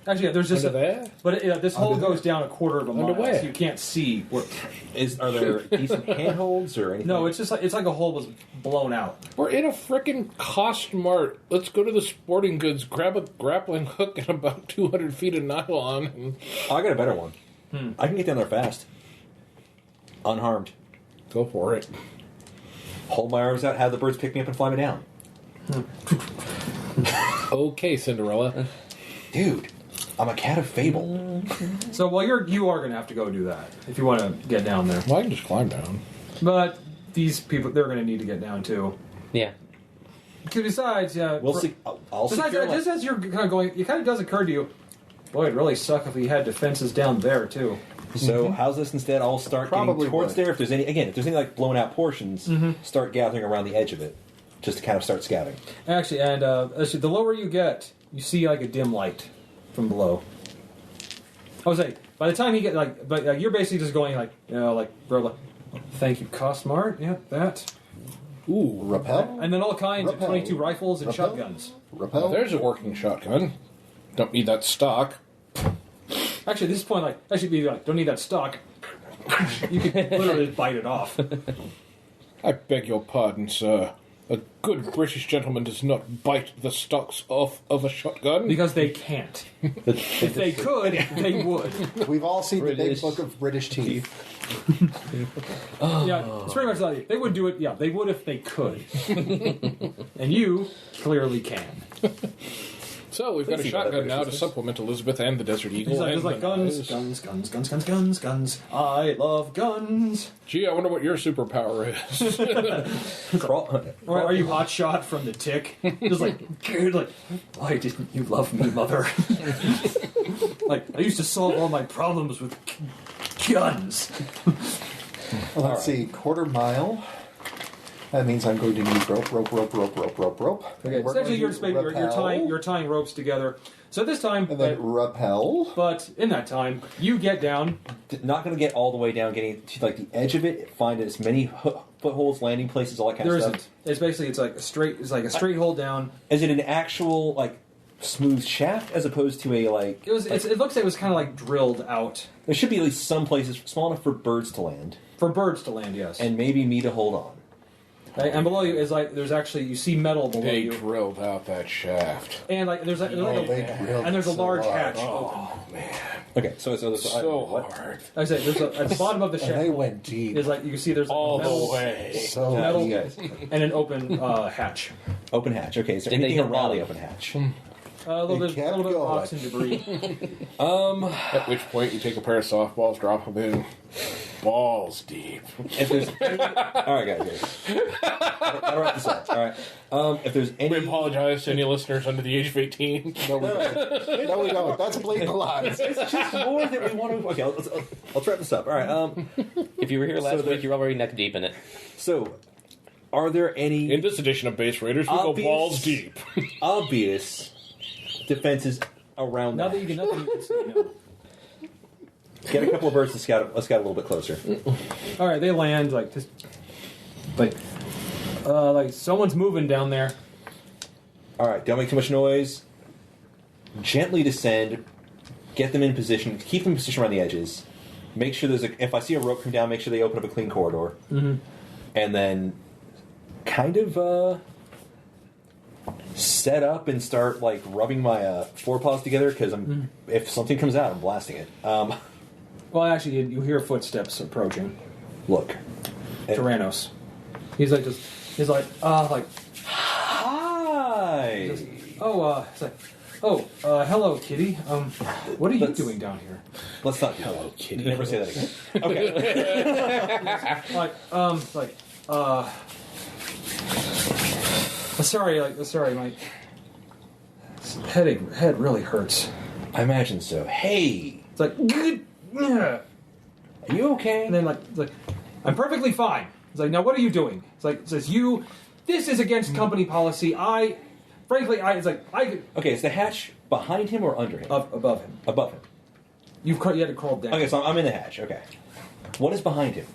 Actually, yeah, there's just there? But this hole goes down a quarter of a mile, where? so you can't see. Are there decent handholds or anything? No, it's just like a hole was blown out. We're in a frickin' Costmart. Let's go to the sporting goods, grab a grappling hook and about 200 feet of nylon. And... I got a better one. I can get down there fast. Unharmed. Go for it. Hold my arms out, have the birds pick me up and fly me down. Okay, Cinderella. Dude, I'm a cat of fable. So, you are going to have to go do that if you want to get down there. Well, I can just climb down. But these people, they're going to need to get down too. Yeah. Because besides, we'll see. I'll secure just as you're kind of going, it kind of does occur to you, boy, it'd really suck if we had defenses down there too. So how's this instead? I'll start getting towards there. If there's any like blown out portions, start gathering around the edge of it, just to kind of start scouting. Actually, the lower you get, you see like a dim light from below. I was like, by the time you get you're basically just going thank you, Costmart. Yeah, that. Ooh, rappel, and then all kinds of 22 rifles and shotguns. Rappel. Well, there's a working shotgun. Don't need that stock. Actually, at this point, don't need that stock. You can literally bite it off. I beg your pardon, sir. A good British gentleman does not bite the stocks off of a shotgun. Because they can't. If they could, they would. We've all seen the big book of British teeth. Yeah, it's pretty much like they would do it. Yeah, they would if they could. And you clearly can. So we've got a Please see what shotgun that now to business. supplement Elizabeth and the Desert Eagle. He's like, and he's like the guns, knives. guns, guns, guns, guns, guns, guns. I love guns. Gee, I wonder what your superpower is. Or are you hot shot from the tick? Just like, good, like, why didn't you love me, mother? Like, I used to solve all my problems with guns. Well, let's see, quarter mile. That means I'm going to need rope. Okay, We're essentially, going to rappel, you're tying ropes together. So this time, and then rappel. but in that time, you get down. Not going to get all the way down, getting to like the edge of it, find as many footholds, landing places, all that kind There of stuff. isn't. It's basically it's like a straight hole down. Is it an actual like smooth shaft as opposed to a like? It looks like it was kind of like drilled out There should be at least some places small enough for birds to land, for birds to land. Yes, and maybe me to hold on. Right, and below you is like you see metal below They you, drilled out that shaft. and like there's a They drilled and there's a so large hard. hatch open. Oh, man. Okay, so So what? hard. Like I said there's at the bottom of the And shaft they went deep. is like you can see there's like All a metal, the way. So metal deep. guys. and an open hatch. Open hatch. Okay, is there Did they anything hit around the bottom? open hatch? A little It bit kept of going. rocks and debris. At which point you take a pair of softballs, drop them in. Balls deep. If there's all right, guys. I'll wrap this up. All right. If there's any, We apologize to any listeners under the age of 18. No, we don't. No, we don't. That's blatant lies. it's just more that we want to. Okay, let's wrap this up. All right. If you were here last week, you're already neck deep in it. So, are there any In this edition of Base Raiders, we go Obvious. balls deep. obvious defenses around Now that? that you can see, no. Get a couple of birds to scout. Let's scout a little bit closer. All right, they land like just like someone's moving down there. All right, don't make too much noise. Gently descend. Get them in position. Keep them in position around the edges. Make sure if I see a rope come down, make sure they open up a clean corridor. Mm-hmm. And then kind of set up and start like rubbing my forepaws together because if something comes out, I'm blasting it. Well, actually, you hear footsteps approaching. Look. Tyrranous. He's like Hi. it's like, hello, kitty. What are you Let's- doing down here? Let's not do hello, kitty. Never say that again. Okay. Sorry, my head really hurts. I imagine so. Hey, It's like, are you okay? and then it's like, I'm perfectly fine. It's like, now what are you doing? It's like, it says this is against company policy. Okay, is the hatch behind him or under him? Above him. Above him. You had to crawl down. Okay, so I'm in the hatch. Okay. What is behind him?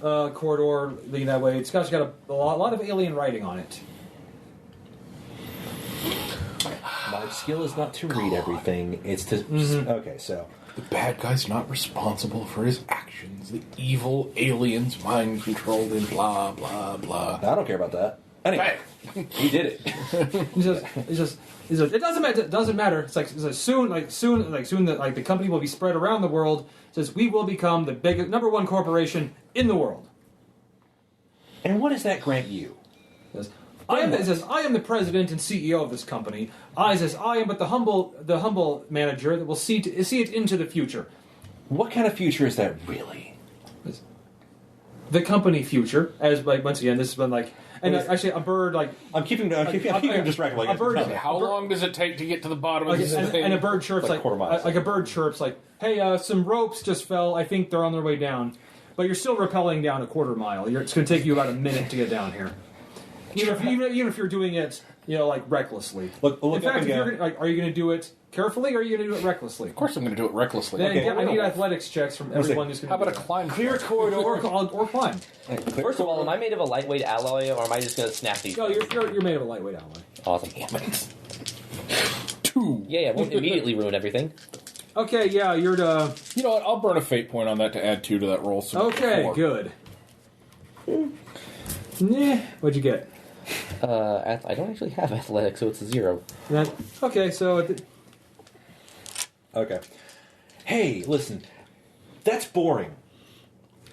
Corridor leading that way. It's got a lot of alien writing on it. My skill is not to read everything. It's to. Okay, so. The bad guy's not responsible for his actions. The evil aliens mind controlled and blah, blah, blah. I don't care about that. Anyway, he did it. He says, it doesn't matter. It doesn't matter. It's like soon that the company will be spread around the world. It says we will become the biggest #1 corporation in the world. And what does that grant you? It says, I am the president and CEO of this company. I am but the humble manager that will see it into the future. What kind of future is that really? The company future, as like once again, this has been like, and actually a bird like I'm keeping distracted. a bird. How long does it take to get to the bottom of this thing? And a bird chirps Like a quarter mile. like a bird chirps like, "Hey, some ropes just fell. I think they're on their way down, but you're still rappelling down a quarter mile. It's going to take you about a minute to get down here, even if you're doing it, like recklessly. Look In up fact, and if go. you're gonna, are you going to do it carefully, or are you going to do it recklessly? Of course I'm going to do it recklessly. Then Okay. I need athletics checks from everyone who's going to. How about a climb? Clear corridor. or climb? First of all, am I made of a lightweight alloy, or am I just going to snap these? No, you're made of a lightweight alloy. Awesome. Two. Yeah, it won't immediately ruin everything. Okay, yeah, you're the. You know what? I'll burn a fate point on that to add 2 to that roll. So Okay, 4. good. Nah, what'd you get? I don't actually have athletics, so it's a 0. Okay, so Okay. Hey, listen. That's boring.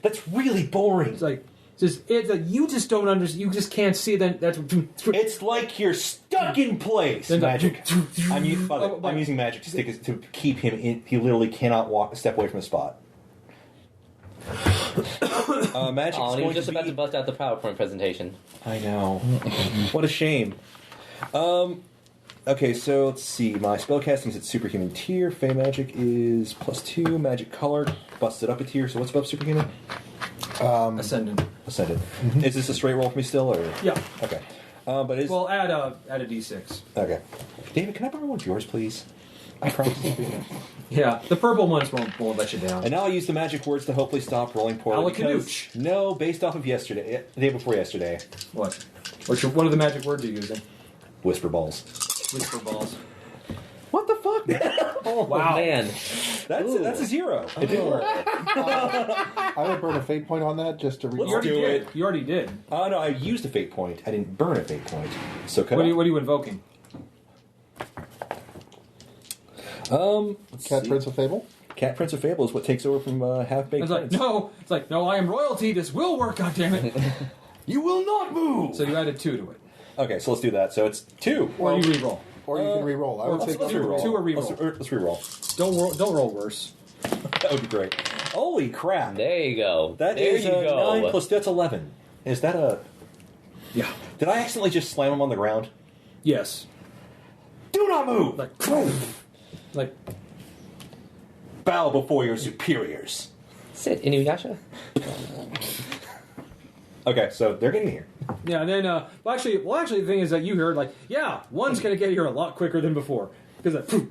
That's really boring. it's like You just don't understand. You just can't see that. It's like you're stuck in place. Magic. I'm using magic to keep him in. He literally cannot step away from the spot. Magic. Oh, and he was just about to bust out the PowerPoint presentation. I know. What a shame. Okay, so let's see. My spellcasting is at superhuman tier. Fey magic is +2. Magic color busted up a tier. So what's above superhuman? Ascendant. Mm-hmm. Is this a straight roll for me still, or yeah? Okay. But is add a d6. Okay. David, can I borrow one of yours, please? I promise. Yeah, the purple ones won't let you down. And now I'll use the magic words to hopefully stop rolling poorly. Alacanooch. No, based off of yesterday, the day before yesterday. What? What are the magic words you're using? Whisper balls. Whisper balls. What the fuck? Oh wow, man, that's a 0. It didn't work. I would burn a fate point on that just to. Let's do it. You already did. Oh no, I used a fate point. I didn't burn a fate point. So what are you invoking? Cat Prince of Fable. Cat Prince of Fable is what takes over from Half-Baked It's like Prince. no. I am royalty. This will work. God damn it! You will not move. So you added 2 to it. Okay, so let's do that. So it's 2. Or you re-roll. Or you can re-roll. I would say let's re-roll. 2 or re-roll. Let's re-roll. Don't roll worse. That would be great. Holy crap! There you go. That there is you go. 9 plus that's 11. Is that a? Yeah. Did I accidentally just slam him on the ground? Yes. Do not move. Like. Bow before your superiors. Sit, Inuyasha. Okay, so they're getting here. Yeah, and then actually, the thing is that you heard one's gonna get here a lot quicker than before because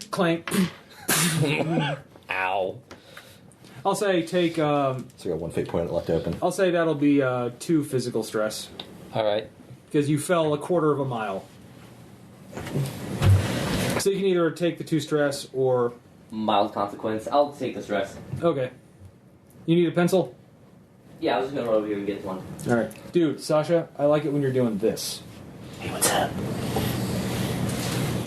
clank. Ow. I'll say take. So we got 1 fate point left open. I'll say that'll be 2 physical stress. All right. Because you fell 1/4 mile. So you can either take the 2 stress or Mild consequence. I'll take the stress. okay. You need a pencil? Yeah, I was just gonna run over here and get one. All right, dude, Sasha. I like it when you're doing this. Hey, what's up?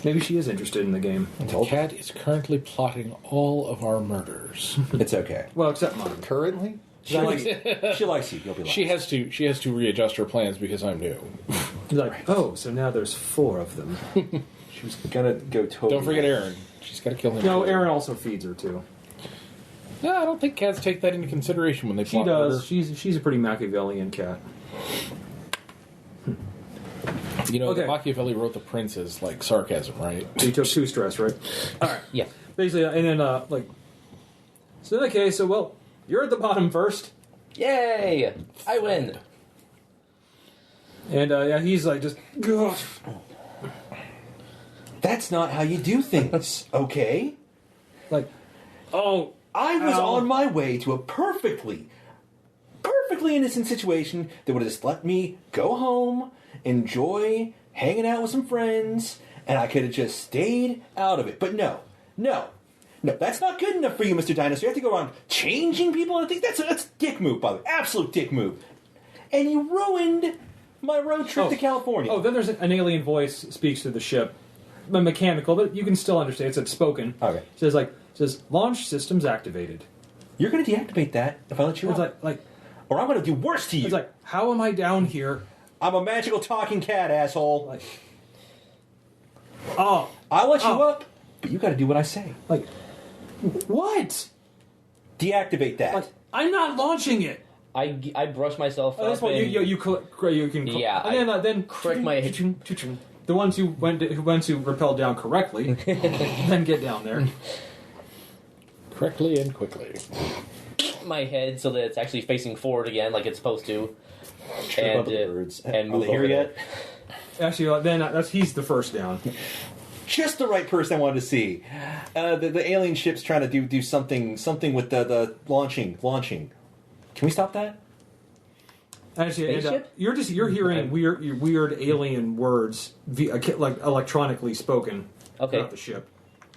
Maybe she is interested in the game. The cat is currently plotting all of our murders. It's okay. Well, except mine. Currently? She likes you. You'll be She has to readjust her plans because I'm new. He's like, oh, so now there's 4 of them. She was gonna go totally. Don't forget Aaron. She's got to kill him. No, Aaron also feeds her too. No, I don't think cats take that into consideration when they She plot does. murder. She's a pretty Machiavellian cat. You know, Okay. Machiavelli wrote The Prince as like sarcasm, right? So you took 2 stress, right? All right. Yeah. Basically, and then so in that case, you're at the bottom first, Yay! I win. and he's like just. Ugh. That's not how you do things, okay? Like, oh, I was ow. on my way to a perfectly innocent situation that would have just let me go home, enjoy hanging out with some friends, and I could have just stayed out of it. But no, that's not good enough for you, Mr. Dinosaur. You have to go around changing people, and I think that's a dick move, by the way. Absolute dick move. And you ruined my road trip to California. Oh, then there's an alien voice speaks to the ship. Mechanical, but you can still understand. It's spoken. Okay. It says launch systems activated. You're going to deactivate that if I let you It's out. like Or I'm going to do worse to you. it's like, how am I down here? I'm a magical talking cat, asshole. Like, oh, I'll let you up, but you got to do what I say. like, what? Deactivate that. Like, I'm not launching it. I brush myself Oh, that's up what and you can. Yeah, and then correct my- The ones who went to rappel down correctly, then get down there. Correctly and quickly. my head so that it's actually facing forward again like it's supposed to. Trip up the birds. And Are move they here over yet? Actually, then he's the first down. Just the right person I wanted to see. The alien ship's trying to do something with the launching. Can we stop that? Actually, Spaceship? you're hearing weird alien words like electronically spoken Okay. throughout the ship.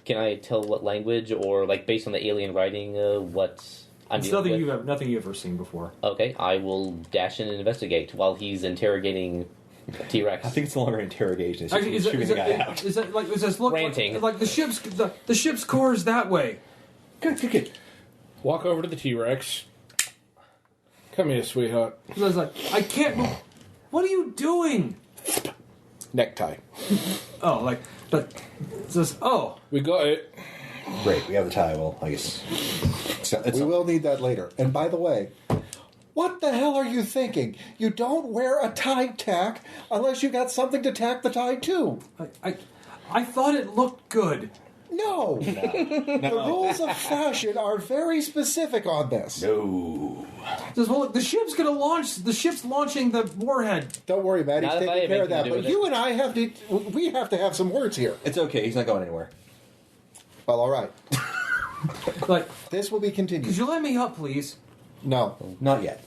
Can I tell what language or like based on the alien writing what I'm It's dealing with? nothing you've ever seen before. Okay, I will dash in and investigate while he's interrogating T-Rex. I think it's no longer an interrogation. It's just Actually, shooting the guy out. is that like, does this look Ranting. like the ship's core is that way? Good. Walk over to the T-Rex. Come here, sweetheart. I was like, I can't move. What are you doing? Necktie. Oh, like, but just We got it. Great, we have the tie. Well, I guess We will need that later. And by the way, what the hell are you thinking? You don't wear a tie tack unless you got something to tack the tie to. I thought it looked good. No. The rules of fashion are very specific on this. no. The ship's gonna launch. The ship's launching the warhead. Don't worry, Matt. He's Not if I taking care of have that. anything to do But with you and I have to. We have to have some words here. It's okay. He's not going anywhere. Well, all right. Like, This will be could continued. you let me up, please? No. Not yet.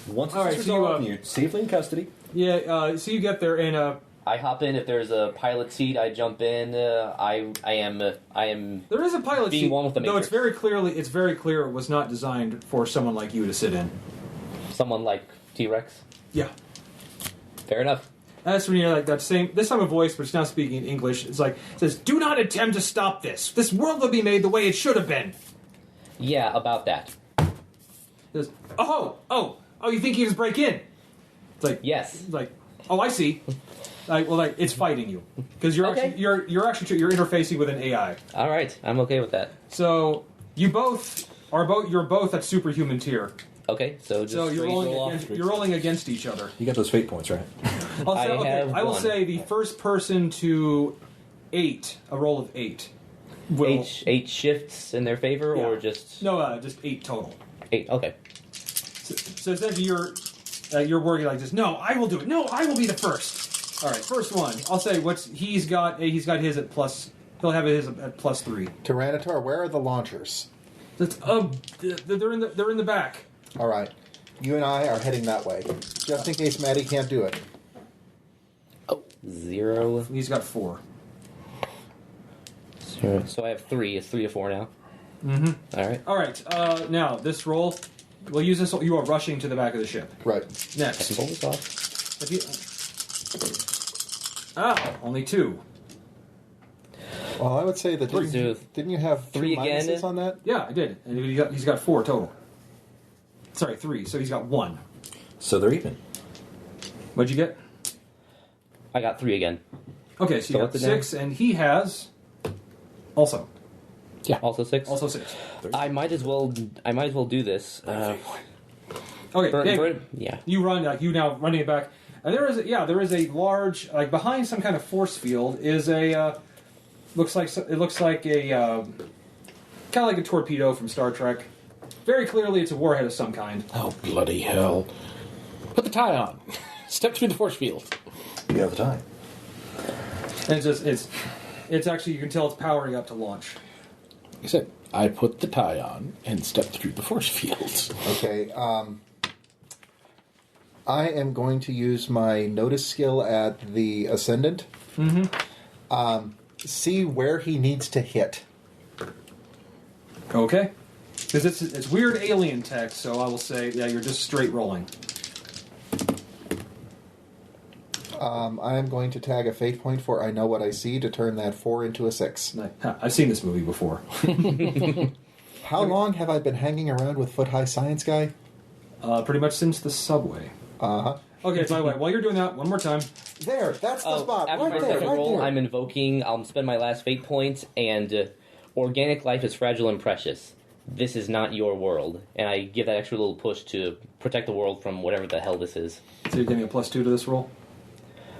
Once All it's right, so resolved you, and you're safely in custody, Yeah. So you get there, and I hop in. If there's a pilot seat, I jump in. I am. there is a pilot Being seat. one with the though it's Matrix. very clear it was not designed for someone like you to sit in. Someone like T-Rex. Yeah. Fair enough. That's when you're like that same. This time a voice, but it's now speaking in English. It's like it says, "Do not attempt to stop this. This world will be made the way it should have been." Yeah, about that. It says, "Oh, you think you just break in?" It's like Yes. It's like, oh, I see. Like it's fighting you because you're Okay. actually you're interfacing with an AI. All right, I'm okay with that. So you're both at superhuman tier. Okay, so just So you're straight rolling roll against, off. you're rolling against each other. you got those fate points, right? I will one. say the first person to a roll of 8 will Eight shifts in their favor, Yeah. or just just 8 total. 8? Okay. So essentially you're working like this. No, I will do it. No, I will be the first. All right, first one. I'll say he's got his at plus. He'll have his at +3. Tyranitar, where are the launchers? That's they're in the back. All right. You and I are heading that way. Just in case Maddie can't do it. 0. He's got 4. So I have 3. It's 3 or 4 now. Mm-hmm. All right. Now this roll. We'll use this. You are rushing to the back of the ship. Right. I can Next. pull this off. If you, only 2. Well, I would say that didn't you have 3 two again? minuses on that? Yeah, I did. And he's got 4 total. Sorry, 3. So he's got 1. So they're even. What'd you get? I got 3 again. Okay, so you So got what's it 6, and he has also Also 6. 6. I might as well do this. Okay, Dave, Yeah. you run. You now running it back, and there is a large behind some kind of force field is a looks like a kind of like a torpedo from Star Trek. Very clearly, it's a warhead of some kind. Oh, bloody hell. Put the tie on. Step through the force field. You have the time. And it's actually you can tell it's powering up to launch. Like I said, I put the tie on and stepped through the force field. Okay. I am going to use my notice skill at the Ascendant. Mm-hmm. See where he needs to hit. Okay, because it's weird alien text, so I will say you're just straight rolling. I am going to tag a fate point for I know what I see to turn that 4 into a 6. I've seen this movie before. How long have I been hanging around with Foot High Science Guy? Pretty much since the subway. Uh-huh. Okay, by the way, while you're doing that, one more time. There, that's the spot. After Right my there, second right roll, there. I'm invoking. I'll spend my last fate point, and organic life is fragile and precious. This is not your world, and I give that extra little push to protect the world from whatever the hell this is. So you're giving a +2 to this roll?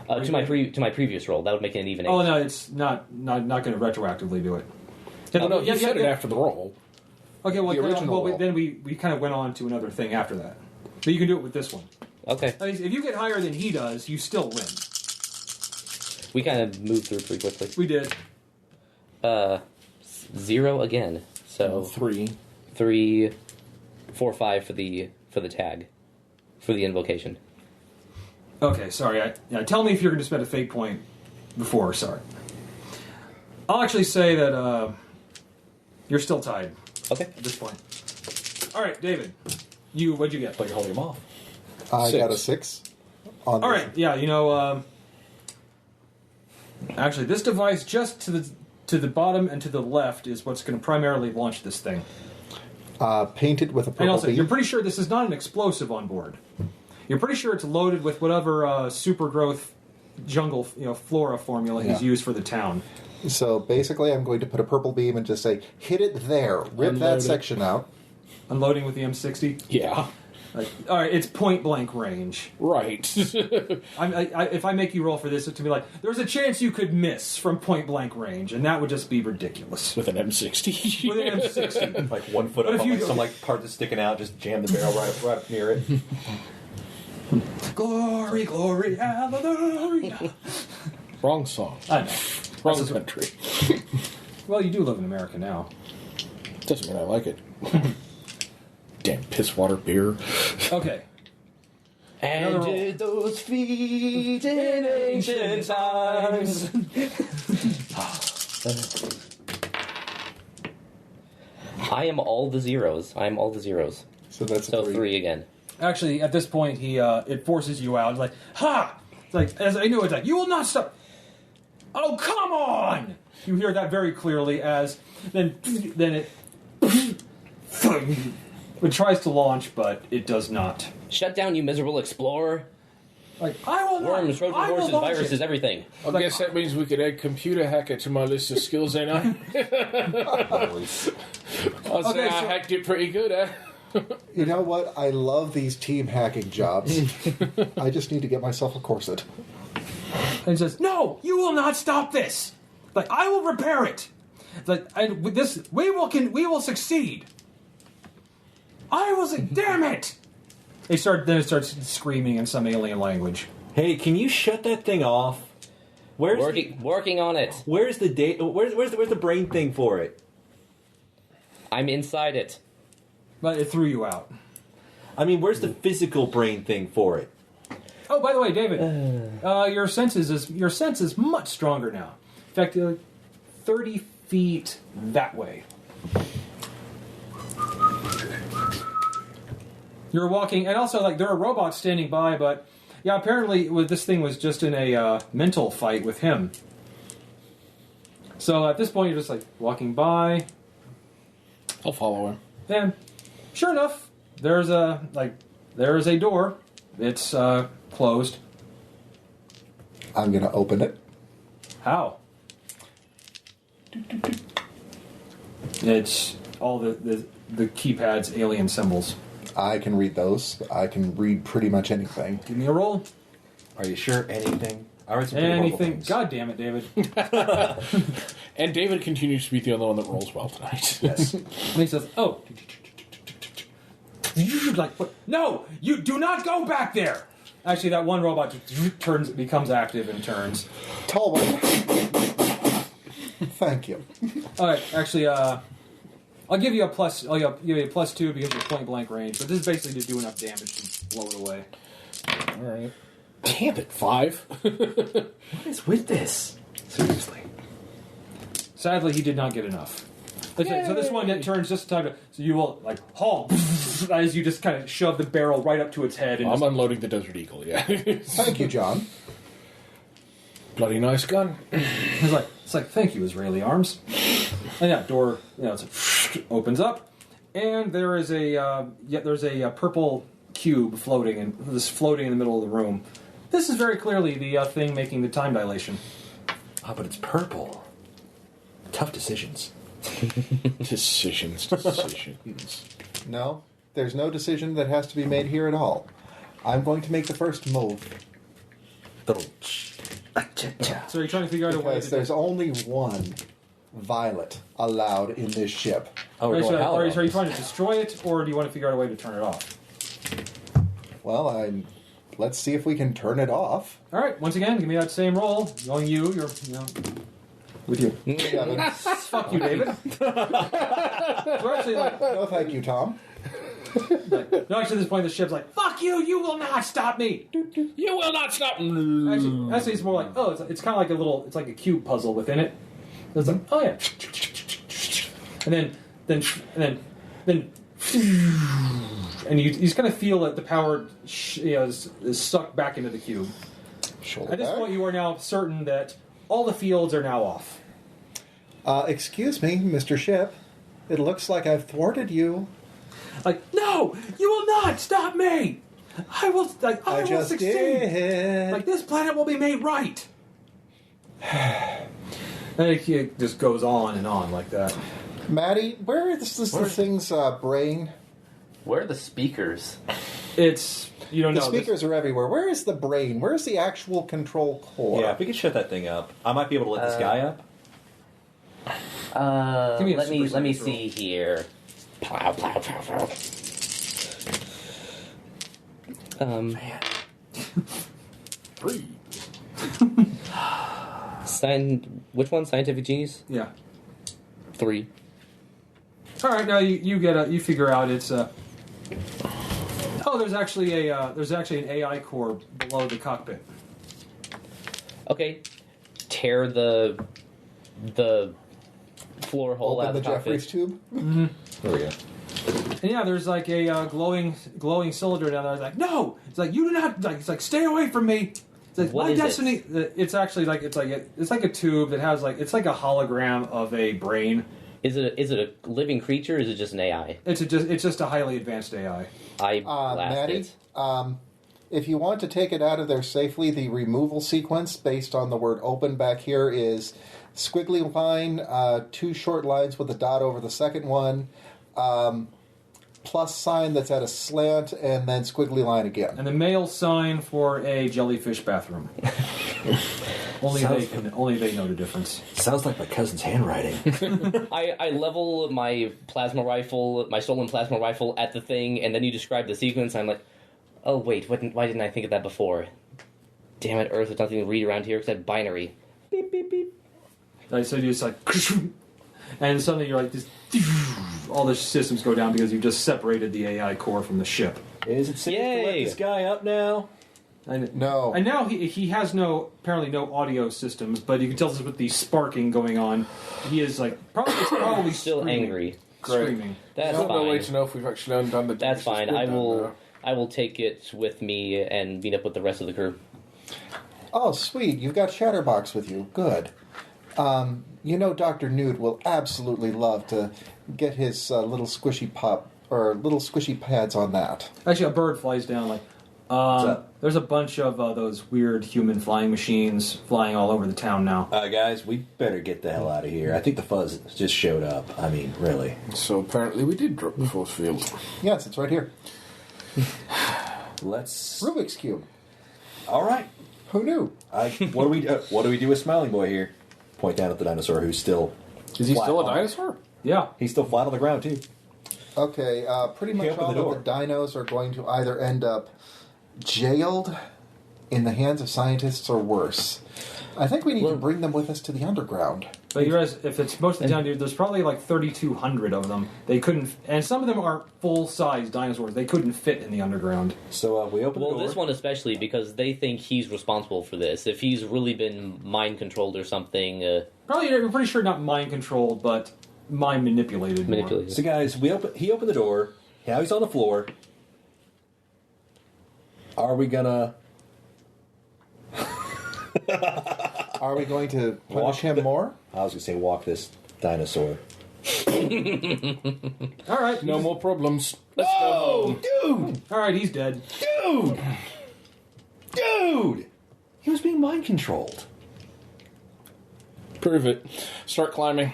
To my previous roll, that would make it an even 8. Oh no, it's not going to retroactively do it. Oh, no, you said it after the roll. Okay, well, The original roll. then we kind of went on to another thing after that. But you can do it with this one. Okay, I mean, if you get higher than he does, you still win. we kind of moved through pretty quickly. We did. 0 again. So 3. 3, 4, 5 for the tag, for the invocation. Okay, sorry. Tell me if you're going to spend a fate point before. Sorry. I'll actually say that you're still tied Okay. at this point. All right, David. What'd you get? But you're holding them off. I 6. got a 6. On All this. right, yeah, actually, this device just to the bottom and to the left is what's going to primarily launch this thing. Painted with a purple And also, beam. you're pretty sure this is not an explosive on board. You're pretty sure it's loaded with whatever super growth jungle, flora formula he's Yeah. used for the town. So basically, I'm going to put a purple beam and just say, hit it there. Rip Unload that it. section out. Unloading with the M60. Yeah. All right, it's point blank range. Right. If I make you roll for this, it's to be like there's a chance you could miss from point blank range, and that would just be ridiculous. With an M60. With an M60. Like 1 foot But up if on you- like, some like part that's sticking out, just jam the barrel right up near it. Glory, glory, hallelujah. Wrong song. I know. Wrong This is- country. Well, you do live in America now. Doesn't mean I like it. Damn pisswater beer. Okay. And roll. did those feet in ancient times. I am all the zeros. I am all the zeros. So that's So a 3. 3 again. Actually, at this point, it forces you out. It's like, ha! It's like, as I knew, it's like, you will not stop. Oh, come on! You hear that very clearly as then it it tries to launch, but it does not. Shut down, you miserable explorer. Like, I will not. Worms, Trojan I will horses, launch viruses, it. everything. I guess that means we could add computer hacker to my list of skills, ain't I? I'll say Okay, I so- hacked it pretty good, eh? You know what? I love these team hacking jobs. I just need to get myself a corset. And it says, "No, you will not stop this. Like, I will repair it. Like, and with this, we will succeed. I will say, damn it!" Then it starts screaming in some alien language. Hey, can you shut that thing off? Where's Working on it. where's the date? Where's the brain thing for it? I'm inside it. But it threw you out. I mean, where's the physical brain thing for it? Oh, by the way, David, your sense is much stronger now. In fact, you're like 30 feet that way. You're walking, and also like there are robots standing by, but yeah, apparently this thing was just in a mental fight with him. So at this point, you're just like walking by, I'll follow him. and sure enough, there is a door. It's closed. I'm going to open it. How? It's all the keypad's alien symbols. I can read those. I can read pretty much anything. Give me a roll. Are you sure? Anything? I read some pretty horrible Anything. things. God damn it, David. And David continues to be the only one that rolls well tonight. Yes. And he says, "Oh, like what? No, you do not go back there." Actually, that one robot just becomes active and turns. Tall one. Thank you. All right, actually, I'll give you a plus. I'll give you a +2 because you're point blank range. But this is basically to do enough damage to blow it away. Alright. Damn it, 5. What is with this? Seriously. Sadly, he did not get enough. So this one that turns just in time to, so you will like haul as you just kind of shove the barrel right up to its head and I'm just, unloading the Desert Eagle, yeah. Thank you, John. Bloody nice gun. it's like thank you, Israeli arms. And yeah, door opens up, and there is there's a purple cube floating in the middle of the room. This is very clearly the thing making the time dilation. Oh, but it's purple. Tough decisions. Decisions. No, there's no decision that has to be made here at all. I'm going to make the first move. So you're trying to figure out a way Because to there's only one violet allowed in this ship. Oh, we're Are going you Halloran. trying to destroy it, or do you want to figure out a way to turn it off? Well, let's see if we can turn it off. All right, once again, give me that same roll. Knowing you're with you. Fuck you, David. We're actually like, No, thank you, Tom. no, actually, at this point, the ship's like, "Fuck you! You will not stop me." You will not stop. Actually, it's more like, oh, it's kind of like it's like a cube puzzle within it. It's like, oh yeah, and then, and you just kind of feel that the power is sucked back into the cube. Shoulder At this back. point, you are now certain that all the fields are now off. Excuse me, Mr. Ship. It looks like I've thwarted you. Like, no, you will not stop me. I will just succeed. did. Like, this planet will be made right. And it just goes on and on like that. Maddie, where is the thing's brain? Where are the speakers? It's, you don't know. The speakers are everywhere. Where is the brain? Where's the actual control core? Yeah, if we could shut that thing up, I might be able to let this guy up. Let me see here. Which one? Scientific genius? Yeah. 3. All right, now you figure out it's there's actually an AI core below the cockpit. Okay. Tear the floor hole Open out the of the cockpit. Jeffries tube. Mm-hmm. There we go. And yeah, there's like a glowing cylinder down there. It's like, no, it's like you do not. Like, it's like, stay away from me. It's like What my is it? destiny. It's actually like it's like a tube that has like it's like a hologram of a brain. Is it a living creature? Or is it just an AI? It's just a highly advanced AI. I blast Maddie, it. if you want to take it out of there safely, the removal sequence based on the word open back here is squiggly line, 2 short lines with a dot over the second one, plus sign that's at a slant, and then squiggly line again. And the male sign for a jellyfish bathroom. Only they know the difference. Sounds like my cousin's handwriting. I level my plasma rifle, my stolen plasma rifle, at the thing, and then you describe the sequence. I'm like, oh wait, why didn't I think of that before? Damn it, Earth, there's nothing to read around here except binary. Beep beep beep. So you just like, and suddenly you're like, this, all the systems go down because you've just separated the AI core from the ship. Is it safe to let Yay. this guy up now? No. And now he has apparently no audio systems, but you can tell this with the sparking going on. He is like probably Still screaming. angry. Screaming. That's There's no way fine. to know if we've actually undone the That's damage fine. been I done, will. though. I will take it with me and meet up with the rest of the crew. Oh, sweet. You've got Chatterbox with you. Good. Dr. Nude will absolutely love to get his little squishy pads on that. Actually, a bird flies down. Like, there's a bunch of those weird human flying machines flying all over the town now. Guys, we better get the hell out of here. I think the fuzz just showed up. I mean, really. So apparently we did drop the force field. Yes, it's right here. Let's. Rubik's Cube. All right. Who knew? What do we do with Smiling Boy here? Point down at the dinosaur who's still. Is he flat still a on- dinosaur? Yeah. He's still flat on the ground too. Okay, pretty much open all the of the dinos are going to either end up jailed in the hands of scientists or worse. I think we need to bring them with us to the underground. But you realize if it's most of the town, dude, there's probably like 3,200 of them. They couldn't, and some of them are full-size dinosaurs. They couldn't fit in the underground. So we open the Well, door. this one especially because they think he's responsible for this. If he's really been mind controlled or something, Probably, you're pretty sure not mind-controlled, but mind-manipulated. more. manipulated. So guys, he opened the door. Now he's on the floor. Are we gonna? Are we going to punish Walk him the- more? I was gonna say walk this dinosaur. All right. No more problems. Let's go home. Dude! All right, he's dead. Dude! He was being mind controlled. Prove it. Start climbing.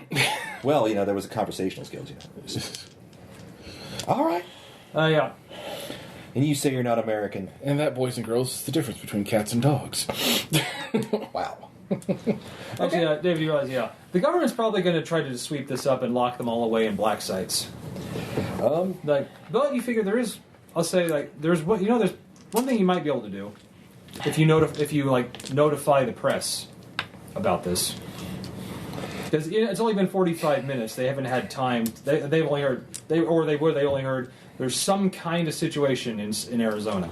Well, there was a conversational skills, All right. Yeah. And you say you're not American. And that, boys and girls, is the difference between cats and dogs. Wow. Actually, David, you realize, the government's probably going to try to sweep this up and lock them all away in black sites. But you figure there's one thing you might be able to do if you notify the press about this. Because it's only been 45 minutes. They haven't had time. They've only heard. They only heard there's some kind of situation in Arizona.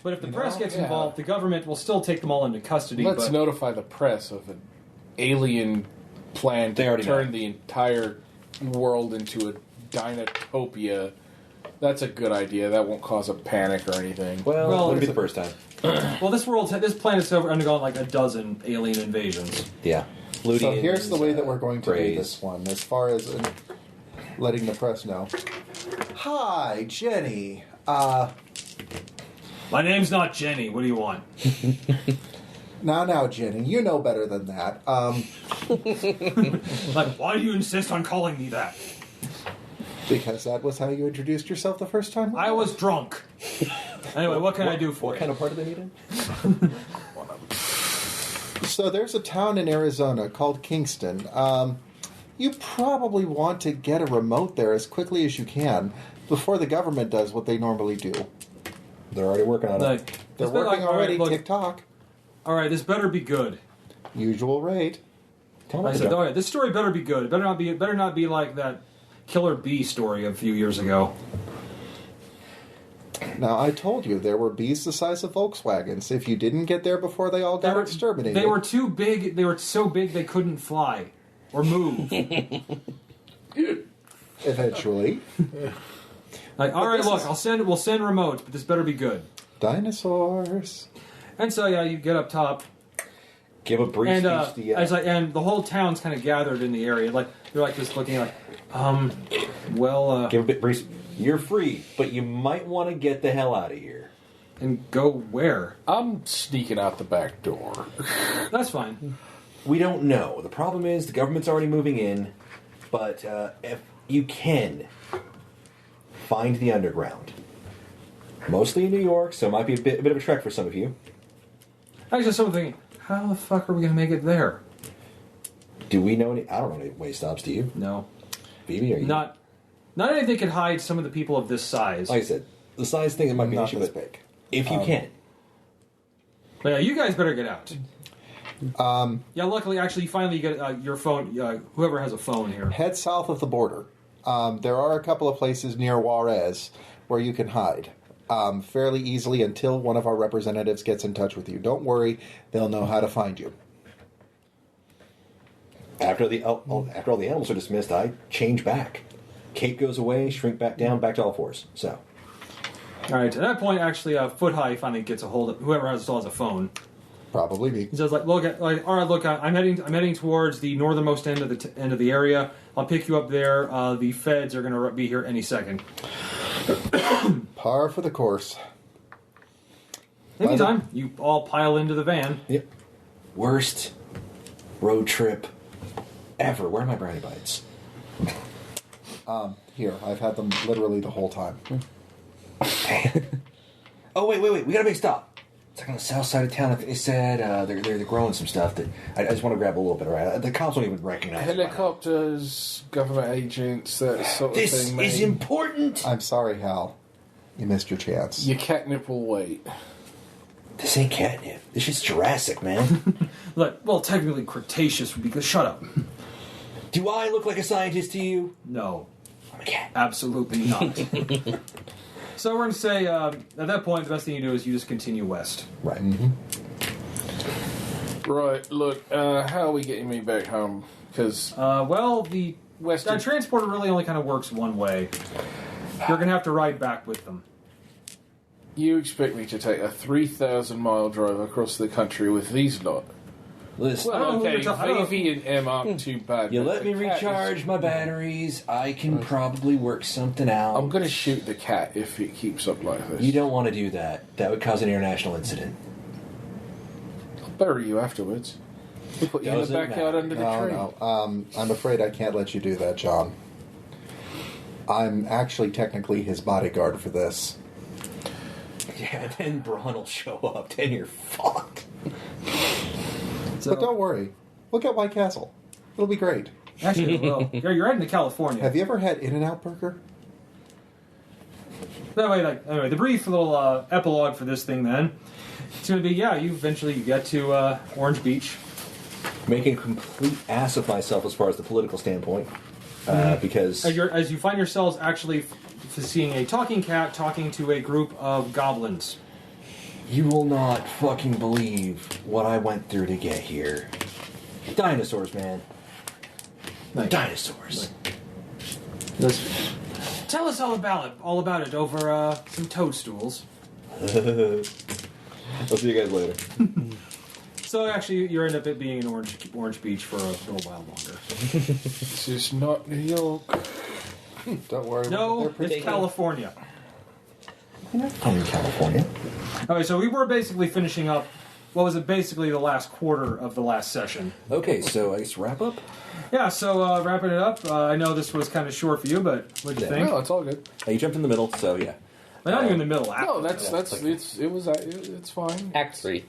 But if the press gets involved, the government will still take them all into custody. Let's notify the press of an alien plan They to already turn know. the entire world into a dinotopia. That's a good idea. That won't cause a panic or anything. Well, Well, wouldn't be it's the first time. Well, this planet's undergone like a dozen alien invasions. Yeah. So here's the way that we're going to do Praise. this one, as far as letting the press know. Hi, Jenny. My name's not Jenny. What do you want? Now, Jenny, you know better than that. Like, why do you insist on calling me that? Because that was how you introduced yourself the first time? I was drunk. Anyway, what can I do for What you? kind of part of the meeting? So there's a town in Arizona called Kingston. You probably want to get a remote there as quickly as you can before the government does what they normally do. They're already working on it. Like, They're it's been working like, all right, already, look, TikTok. all right, this better be good. Usual rate. Tell I them said, all right, this story better be good. It better not be like that Killer Bee story a few years ago. Now, I told you there were bees the size of Volkswagens. If you didn't get there before they all got exterminated... They were too big. They were so big they couldn't fly or move. Eventually. Like, all right, look, we'll send remotes, but this better be good. Dinosaurs. And so, yeah, you get up top, Give a brief and speech to it's like, and the whole town's kind of gathered in the area. Like they're like just looking like, Give a bit brief. You're free, but you might want to get the hell out of here. and go where? I'm sneaking out the back door. That's fine. We don't know. The problem is the government's already moving in, but if you can find the underground, mostly in New York, so it might be a bit of a trek for some of you. I was just sort of thinking, how the fuck are we going to make it there? Do we know any? I don't know any way stops. Do you, No, Phoebe? Are you not anything could hide some of the people of this size. Like I said, the size thing it might be an Not issue, this but big. if you can, But yeah, you guys better get out. Yeah, luckily, actually, finally you get your phone. Whoever has a phone here. Head south of the border. There are a couple of places near Juarez where you can hide fairly easily until one of our representatives gets in touch with you. Don't worry, they'll know how to find you. after all the animals are dismissed, I change back. Cape goes away, shrink back down, back to all fours. So, All right, at that point, actually, Foot High finally gets a hold of whoever still has a phone. Probably me. He says, "Like, look, all right, look, I'm heading towards the northernmost end of the end of the area. I'll pick you up there. The feds are going to be here any second. Par for the course. In the meantime, you all pile into the van. yep. Worst road trip ever. Where are my brownie bites? Here, I've had them literally the whole time. Oh wait, we got a big stop. It's like on the south side of town. They said they're growing some stuff that I just want to grab a little bit. Right, the cops won't even recognize it. Helicopters, government agents, that sort of This thing. is mate. important. I'm sorry, Hal. You missed your chance. Your catnip will wait. This ain't catnip. This is Jurassic, man. Like, well, technically Cretaceous would be good. Shut up. Do I look like a scientist to you? No, I'm a cat. absolutely not. So we're going to say at that point, the best thing you do is you just continue west. Right. Right, look, how are we getting me back home? Because Well, the Western... transporter really only kind of works one way. You're going to have to ride back with them. You expect me to take a 3,000-mile drive across the country with these lot? Listen, I don't know who Okay, you're I don't know- Davey and M aren't too bad. you but let me the cat is- recharge my batteries. I can probably work something out. I'm going to shoot the cat if it keeps up like this. You don't want to do that. That would cause an international incident. I'll bury you afterwards. We'll put you in the Doesn't backyard matter. under the tree. No. I'm afraid I can't let you do that, John. I'm actually technically his bodyguard for this. Yeah, and then Braun will show up, then you're fucked. So, But don't worry. We'll get White Castle. It'll be great. actually, well, you're heading to California. Have you ever had In-N-Out Burger? Anyway, the brief little epilogue for this thing then. It's going to be, you eventually get to Orange Beach. Making a complete ass of myself as far as the political standpoint. Because As you find yourselves actually seeing a talking cat talking to a group of goblins. you will not fucking believe what I went through to get here. Dinosaurs, man. Like, Dinosaurs. Tell us all about it over some toadstools. I'll see you guys later. So actually, you end up being in Orange Beach for a little while longer. This is not New York. Don't worry. No, they're pretty it's California. in California. Okay, so we were basically finishing up what was basically the last quarter of the last session. Okay, so I guess wrap up? Yeah, so wrapping it up, I know this was kind of short for you, but what'd you think? No, it's all good. You jumped in the middle, so yeah. But not even in the middle. No, it's fine. Act 3.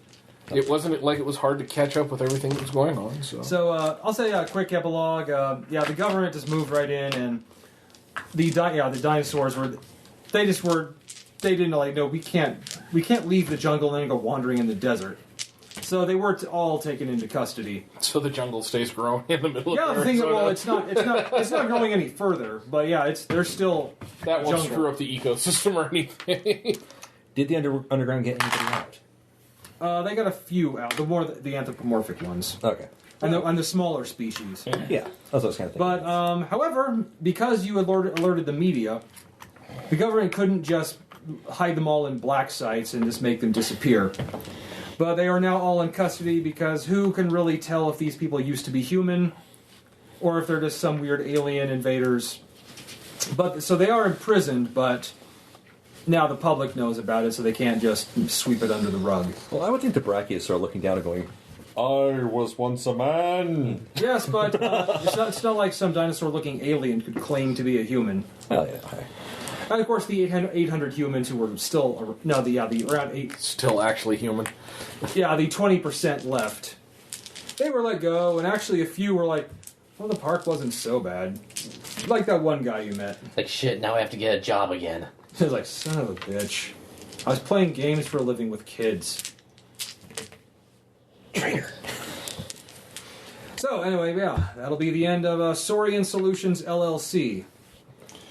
It wasn't like it was hard to catch up with everything that was going on. So, I'll say a quick epilogue. The government just moved right in, and the dinosaurs they didn't like, no, we can't leave the jungle and then go wandering in the desert. So they were all taken into custody. So the jungle stays growing in the middle of the thing that, well, it's not growing any further, but yeah, there's still that won't jungle. screw up the ecosystem or anything. Did the underground get anybody out? They got a few out. The anthropomorphic ones. Okay. And the smaller species. Yeah, that's what I was kind of thinking. But, however, because you alerted the media, the government couldn't just hide them all in black sites and just make them disappear. But they are now all in custody because who can really tell if these people used to be human or if they're just some weird alien invaders. So they are imprisoned, but now the public knows about it, so they can't just sweep it under the rug. Well, I would think the Brachios are looking down and going, I was once a man. Yes, but it's not like some dinosaur-looking alien could claim to be a human. Oh, yeah. Okay. And of course, the 800 humans who were still the around 8 Still actually human. Yeah, the 20% left. They were let go, and actually a few were like, well, the park wasn't so bad. Like that one guy you met. Like, shit, now I have to get a job again. He was like, son of a bitch. I was playing games for a living with kids. Traitor. So, anyway, yeah, that'll be the end of Saurian Solutions LLC.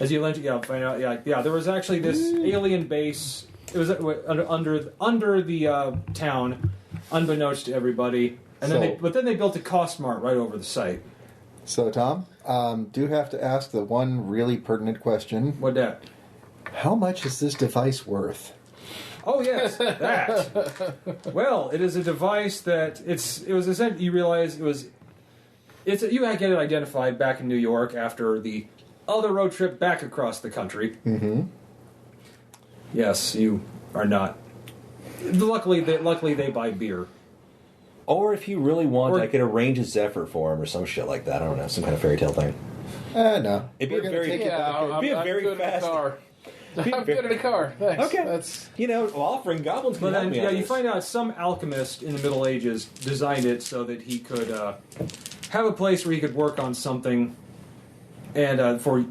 As you find out, there was actually this alien base. It was under the town, unbeknownst to everybody. And then they built a cost mart right over the site. So, Tom, do have to ask the one really pertinent question. What that? How much is this device worth? Oh yes, that. Well, it is a device that you realize you had to get it identified back in New York after the other road trip back across the country. Mm-hmm. Yes, you are not. Luckily they buy beer. Or if you really want, I could arrange a Zephyr for him or some shit like that. I don't know, some kind of fairy tale thing. No. It'd be a very fast. I'm good at a car. Thanks. Okay. That's offering goblins can But help then, me on you this. find out some alchemist in the Middle Ages designed it so that he could have a place where he could work on something, and for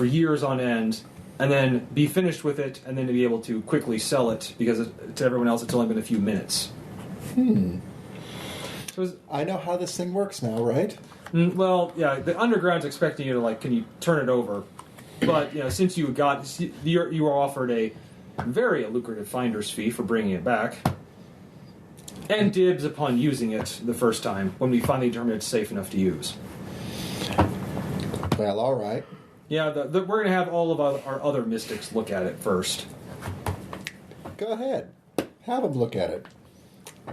years on end, and then be finished with it, and then to be able to quickly sell it because to everyone else it's only been a few minutes. So I know how this thing works now, right? Well, yeah, the underground's expecting you to can you turn it over? But since you were offered a very lucrative finder's fee for bringing it back, and dibs upon using it the first time when we finally determined it's safe enough to use. Well, all right. Yeah, we're going to have all of our other mystics look at it first. Go ahead, have them look at it.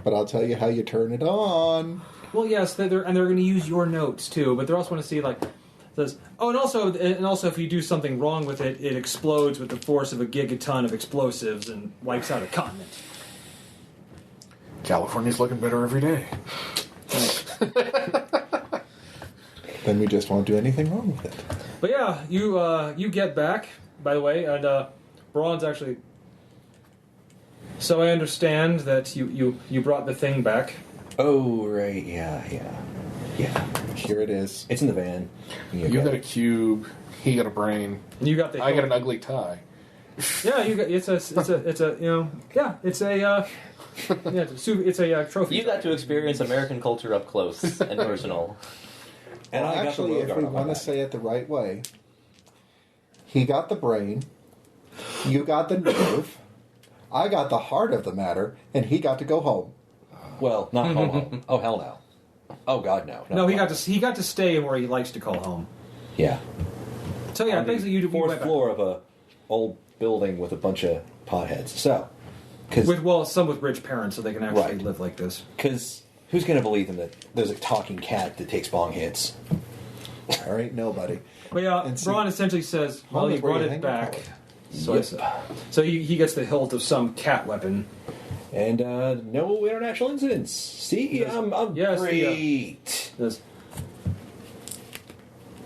But I'll tell you how you turn it on. Well, yes, they're going to use your notes too, but they also want to see says, and also if you do something wrong with it, it explodes with the force of a gigaton of explosives and wipes out a continent. California's looking better every day. Then we just won't do anything wrong with it. But yeah, you get back, by the way, and Braun's actually. So I understand that you brought the thing back. Oh, right, yeah. Here it is. It's in the van. You got a cube. He got a brain. You got I got an ugly tie. Yeah, it's a trophy. You got to experience American culture up close and personal. And well, actually, if we want to say it the right way, he got the brain, you got the nerve, I got the heart of the matter, and he got to go home. Well, not home. Oh, hell no. Oh, God, no. No, he got to stay where he likes to call home. Yeah. So yeah, on basically the you fourth floor of a old building with a bunch of potheads. So, some with rich parents, so they can actually live like this. Because who's going to believe them that there's a talking cat that takes bong hits? There ain't nobody. But yeah, And see- Braun essentially says, well, Home he is where brought you it hang your back. power. So he gets the hilt of some cat weapon. And no international incidents. See, Yes. I'm Yes, great. This.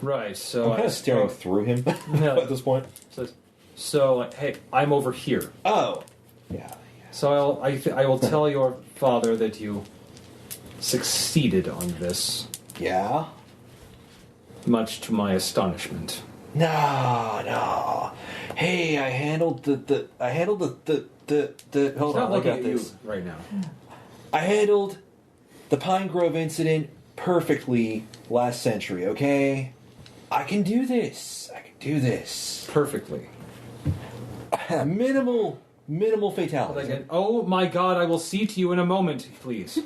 Right, so I'm kind of staring through him Yeah. at this point. So, hey, I'm over here. Oh, yeah. So I will tell your father that you succeeded on this, Yeah? much to my astonishment. No. Hey, I handled the hold He's not on, I looking got at this. you right now. I handled the Pine Grove incident perfectly last century, okay? I can do this. Perfectly. Minimal fatalities. Like, oh my God! I will see to you in a moment, please.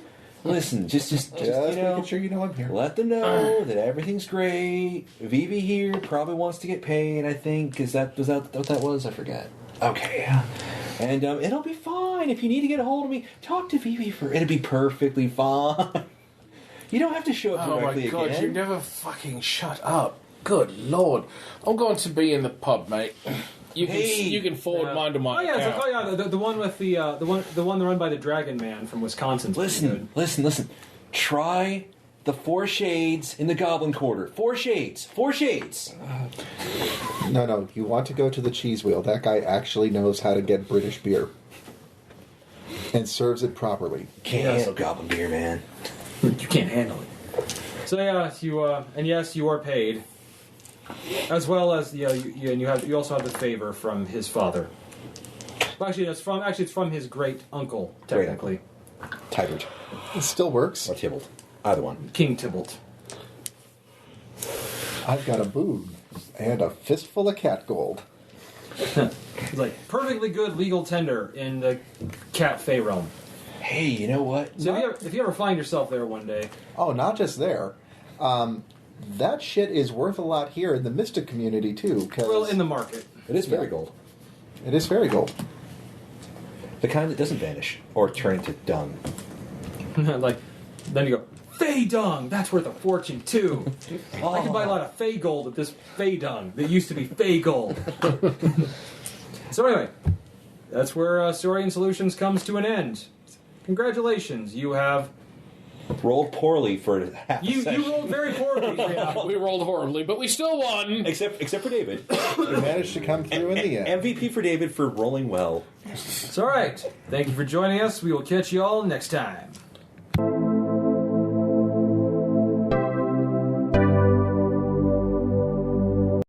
Listen, just Just making sure you know I'm here. let them know that everything's great. Vivi here probably wants to get paid, I think. Was that what that was? I forget. Okay, yeah. And it'll be fine. If you need to get a hold of me, talk to Vivi it'll be perfectly fine. You don't have to show up Oh my directly god, again. you never fucking shut up. Good lord. I'm going to be in the pub, mate. You can forward mine to my account. The one with the one run by the Dragon Man from Wisconsin. Listen. Try the 4 shades in the Goblin Quarter. 4 shades. No. You want to go to the Cheese Wheel. That guy actually knows how to get British beer. And serves it properly. Can't handle Goblin beer, man. You can't handle it. So yeah, you are paid, as well as you also have the favor from his father. Well, it's from his great uncle, technically. Tybert. It still works. Or Tybalt. Either one. King Tybalt. I've got a boob and a fistful of cat gold. It's like perfectly good legal tender in the cat fey realm. Hey, you know what? So if you ever find yourself there one day, Oh, not just there. That shit is worth a lot here in the Mystic community, too. well, in the market. It is fairy gold. It is fairy gold. The kind that doesn't vanish or turn into dung. Like, then you go, Fey dung, that's worth a fortune too. I can buy a lot of Fey gold at this Fey dung that used to be Fey gold. So anyway, that's where Saurian Solutions comes to an end. Congratulations, you have... Rolled poorly for half a You session. rolled very poorly. Yeah. We rolled horribly, but we still won. Except for David. You managed to come through in the end. MVP for David for rolling well. It's alright. Thank you for joining us. We will catch you all next time.